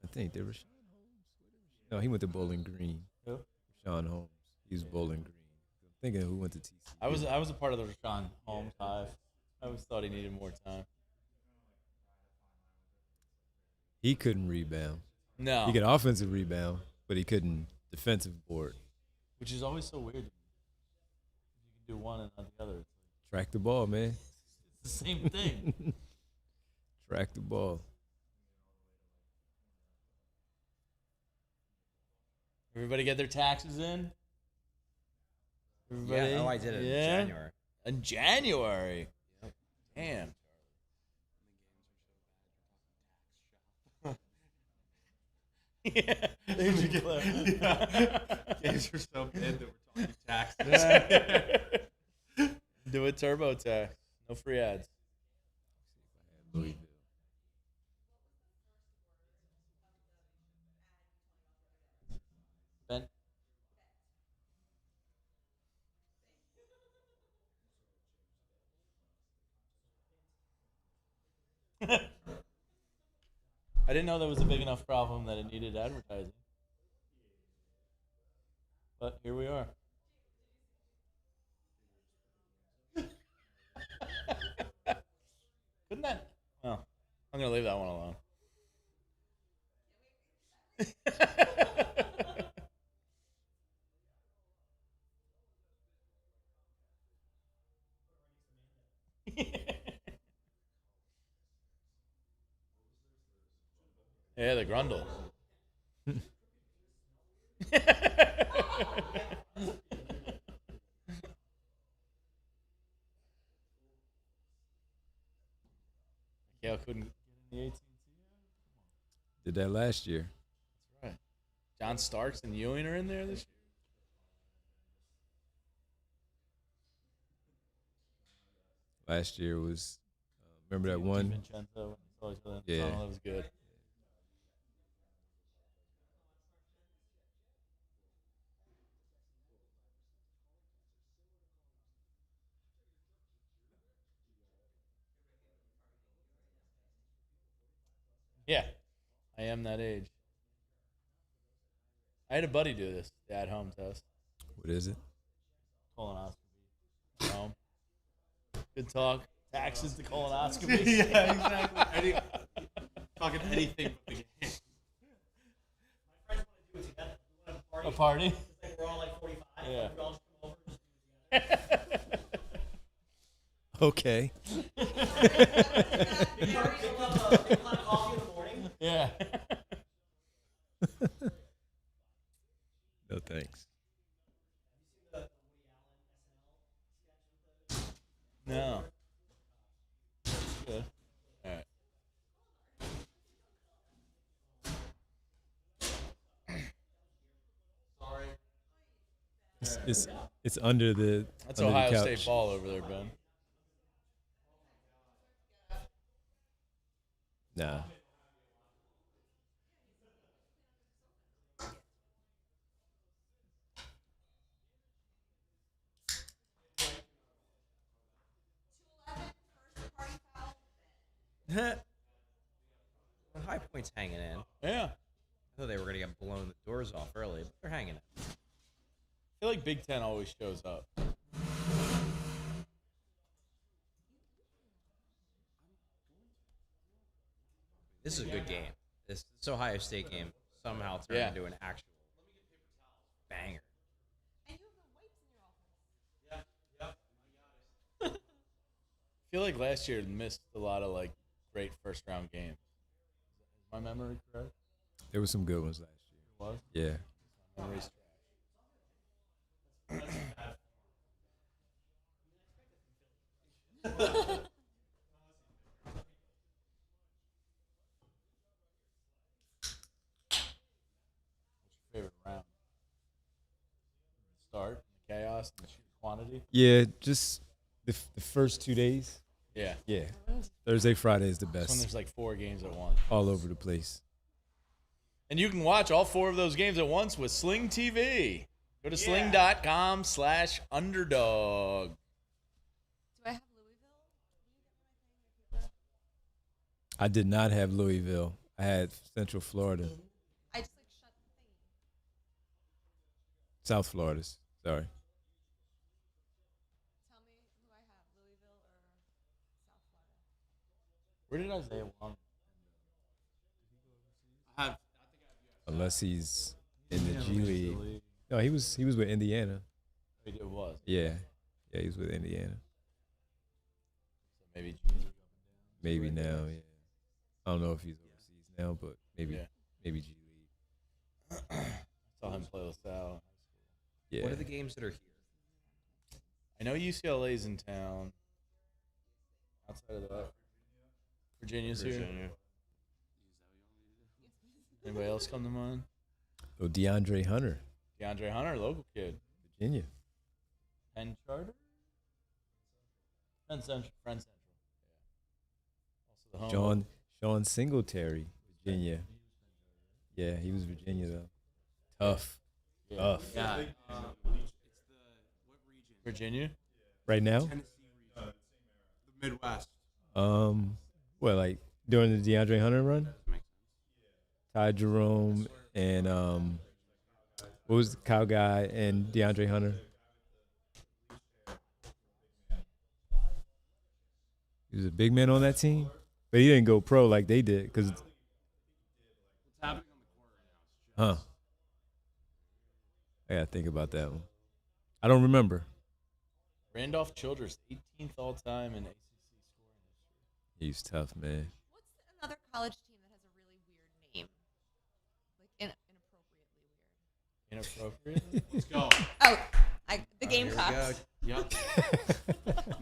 I think they were. No, he went to Bowling Green. Who? Rashawn Holmes. He was Bowling Green. I'm thinking who went to TCU. I was a part of the Rashawn Holmes hive. I always thought he needed more time. He couldn't rebound. No. He could offensive rebound, but he couldn't defensive board. Which is always so weird. You can do one and not the other. Track the ball, man. It's the same thing. Track the ball. Everybody get their taxes in? Everybody? Yeah. Oh, I did it Yeah? in January. In January? Damn. Yeah. Did you get that? Games are so bad that we're talking taxes. Do a TurboTax. No free ads. Louisville. Ben? I didn't know that was a big enough problem that it needed advertising. But here we are. Couldn't that? Well, I'm going to leave that one alone. Yeah, the Grundle. Yeah, couldn't get in the 18th. Did that last year. That's right. John Starks and Ewing are in there this year. Last year was, remember that one? DiVincenzo, Yeah. that was good. Yeah, I am that age. I had a buddy do this, the at-home test. What is it? Colonoscopy. Good talk. Taxes to colonoscopy. Yeah, exactly. Talking anything but the game. party. We're all like 45. Yeah. We all just come over. Okay. Big pot of coffee in the morning. Yeah. No thanks. No. Good. All right. It's under the. That's under Ohio the State couch. ball over there, Ben. Nah. High Point's hanging in. Yeah. I thought they were going to get blown the doors off early, but they're hanging in. I feel like Big Ten always shows up. This is a good game. This Ohio State game somehow turned Yeah. into an actual banger. And you have wipes in your office. I feel like last year missed a lot of like great first round games. Is my memory correct? There were some good ones last It was. year. Yeah. My memory's What's your favorite round? Start, the chaos, and the sheer quantity. Yeah, just the first 2 days. Yeah. Yeah. Thursday, Friday is the That's when best. there's like 4 games at once. All over the place. And you can watch all 4 of those games at once with Sling TV. Go to sling.com/underdog. Do I have Louisville? I did not have Louisville. I had Central Florida. I just like shut the thing. South Florida. Sorry. Tell me who I have, Louisville or South Florida. Where did Isaiah Long? Unless he's in the G League. No, he was with Indiana. It was. Yeah. Yeah, he was with Indiana. So maybe G's Maybe now, yeah. I don't know if he's overseas now, but maybe Yeah. maybe G League. saw him play LaSalle. Yeah. What are the games that are here? I know UCLA's in town. Outside of that, Virginia's here. Anybody else come to mind? Oh, DeAndre Hunter, DeAndre Hunter, local kid. Virginia. Penn Charter? Penn Central. Penn Central. Yeah. Also the home. Sean Singletary, Virginia. Yeah, he was Virginia though. Tough. Yeah. Tough. Yeah. It's the what region? Virginia? Right now? Tennessee region. The Midwest. Well, like during the DeAndre Hunter run? Ty Jerome and what was the Kyle guy and DeAndre Hunter? He was a big man on that team, but he didn't go pro like they did. Cause, What's happening on the court right now? huh? I gotta think about that one. I don't remember. Randolph Childress, 18th all time in ACC scoring history. He's tough, man. What's another college team that has a really weird name? Like inappropriately weird. Inappropriate? Let's go. Oh, the Gamecocks. Yep.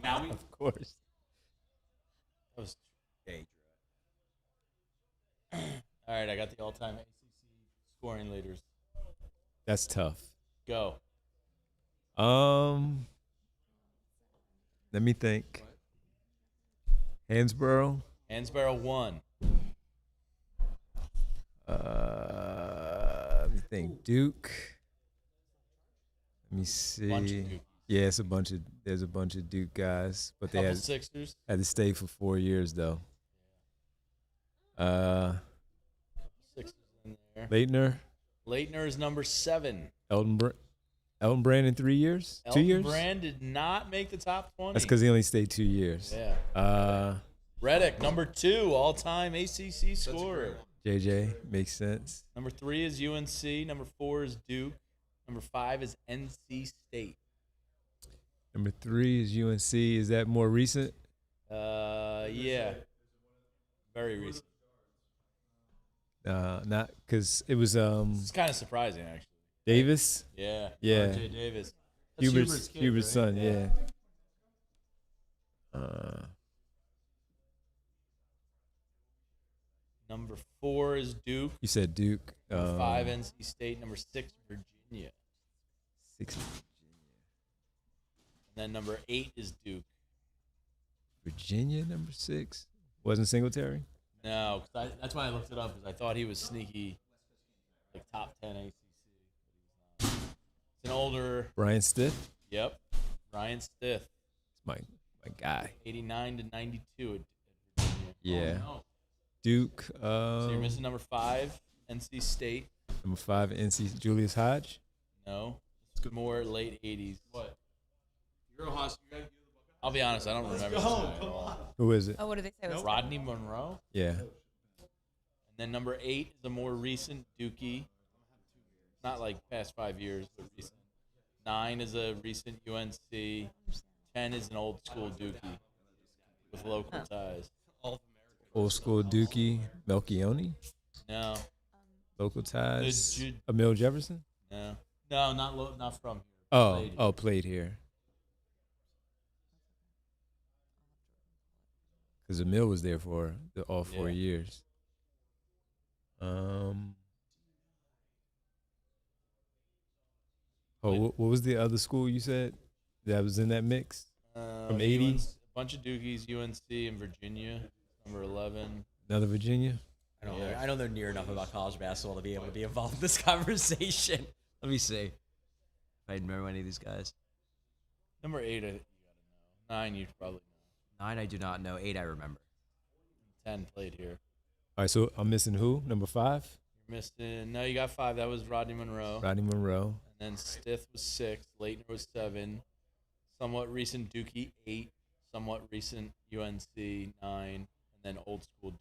Now we. Of course. That was all right, I got the all-time ACC scoring leaders. That's tough. Go. Let me think. Hansborough. Hansborough 1. Let me think. Duke. Let me see. Bunch of Duke. Yeah, there's a bunch of Duke guys, but they Couple had Sixers. to stay for 4 years though. Sixers in there. Leitner, Leitner is number 7. Elton Brand in 3 years? 2 years? Brand did not make the top 20. That's because he only stayed 2 years. Yeah. Reddick, number 2, all-time ACC scorer. JJ makes sense. Number 3 is UNC. Number 4 is Duke. Number 5 is NC State. Number 3 is UNC. Is that more recent? Yeah. Very recent. Not because it was It's kind of surprising, actually. Davis. Yeah. Yeah. R.J. Davis. That's Hubert's kid, right? son. Yeah. Number 4 is Duke. You said Duke. Number 5, NC State. Number 6, Virginia. 6. And then number 8 is Duke. Virginia, number 6. Wasn't Singletary? No, that's why I looked it up, because I thought he was sneaky, like top 10 ACC. But he's not. It's an older. Brian Stith. Yep. Ryan Stith. It's my guy. 89 to 92 at Virginia. Yeah. Oh, no. Duke. So you're missing number 5, NC State. Number 5, NC Julius Hodge. No. It's more late 80s. What? I'll be honest, I don't remember this guy at all. Who is it? Oh, what did they say? Was Rodney Monroe. Yeah. And then number 8 is a more recent Dookie. Not like past 5 years, but recent. 9 is a recent UNC. 10 is an old school Dookie with local ties. Old school Dookie. Melchione. No. Local ties. Ju- Emil Jefferson. No. No, not from here. Oh, Played. played here. Because Emil was there for all 4 Yeah. years. What was the other school you said that was in that mix? From 80? A bunch of Dookies, UNC and Virginia, number 11. Another Virginia? I don't know near enough about college basketball to be able to be involved in this conversation. Let me see if I remember any of these guys. Number 8, you gotta know. 9, you probably know. 9, I do not know. 8, I remember. 10 played here. All right, so I'm missing who? Number 5? You're missing. No, you got 5. That was Rodney Monroe. Rodney Monroe. And then Stith was 6. Leitner was 7. Somewhat recent Dookie 8. Somewhat recent UNC 9. And then old school Duke 10.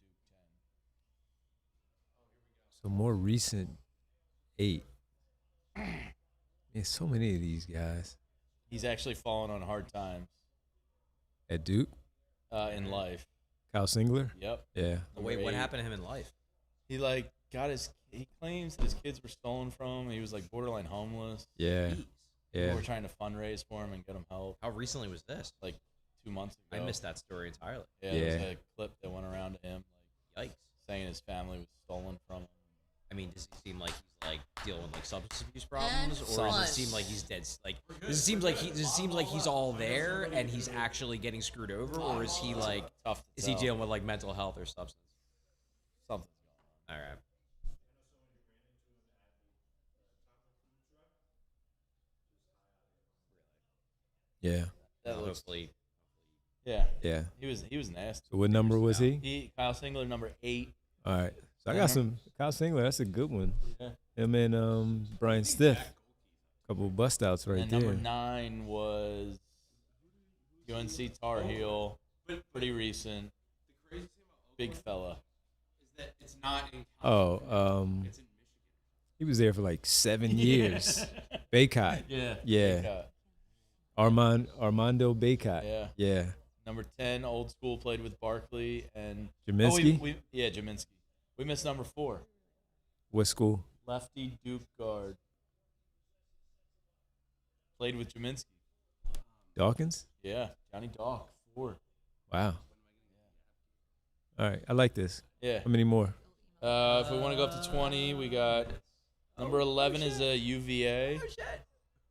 So more recent 8. Man, so many of these guys. He's actually fallen on hard times At Duke? in life. Kyle Singler? Yep. Yeah. Wait, Number what 8. happened to him in life? He he claims that his kids were stolen from him. He was like borderline homeless. Yeah. People Yeah. were trying to fundraise for him and get him help. How recently was this? Like 2 months ago. I missed that story entirely. Yeah, there was Yeah. a clip that went around to him, Yikes. saying his family was stolen from him. I mean, does he seem like he's like dealing with like substance abuse problems, or does it seem like he's dead? Like, does it seem like he's all there and he's actually getting screwed over, or is he like Tough to is he tell. dealing with like mental health or substance? Something's going on. All right. Yeah. That Well, looks, hopefully, yeah. Yeah. He was nasty. So what number was he? Kyle Singler, number 8. All right. So I got some Kyle Singler. That's a good one. Yeah. Him and Brian Stith. Couple of bust outs right And there. number 9 was UNC Tar Heel. Pretty recent. Big fella. That it's not in He was there for like 7 years. Baycott. Yeah. Yeah. Big cut. Armando Baycott. Yeah. Yeah. Number 10, old school, played with Barkley and Jaminski? Jaminski. We missed number 4, What school? lefty Duke guard. Played with Jaminski. Dawkins? Yeah, Johnny Dawk, 4. Wow. All right. I like this. Yeah. How many more? If we want to go up to 20, we got number 11 is a UVA.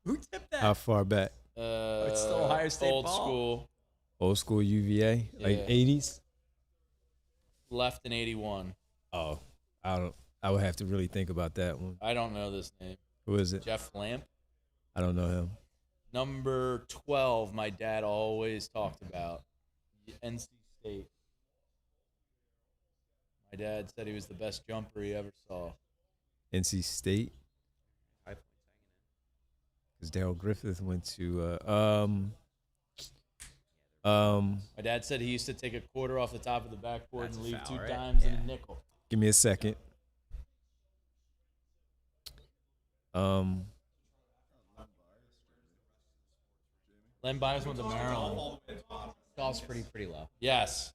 who tipped that? How far back? It's still Ohio State old ball? school. Old school UVA? Like Yeah. 80s? Left in 81. Oh. I would have to really think about that one. I don't know this name. Who is it? Jeff Lamp. I don't know him. Number 12, my dad always talked about. NC State. My dad said he was the best jumper he ever saw. NC State? Because Daryl Griffith went to My dad said he used to take a quarter off the top of the backboard That's and a leave foul, 2 right? dimes and Yeah. a nickel. give me a second. Len Byers went to Maryland. Golf's pretty low. Yes.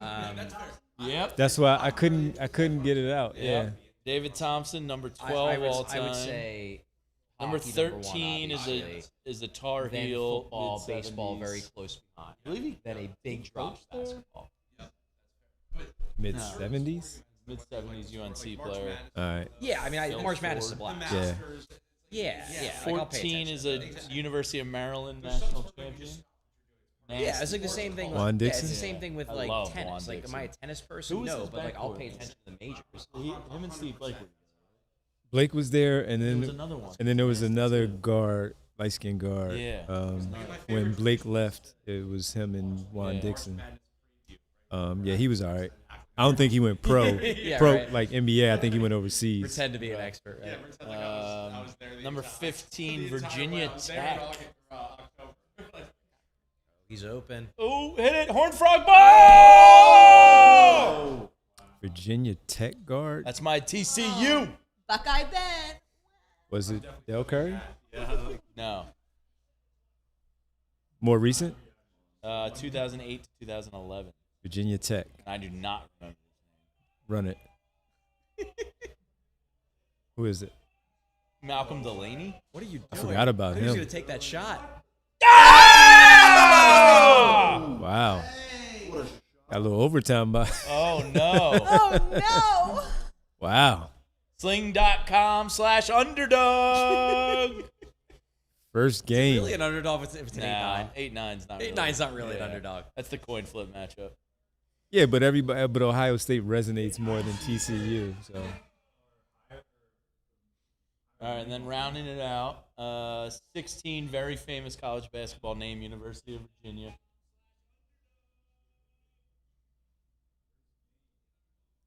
Yep. That's why I couldn't get it out. Yeah. Yep. David Thompson, number 12 all time. I would say number hockey, 13 obviously. is a Tar Then Heel. football, mid-70s. baseball, very close behind. Then a big drop to basketball. Mid 70s. Mid-70s UNC player. All right. Yeah, I mean, March Madness is a blast. Yeah. Yeah. Like, I'll pay 14 attention is to a those things. University of Maryland national champion. Yeah, it's like the same thing. Juan Yeah, Dixon? it's the same thing with I like love tennis. Juan Like, am Dixon. I a tennis person? Who was No, his but like I'll backcourt? pay attention to the majors. Him and Steve Blake were Blake was there, and There then was another one. and then there was another guard, light skinned guard. Yeah. When Blake left, it was him and Juan Yeah. Dixon. Yeah, he was all right. I don't think he went pro, Yeah, pro right. like NBA. I think he went overseas. Pretend to be an expert. Right? Number 15, Virginia Tech. He's open. Oh, hit it. Horned Frog ball! Virginia Tech guard. That's my TCU. Buckeye Ben. Was it Del Curry? No. More recent? 2008 to 2011. Virginia Tech. I do not remember. Run it. Who is it? Malcolm Delaney? What are you doing? I forgot about Who's him. gonna take that shot? Wow. Got a little overtime by. Oh, no. Oh no. Wow. Sling.com/underdog. First game. Really an underdog if it's an Nah, 8-9. 8-9's not 8-9's not really an Yeah. underdog. That's the coin flip matchup. Yeah, but Ohio State resonates more than TCU. So All right, and then rounding it out, 16, very famous college basketball name, University of Virginia.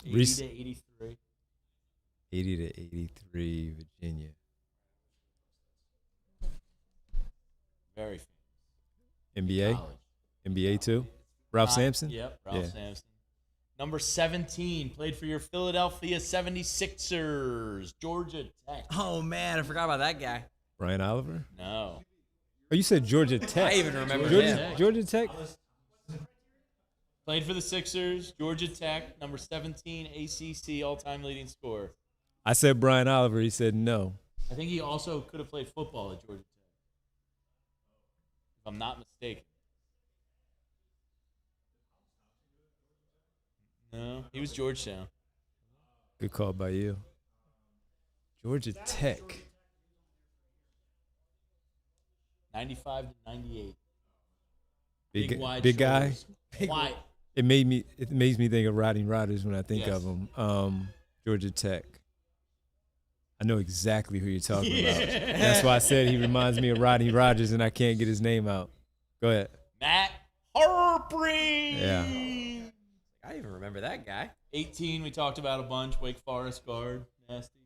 80 to 83. 80 to 83, Virginia. Very famous. NBA? College. NBA too? Ralph Sampson? Yep, Ralph Yeah. Sampson. Number 17, played for your Philadelphia 76ers, Georgia Tech. Oh man, I forgot about that guy. Brian Oliver? No. Oh, you said Georgia Tech. I even remember Georgia, him. Georgia Tech? Played for the Sixers, Georgia Tech, number 17, ACC, all-time leading scorer. I said Brian Oliver. He said no. I think he also could have played football at Georgia Tech, if I'm not mistaken. No, he was Georgetown. Good call by you. Georgia Tech. 95 to 98. Big, wide big guy. shoulders. Wide. It makes me think of Rodney Rodgers when I think Yes. of him. Georgia Tech. I know exactly who you're talking about. That's why I said he reminds me of Rodney Rodgers, and I can't get his name out. Go ahead. Matt Harpring. Yeah. I even remember that guy. 18, we talked about a bunch. Wake Forest guard. Nasty.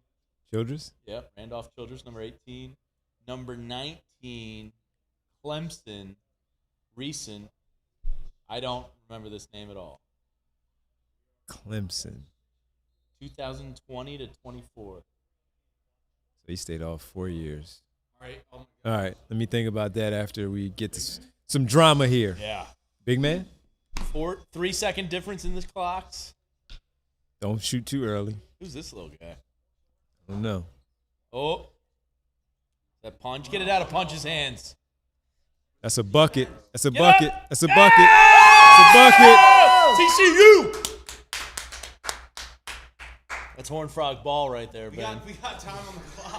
Childress? Yep. Randolph Childress, number 18. Number 19, Clemson. Recent. I don't remember this name at all. Clemson. 2020 to 24. So he stayed off 4 years. All right. Oh All right. Let me think about that after we get to some drama here. Yeah. Big man, 3-second difference in the clocks. don't shoot too early. Who's this little guy? I don't know. Oh. That punch. Get it out of Punch's hands. That's a bucket. That's a Get bucket. up. That's a bucket. That's a bucket. TCU. That's Horned Frog ball right there, Ben. We got time on the clock.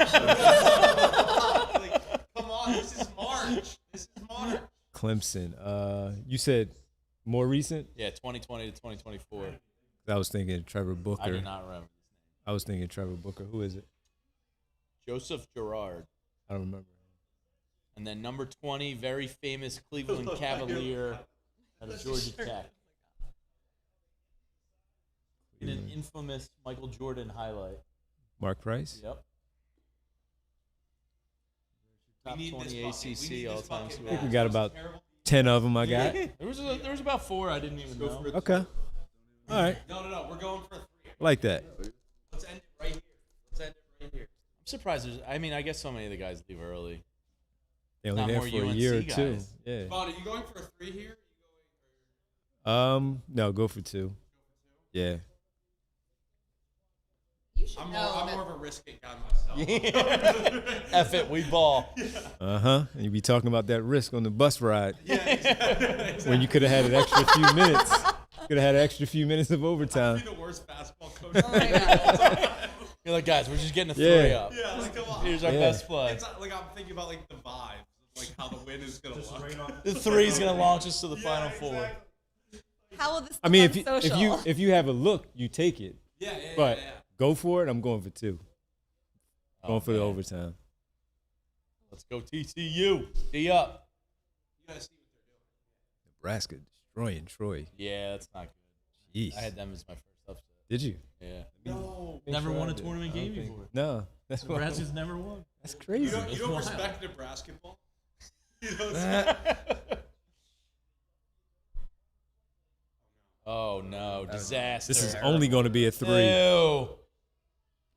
Like, come on, this is March. Clemson. You said more recent? Yeah, 2020 to 2024. I was thinking Trevor Booker. I do not remember his name. I was thinking Trevor Booker. Who is it? Joseph Girard. I don't remember. And then number 20, very famous Cleveland Cavalier out of Georgia Tech. In an infamous Michael Jordan highlight. Mark Price? Yep. Top need 20 this bucket. We ACC need this all-time bucket. I think we scorer. got about 10 of them I got. There was about 4 I didn't even know. Okay. All right. No. We're going for 3. I like that. Let's end it right here. I'm surprised there's, I mean, I guess so many of the guys leave early. They only Not there more for a UNC year or two. guys. Yeah. Vaughn, are you going for a 3 here? No, go for 2. Yeah. You should I'm know. more of a risk it guy myself. F it, we ball. And you be talking about that risk on the bus ride Yeah, exactly. when you could have had an extra few minutes. Could have had an extra few minutes of overtime. I'd be the worst basketball coach. Oh my God. You're like, guys, we're just getting a 3 Yeah. up. Yeah, like come on. Here's our Yeah. best play. It's like I'm thinking about like the vibes, like how the win is gonna look. The 3 is gonna launch us to the Final Four. exactly. How will this? I mean, become if social? you have a look, you take it. Yeah, But yeah. go for it. I'm going for 2. Going for the man. overtime. Let's go TCU. D up. You gotta see what they're Nebraska destroying Troy. Yeah, that's not good. Jeez. I had them as my first upset. Did you? Yeah. doing. No. Never sure won I a did. tournament I don't game think- before. No, that's what. Nebraska's never won. That's crazy. You don't wild. respect Nebraska ball? You don't Oh no, disaster. This is only going to be a 3. Ew. Oh,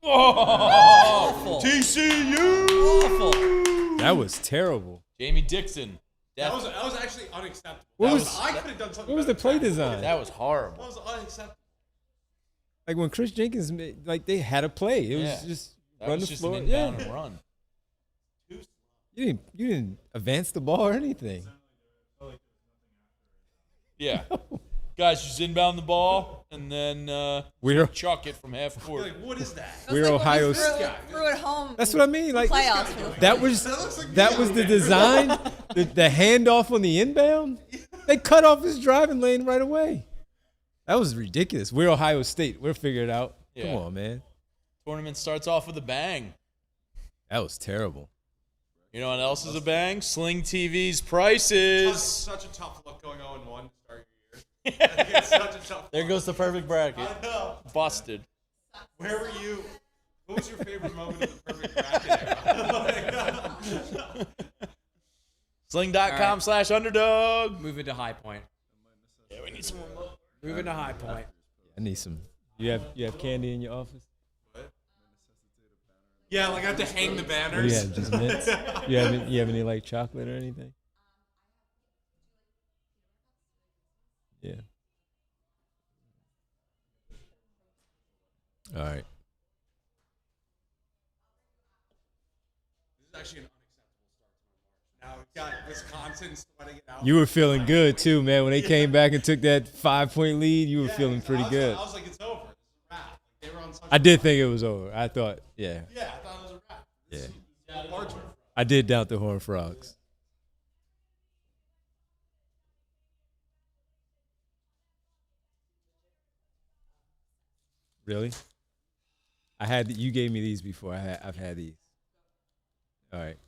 Awful. TCU. Awful. That was terrible. Jamie Dixon. that was actually unacceptable. What That was- I could have done something. What was the better play than that. design? That was That horrible. was unacceptable. Like when Chris Jenkins made, like they had a play. It was Yeah. just That run was the just floor. an Yeah. inbound and run. You didn't advance the ball or anything. Yeah. Guys, just inbound the ball and then We're chuck it from half court. Like, what is that? It was we're like when we Ohio threw it home. That's in what I mean. Like playoffs for the that was the design. The handoff on the inbound. They cut off his driving lane right away. That was ridiculous. We're Ohio State. We'll figure it out. Yeah. Come on, man. Tournament starts off with a bang. That was terrible. You know what else is a bang? Sling TV's prices. Such a tough look going 0-1 to start your year. I think it's such a tough There look. goes the perfect bracket. I know. Busted. Where were you? What was your favorite moment of the perfect bracket era? Sling.com/underdog. Moving to High Point. Yeah, we need some remote. Moving to High Point. I need some. You have candy in your office? Yeah, like I have to hang the What do banners. you have? Just mints? You have any like chocolate or anything? Yeah. All right. This is actually an unacceptable start to my March. Now we've got Wisconsin sweating it out. You were feeling good too, man. When they came back and took that 5-point lead, you were feeling pretty good. I was like, it's over. This is a wrap. Like, they were on such I did think it was over. I thought, yeah. Yeah, I thought it was a wrap. Yeah. March. I did doubt the Horned Frogs. Really? You gave me these before. I've had these. All right.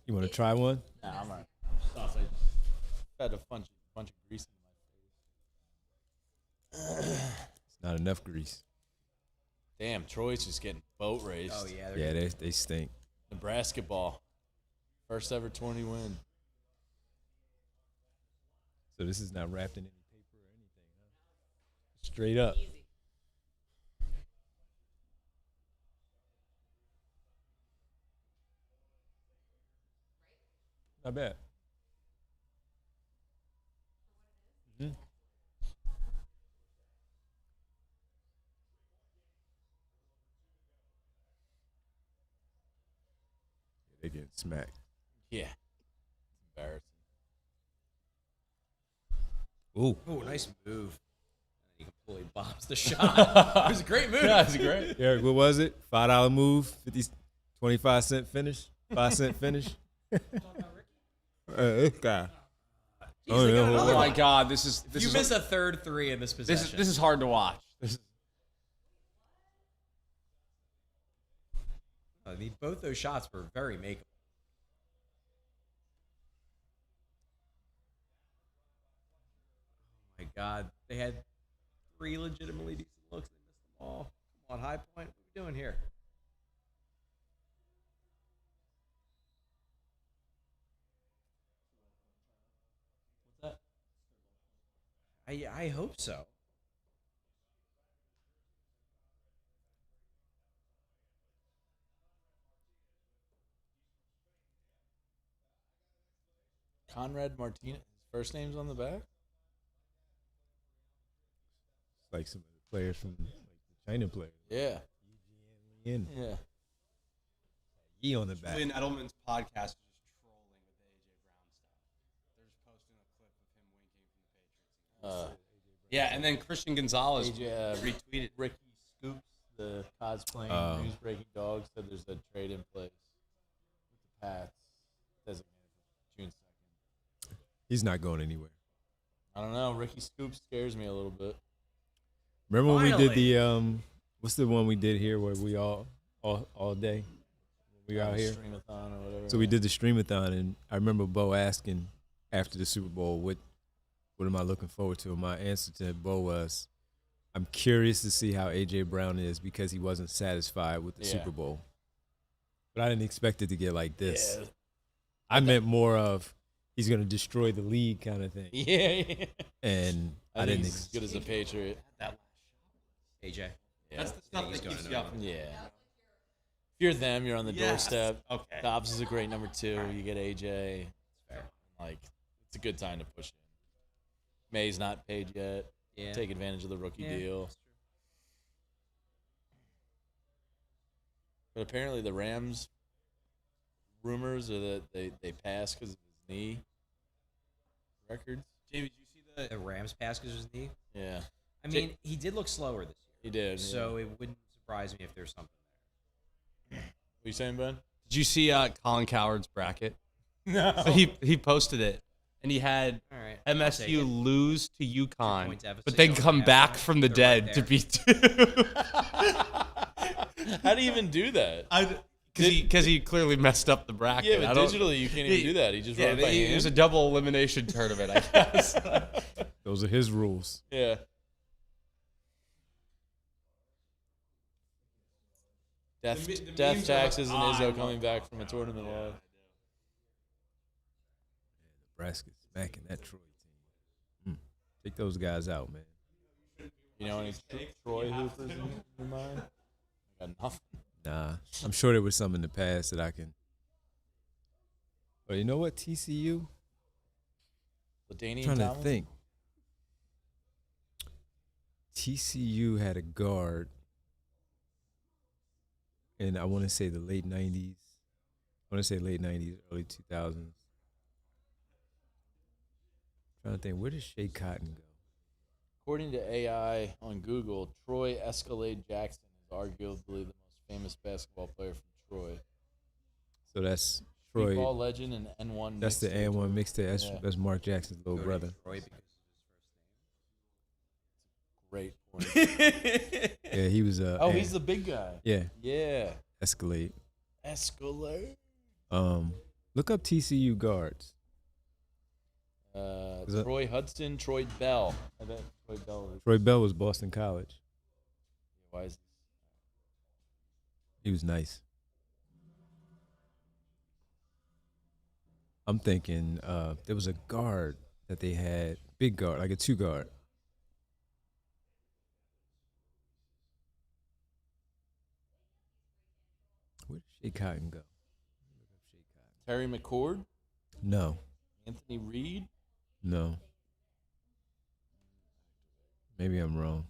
You want to try one? Nah, I'm all right. Stuff. I had a bunch of grease in my face. It's not enough grease. Damn, Troy's just getting boat raced. Oh yeah. Yeah, they stink. Nebraska ball. First ever 20 win. So this is not wrapped in any paper or anything, huh? Straight up. Not bad. Mm-hmm. They getting smacked. Yeah. Embarrassing. Ooh. Oh, nice move. He completely bombs the shot. It was a great move. Yeah, it's great. Eric, what was it? $5 move, 25-cent finish, 5-cent finish. This guy. Easily got another Oh my one. God, this is You miss a third 3 in this possession. this is hard to watch. This is I mean, both those shots were very makeable. Oh my God. They had 3 legitimately decent looks. They missed them all. Come on, High Point. What are we doing here? What's that? I hope so. Conrad Martinez. His first name's on the back. It's like some of the players from like the China players. Yeah. Yin. Yeah. Yi on the back. Julian Edelman's podcast is just trolling with the AJ Brown stuff. They're just posting a clip of him winking from the Patriots. Yeah, and then Christian Gonzalez retweeted. Ricky Scoops, the cosplaying Oh. news breaking dog, said there's a trade in place with the Pats designated for June 2nd. He's not going anywhere. I don't know. Ricky Scoops scares me a little bit. Remember when we did Finally. the what's the one we did here where we all day we out here? Streamathon or whatever. So we did the streamathon, and I remember Bo asking after the Super Bowl, what am I looking forward to? And my answer to Bo was, I'm curious to see how AJ Brown is because he wasn't satisfied with the Yeah. Super Bowl. But I didn't expect it to get like this. Yeah. I meant more of he's going to destroy the league kind of thing. Yeah. And I I think didn't. he's as good as a Patriot. AJ. Yeah. That's the stuff he's that going keeps to you up. New Yeah. If you're them, you're on the Yes. doorstep. Okay. Dobbs is a great number 2. You get AJ. Fair. Like, it's a good time to push in. May's not paid yet. Yeah. Take advantage of the rookie Yeah, deal. that's true. But apparently the Rams rumors are that they passed because of his knee records. Jamie, did you see The Rams pass because of his knee. Yeah, I mean, he did look slower this he year. did. So it wouldn't surprise me if there's something What you saying, Ben? Did you see Colin Coward's bracket? No. So he posted it, and he had there. All right. I'll take MSU it. lose to 2 UConn, point deficit but then going come to back halftime. from the They're right dead to there. beat two. How do you even do that? Because he clearly messed up the bracket. Yeah, but I don't- digitally you can't even do that. He just Yeah, wrote it by it was a hand. double elimination tournament, I guess. Those are his rules. Yeah. Death, the death memes are taxes and like, Izzo I coming love back from a tournament loss. Nebraska's smacking that Troy team. Take those guys out, man. You know any Troy Hoopers in your mind? I got nothing. Nah, I'm sure there was some in the past that I can. But you know what? TCU? LaDainian Trying to Tomlinson? think. TCU had a guard in, I want to say, the late 90s. I want to say late 90s, early 2000s. Trying to think, where did Shea Cotton go? According to AI on Google, Troy Escalade Jackson is arguably the most famous basketball player from Troy. So that's Football Troy. legend and N1. That's the mixtape. N1 mixtape. That's, Yeah. that's Mark Jackson's little brother. Troy because Great point. Yeah, he was. Oh, he's the big guy. Yeah, Yeah. Escalade. Escalade. Look up TCU guards. Is that- Troy Hudson, Troy Bell. I bet Troy Bell. Troy Bell was Boston College. Why is He was nice. I'm thinking there was a guard that they had, big guard, like a 2 guard. Where did Shea Cotton go? Terry McCord? No, Anthony Reed? no. Maybe I'm wrong.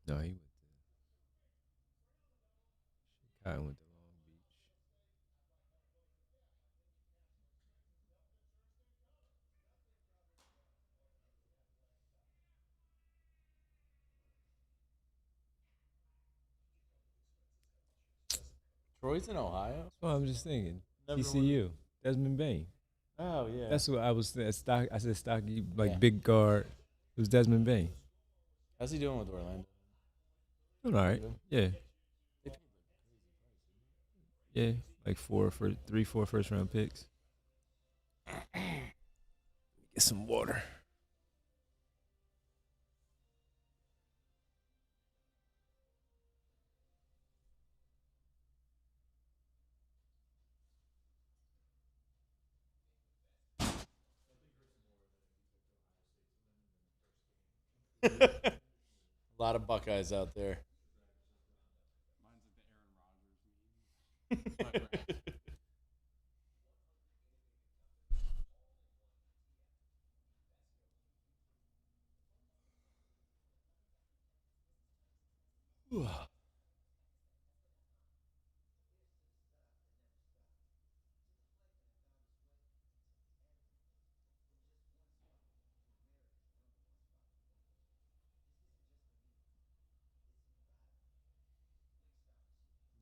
No, he went to Cotton went to Long Beach. Troy's in Ohio. Oh, I'm just thinking. Never TCU. Desmond Bain. Oh yeah. That's what I was stock. I said stocky, like Yeah. big guard. It was Desmond Bain. How's he doing with Orlando? Doing all right. Yeah. Yeah. Like 4 first round picks. Get some water. A lot of Buckeyes out there.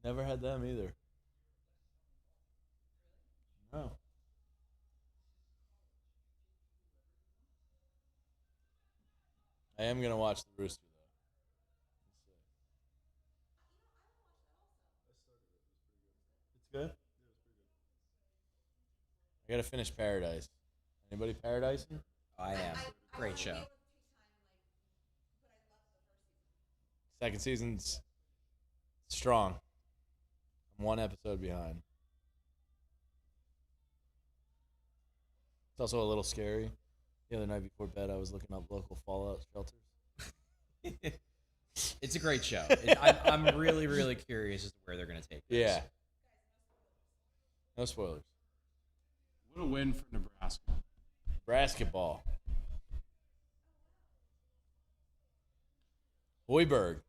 Never had them either. No. I am gonna watch the Rooster though. It's good. I gotta finish Paradise. Anybody Paradising? I am. Great show. Second season's strong. I'm one episode behind. It's also a little scary. The other night before bed, I was looking up local fallout shelters. It's a great show. I'm really, really curious as to where they're going to take this. Yeah. No spoilers. What a win for Nebraska. Basketball. Hoiberg.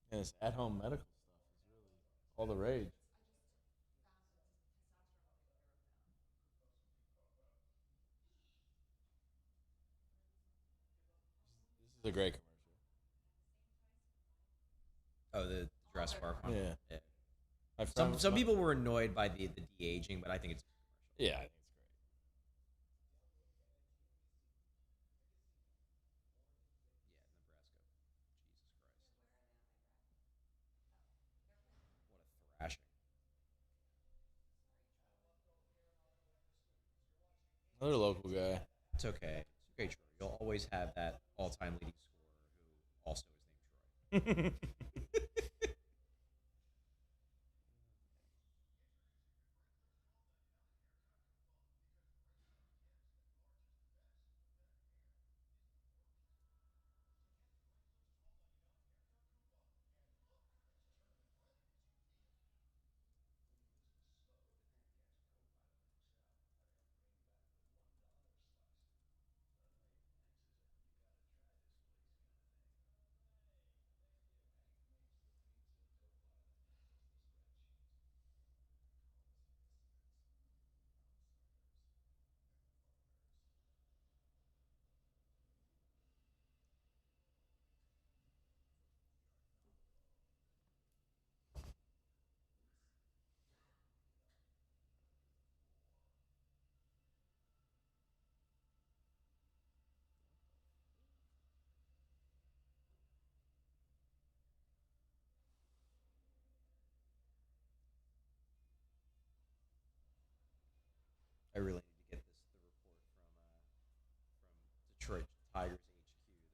And this at-home medical stuff is really all the rage. This is a great commercial. Oh, the Jurassic Park one? Yeah. Yeah. Some people were annoyed by the de-aging, but I think it's Yeah, I think it's great. Nebraska. Jesus Christ. What a thrashing. Another local guy. It's okay. It's okay, Troy. You'll always have that all-time leading scorer who also is named Troy. I really need to get the report from Detroit Tigers HQ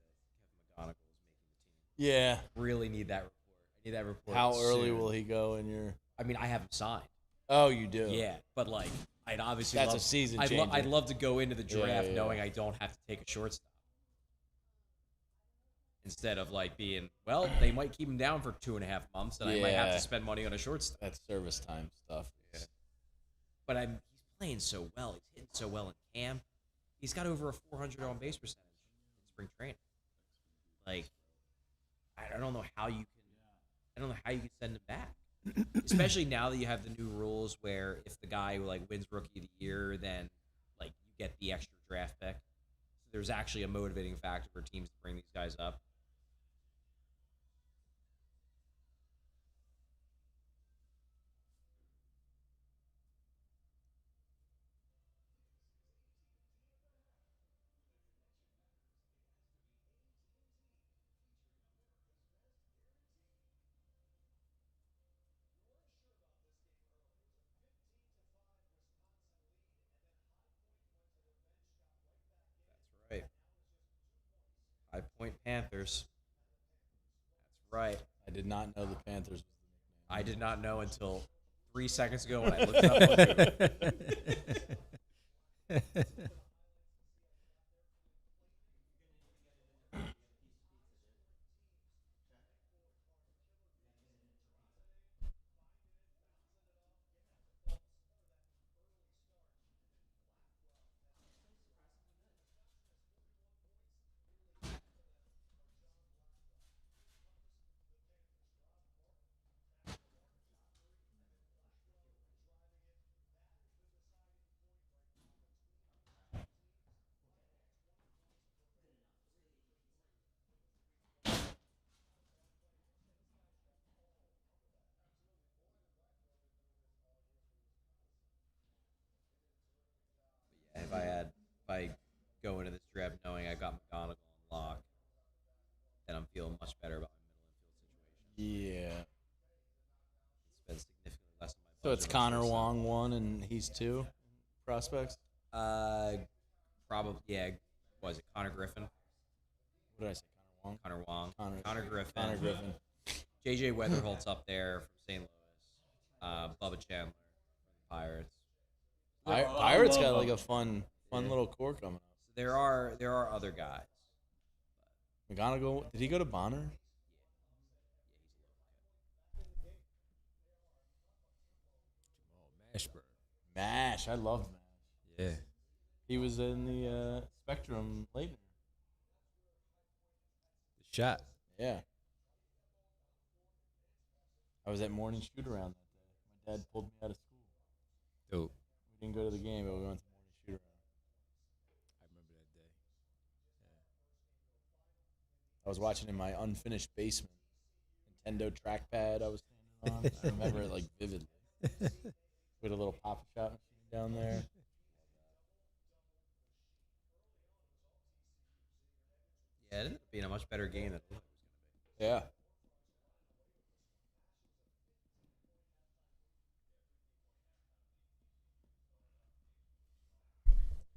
that Kevin McGonigal is making the team. Yeah. Really need that report. I need that report. How early soon. will he go in your... I mean, I have him signed. Oh, you do? Yeah, but like, I'd obviously That's love, a season I'd, changer. I'd love to go into the draft yeah. knowing I don't have to take a shortstop. Instead of like being, well, they might keep him down for 2.5 months, and I might have Yeah. to spend money on a shortstop. That's service time stuff. Yeah. But he's playing so well. He's hitting so well in camp. He's got over a 400 on base percentage in spring training. Like, I don't know how you can. I don't know how you can send him back, especially now that you have the new rules where if the guy who like wins Rookie of the Year, then like you get the extra draft pick. So there's actually a motivating factor for teams to bring these guys up. That's right. 5 Point Panthers. That's right. I did not know the Panthers was the I did not know until 3 seconds ago when I looked it up on Google. If I go into this draft knowing I got McGonagall on lock, then I'm feeling much better about my middle infield situation. Yeah. Spend significantly less on my So budget it's on Connor this Wong 1 and he's 2 prospects? Probably, yeah. What was it, Connor Griffin? What did I say? Connor Wong? Connor Griffin. Connor Griffin. JJ Weatherholt's up there from St. Louis. Bubba Chandler from the Pirates. Pirates got like a fun little core coming up. So there are other guys. McGonagall, did he go to Bonner? Mashburn. MASH, I love MASH. Yeah. He was in the Spectrum later. The shot. Yeah. I was at morning shoot around that day. My dad pulled me out of school. Dope. We didn't go to the game, but we went to morning shoot around. I remember that day. I was watching in my unfinished basement. Nintendo trackpad I was standing on. I remember it like vividly. We had a little pop shot machine down there. Yeah, it ended up being a much better game than it was going to be. Yeah.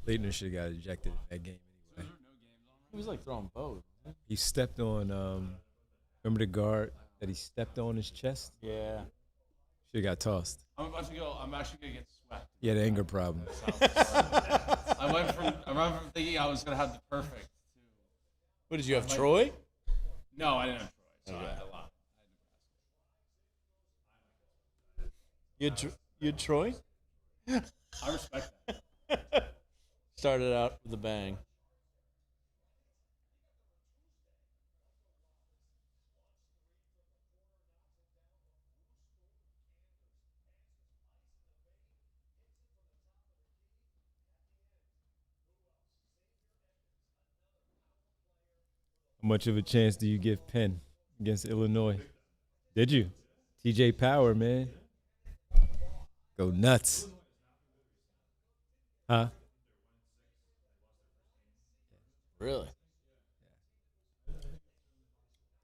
Leitner should have got ejected in that game anyway. He was like throwing bows. He stepped on, remember the guard that he stepped on his chest? Yeah. Should have got tossed. I'm about to go. I'm actually gonna get swept. He had an anger problem. I went from thinking I was gonna have the perfect. What did you have, Troy? No, I didn't have Troy. So Okay. I had a lot. You had Troy? I respect that. Started out with a bang. How much of a chance do you give Penn against Illinois? Did you? TJ Power, man. Go nuts. Huh? Really?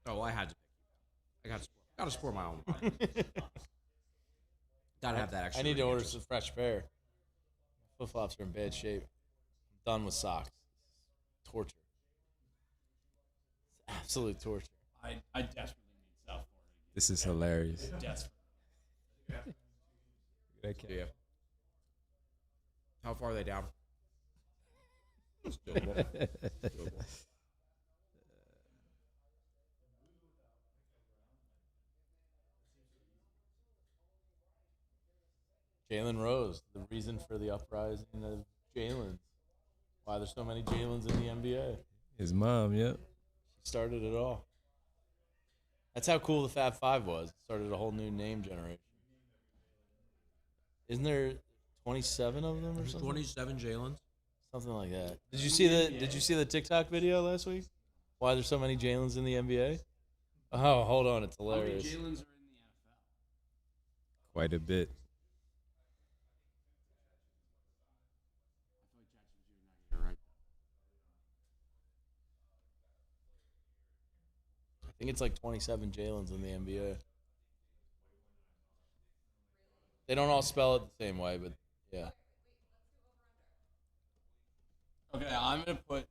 Oh, well, I had to. I got to support my own body. Gotta have that extra. I need to ring order interest. some fresh pair. Flip flops are in bad shape. I'm done with socks. Torture. It's absolute torture. I desperately need South Florida. This is hilarious. Desperately. Yeah. How far are they down? Jalen Rose, the reason for the uprising of Jalen's. Why there's so many Jalen's in the NBA. His mom, yep. She started it all. That's how cool the Fab Five was. It started a whole new name generation. Isn't there 27 of them or something? 27 Jalen's. Something like that. Did you see the TikTok video last week? Why there's so many Jalen's in the NBA? Oh, hold on, it's hilarious. Jalen's are in the NFL? Quite a bit. I think it's like 27 Jalen's in the NBA. They don't all spell it the same way, but yeah. Okay, I'm gonna put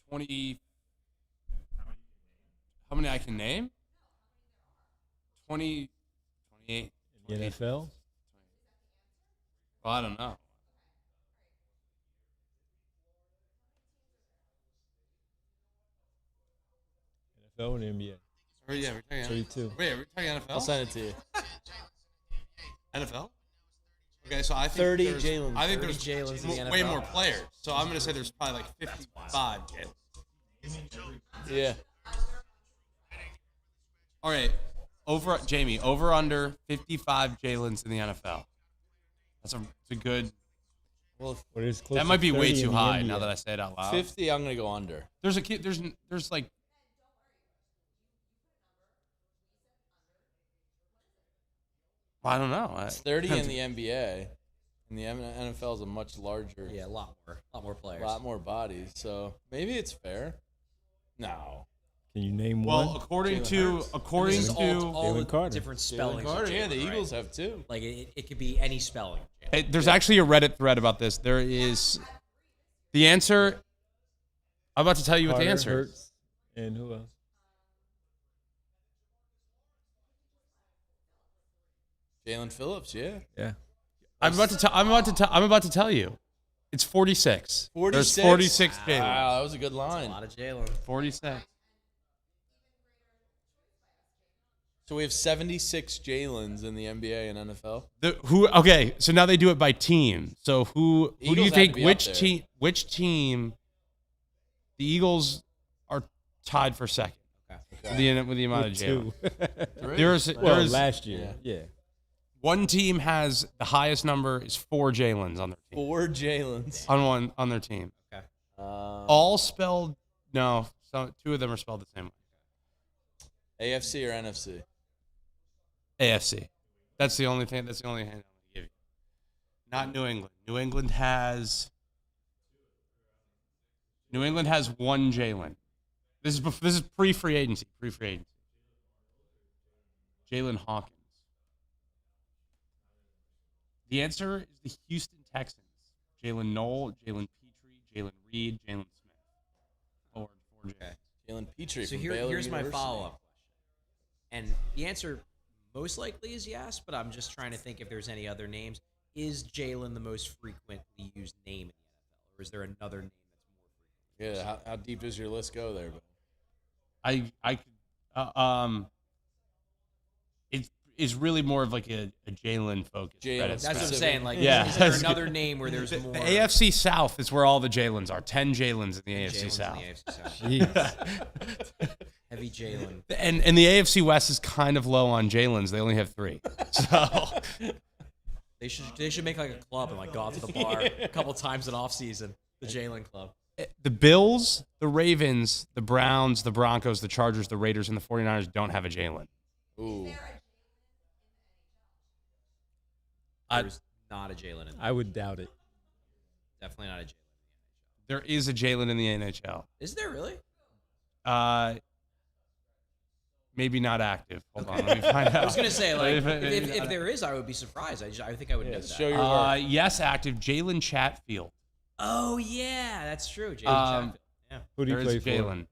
20. How many I can name? 20, 28. In the NFL? Well, I don't know. NFL or the NBA? Yeah, we're talking 32. Wait, are we talking NFL? I'll send it to you. NFL? Okay, so I think 30 there's, Jalen's. I think 30 there's Jalen's in the way NFL. more players. So I'm gonna say there's probably like 55 Jalen's. Yeah. All right, Jamie, over under 55 Jalen's in the NFL. That's a good. Well, Well, there's close That to might be way 30 in too the high NBA. now that I say it out loud. 50, I'm gonna go under. There's a kid. There's like. I don't know. It's 30 in the NBA, and the NFL is a much larger, Yeah, a lot more players. lot more bodies. So maybe it's fair. No. Can you name Well, one? according This to is all, all the Jalen Carter. different Jalen spellings. of Carter, yeah, Jalen, the right? Eagles have two. Like it could be any spelling. hey, there's actually a Reddit thread about this. There is the answer. I'm about to tell you what the Carter, answer is. Hurts, and who else? Jalen Phillips, yeah. Yeah. I'm about to tell you. It's 46. 46? There's 46 Jalen. Wow, that was a good A line. lot of Jalen. 46. So we have 76 Jalen's in the NBA and NFL. Okay, so now they do it by team. So who do Eagles you had to think be up which there. team the Eagles are tied for second with the amount of Jalen? Two. Well, last year. Yeah. One team has the highest number is 4 Jalen's on their team. 4 Jalen's. On their team. Um, All spelled no. So 2 of them are spelled the same way. AFC or NFC? AFC. That's the only thing. That's the only hand I'm going to give you. Not New England. New England has 1 Jalen. This is pre-free agency. Jalen Hawkins. The answer is the Houston Texans. Jalen Knoll, Jalen Petrie, Jalen Reed, Jalen Smith. 4 Jalen's. Jalen Petrie So from Baylor here's my University. follow-up question. And the answer most likely is yes, but I'm just trying to think if there's any other names. Is Jalen the most frequently used name in the NFL, or is there another name that's more frequent? Yeah, how deep does your list go there? It is really more of like a Jalen focus. Jalen. That's what I'm Specific. saying. Like, Yeah. is there another name where there's The more? AFC South is where all the Jalen's are. 10 Jalen's in the Jalen's AFC in South. the AFC South. Jeez. Heavy Jalen. And the AFC West is kind of low on Jalen's. They only have 3. So They should make like a club and like go out to the bar a couple times in off season. The Jalen Club. the Bills, the Ravens, the Browns, the Broncos, the Chargers, the Raiders, and the 49ers don't have a Jalen. Ooh. There's not a Jalen in there. I would doubt it. Definitely not a Jalen. There is a Jalen in the NHL. Is there really? Maybe not active. Hold on, let me find out. I was gonna say like Maybe if not there is, I would be surprised. I think I would know that. Show your work. Yes, active. Jalen Chatfield. Oh yeah, that's true. Jalen Chatfield. Yeah. Who do you There play is for? Jalen.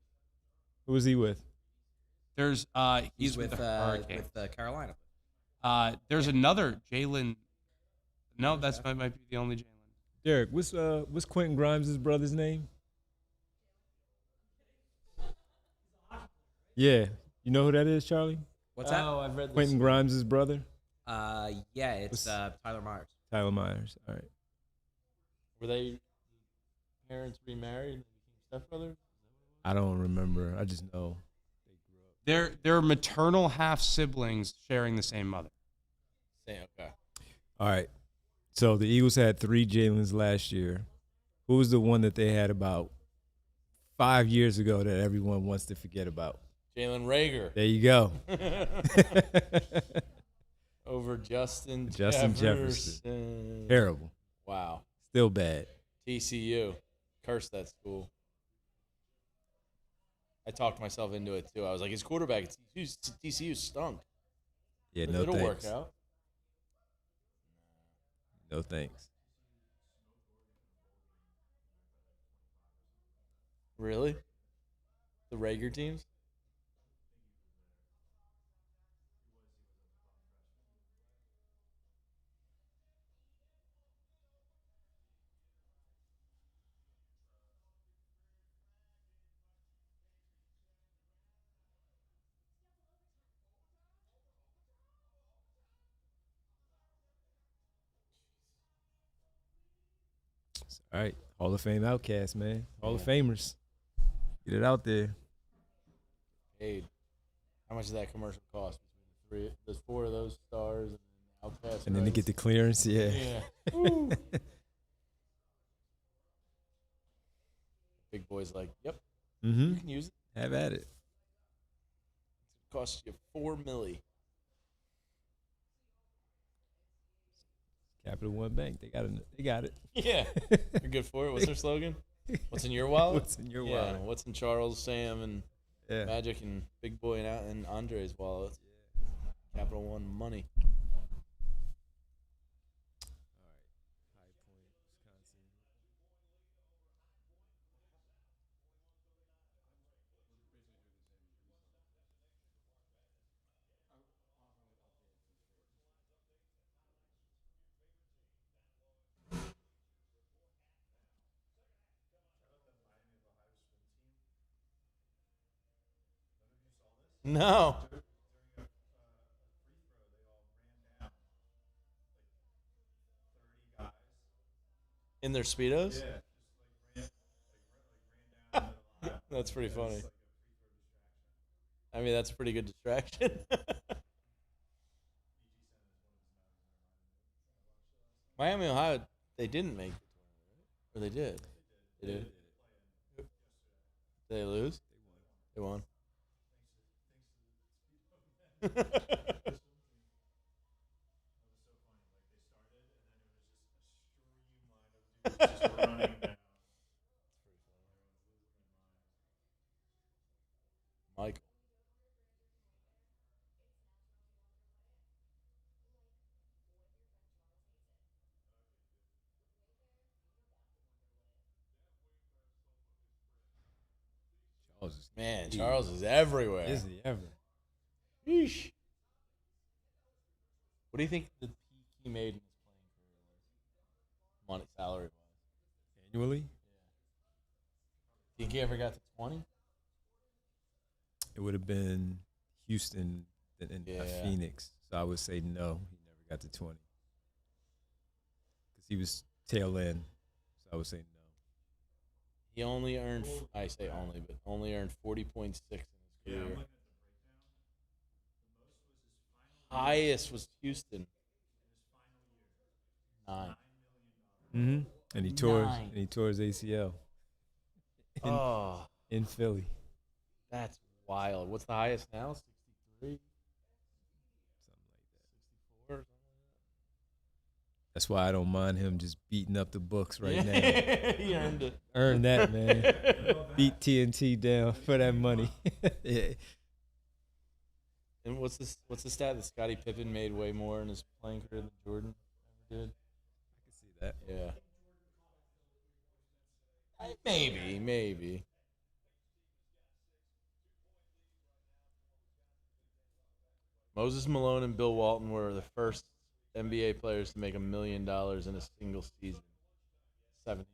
Who was he with? There's He's with with the Hurricanes. Carolina. There's another Jalen. No, might be the only Jalen. Derek, what's Quentin Grimes' brother's name? Yeah. You know who that is, Charlie? What's that? Oh, I've read this. Quentin Grimes' brother? Yeah, it's Tyler Myers. Tyler Myers. All right. Were they parents remarried and became stepbrothers? I don't remember. I just know they grew up They're maternal half siblings sharing the same mother. Okay. All right. So the Eagles had 3 Jalen's last year. Who was the one that they had about 5 years ago that everyone wants to forget about? Jalen Rager. There you go. Over Justin Jefferson. Terrible. Wow. Still bad. TCU. Curse that school. I talked myself into it, too. I was like, his quarterback at TCU stunk. Yeah, But no it'll thanks. work out. No thanks. Really? The Rager teams? All right. Hall of Fame outcast, man. Hall of Famers. Get it out there. Paid. How much does that commercial cost between the three? There's 4 of those stars and then Outcast. And then they get the clearance. Yeah. Yeah. Big boy's like, yep, you can use it. Have at it. It costs you $4 million. Capital One Bank. They got it. Yeah. You're good for it. What's their slogan? What's in your wallet? What's in your wallet? What's in Charles, Sam, and Magic, and Big Boy, and Andre's wallet? Capital One money. No. In their Speedos? That's pretty funny. I mean, that's a pretty good distraction. Miami, Ohio, they didn't make it. Or they did? They did. Did they lose? They won. Michael. Man, Charles is everywhere. Is he ever? Yeesh. What do you think the peak he made in his playing career was? Money, salary wise. Annually? Think he ever got to 20? It would have been Houston and Phoenix. So I would say no. He never got to 20. Because he was tail end. So I would say no. He only earned, I say only, but only earned 40.6 in his career. Highest was Houston. 9. Mm-hmm. And he tore his ACL. In Philly. That's wild. What's the highest now? 63? Something like that. 64? That's why I don't mind him just beating up the books right now. He earned it. Earn that, man. Beat TNT down for that money. Yeah. And what's the stat that Scottie Pippen made way more in his playing career than Jordan ever did? I can see that. Yeah. Maybe. Moses Malone and Bill Walton were the first NBA players to make $1 million in a single season. 79.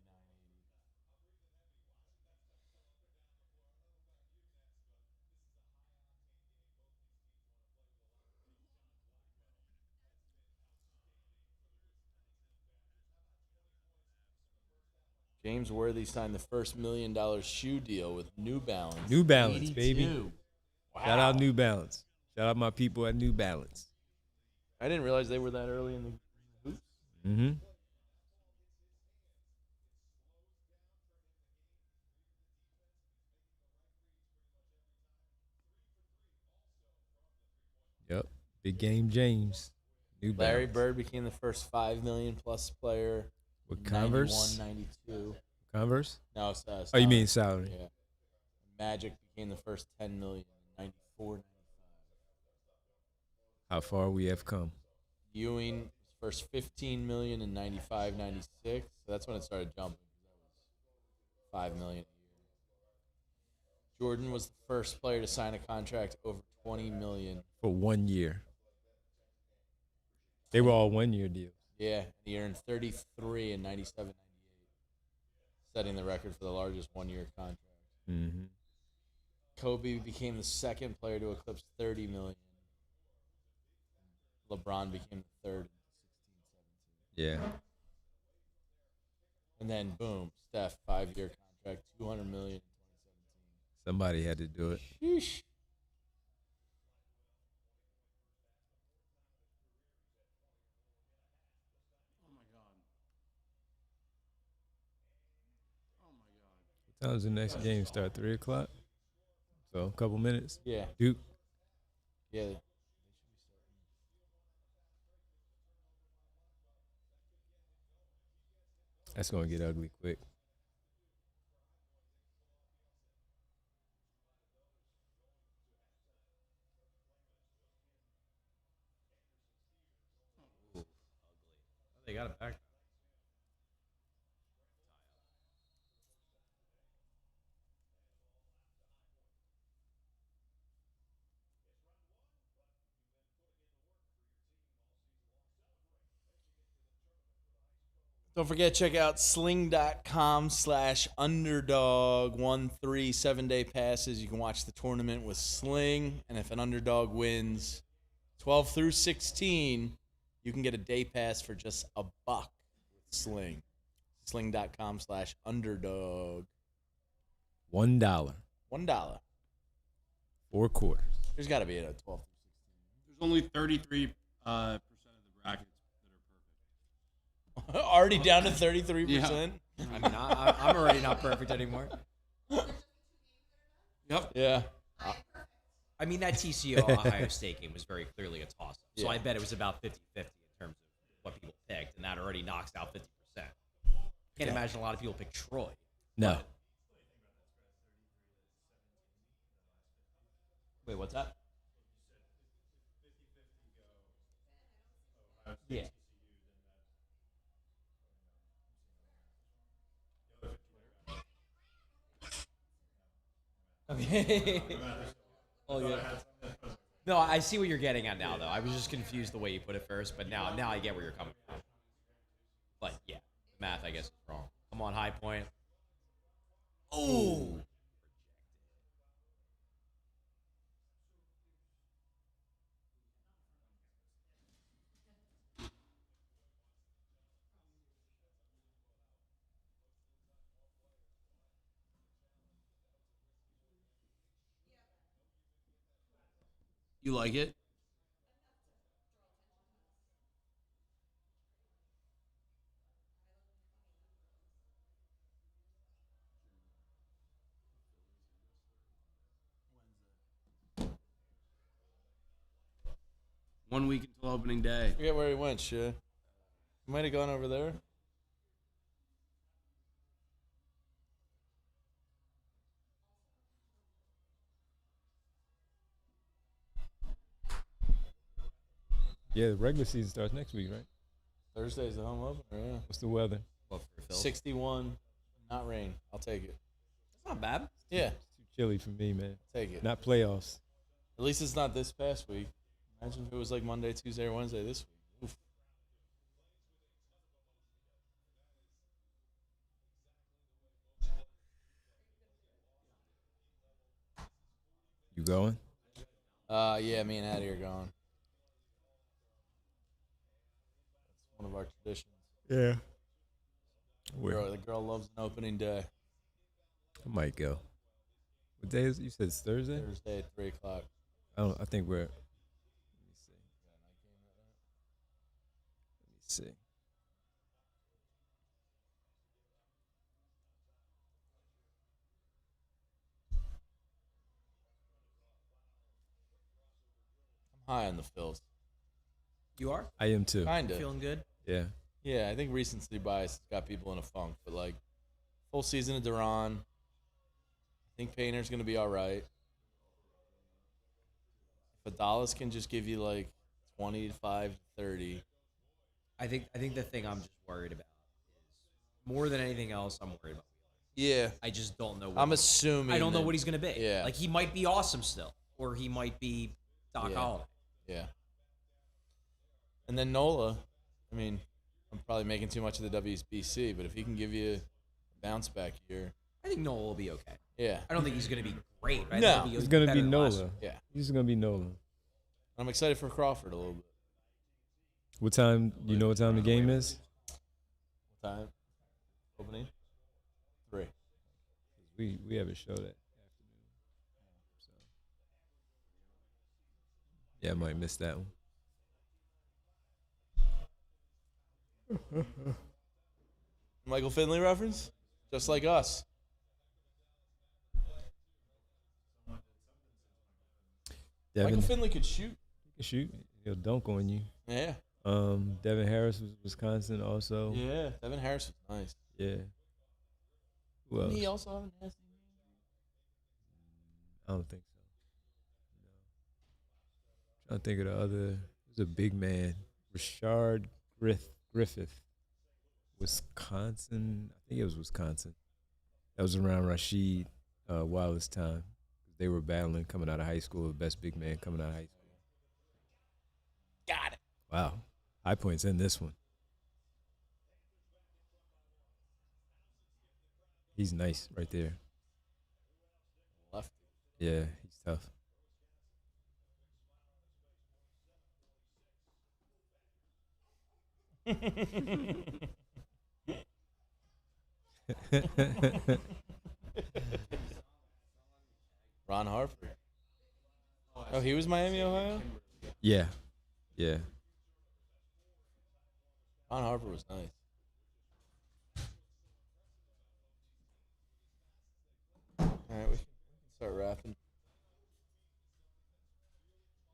James Worthy signed the first $1 million shoe deal with New Balance. New Balance, 82. baby. Shout out New Balance. Shout out my people at New Balance. I didn't realize they were that early in the hoops. Mm-hmm. Yep. Big game James. New Balance. Larry Bird became the first 5 million plus player. With Converse? 92. Converse? No, it's Oh, you mean salary? Yeah. Magic became the first 10 million in 94, 95. How far we have come. Ewing first 15 million in 95, 96. So that's when it started jumping. That was 5 million a year. Jordan was the first player to sign a contract over 20 million. For 1 year. They were all 1 year deals. Yeah, he earned 33 in 97, 98, setting the record for the largest 1 year contract. Mm-hmm. Kobe became the second player to eclipse 30 million. LeBron became the third in 16, 17. Yeah. And then boom, Steph, 5 year contract, 200 million in 2017. Somebody had to do it. Sheesh. What time's the next game start? 3 o'clock? So a couple minutes. Yeah. Duke. Yeah. That's going to get ugly quick. They got it back. Don't forget, check out sling.com/underdog. 7-day passes. You can watch the tournament with Sling. And if an underdog wins 12 through 16, you can get a day pass for just $1 with Sling. Sling.com/underdog. $1. $1. 4 quarters. There's got to be a 12 through 16. There's only 33% of the brackets that are perfect. Already down to 33%. Yeah. I mean, I'm already not perfect anymore. Yep. Yeah. I mean, that TCU Ohio State game was very clearly a toss-up. So Yeah. I bet it was about 50-50 in terms of what people picked, and that already knocks out 50%. Can't imagine a lot of people pick Troy. No. Wait, what's that? Yeah. Okay. All good. No, I see what you're getting at now, though. I was just confused the way you put it first, but now I get where you're coming from. But yeah, math, I guess, is wrong. Come on, High Point. Oh. You like it? One week until opening day. Forget where he went, shit. He might have gone over there. Yeah, the regular season starts next week, right? Thursday's the home opener, yeah. What's the weather? What, for Phil? 61, not rain. I'll take it. That's not bad. Yeah, It's too chilly for me, man. take it. Not playoffs. At least it's not this past week. Imagine if it was like Monday, Tuesday, or Wednesday this week. Oof. You going? Yeah, me and Addie are going. That's one of our traditions. Yeah. Where? The girl loves an opening day. I might go. What day is it? You said it's Thursday? Thursday at 3 o'clock. I think we're. Let me see. I'm high on the Phils. You are I am too. Kind of. feeling good. Yeah. Yeah, I think recency bias has got people in a funk. But, like, full season of Duran. I think Painter's going to be all right. If Adalis can just give you, like, 25 to 30. I think the thing I'm just worried about is more than anything else. I'm worried about. Yeah. I just don't know. I'm assuming. I don't know that- what he's gonna be. Yeah. Like he might be awesome still, or he might be Doc Holliday. Yeah. And then Nola, I mean, I'm probably making too much of the WBC, but if he can give you a bounce back year. I think Nola will be okay. Yeah. I don't think he's gonna be great. Right? No. He's going to be Nola. Yeah. He's going to be Nola. I'm excited for Crawford a little bit. What time? You know what time the game is? What time? Opening? 3. We have a show that afternoon. So. Yeah, I might miss that one. Michael Finley reference? Just like us. Devin, Michael Finley could shoot. he can shoot. He'll dunk on you. Yeah. Devin Harris was Wisconsin also. Yeah. Devin Harris was nice. Yeah. Who else? Didn't he also have a nasty I don't think so. No. Trying to think of the other. There's a big man, Rashard Griffith, Wisconsin. I think it was Wisconsin. That was around Rasheed Wallace time. They were battling coming out of high school. The best big man coming out of high school. Got it. Wow, high points in this one. He's nice right there. Left. Yeah, he's tough. Ron Harper. Oh, he was Miami, Ohio? Yeah, yeah. Ron Harper was nice. All right, we can start rapping.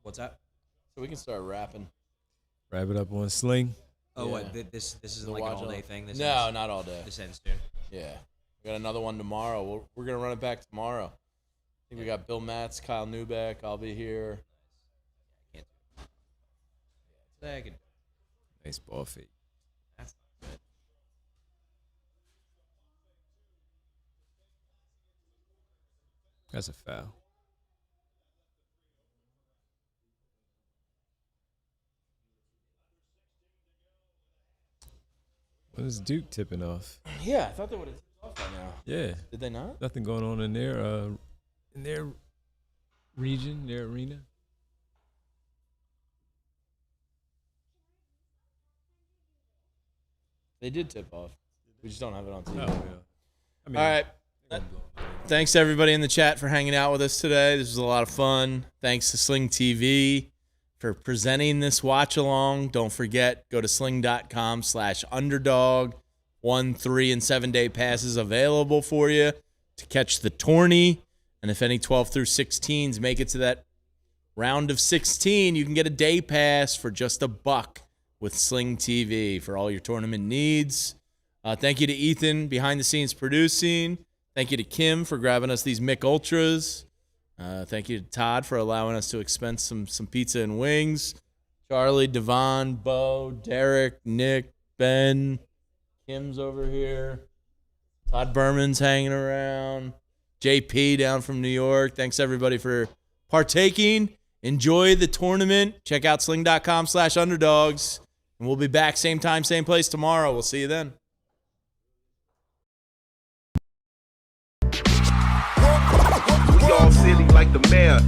What's that? So we can start rapping. Wrap it up on Sling. Oh, Yeah. what? This isn't The like an watch all day on- thing. This No, ends, not all day. This ends soon. Yeah. We got another one tomorrow. We're going to run it back tomorrow. I think we got Bill Matz, Kyle Newbeck. I'll be here. Can't do it. Second. Nice ball fake. That's not good. That's a foul. When is Duke tipping off? Yeah, I thought they would have tipped off by now. Yeah, Did they not? nothing going on in their region, their arena. They did tip off. We just don't have it on TV. Oh, yeah. I mean, All right. Thanks to everybody in the chat for hanging out with us today. This was a lot of fun. Thanks to Sling TV for presenting this watch along. Don't forget, go to sling.com/underdog. 1, 3, and 7 day passes available for you to catch the tourney. And if any 12 through 16s make it to that round of 16, you can get a day pass for just $1 with Sling TV for all your tournament needs. Thank you to Ethan behind the scenes producing. Thank you to Kim for grabbing us these Mick Ultras. Thank you to Todd for allowing us to expense some pizza and wings. Charlie, Devon, Bo, Derek, Nick, Ben, Kim's over here. Todd Berman's hanging around. JP down from New York. Thanks everybody for partaking. Enjoy the tournament. Check out sling.com/underdogs. And we'll be back same time, same place tomorrow. We'll see you then. We all silly like the mayor.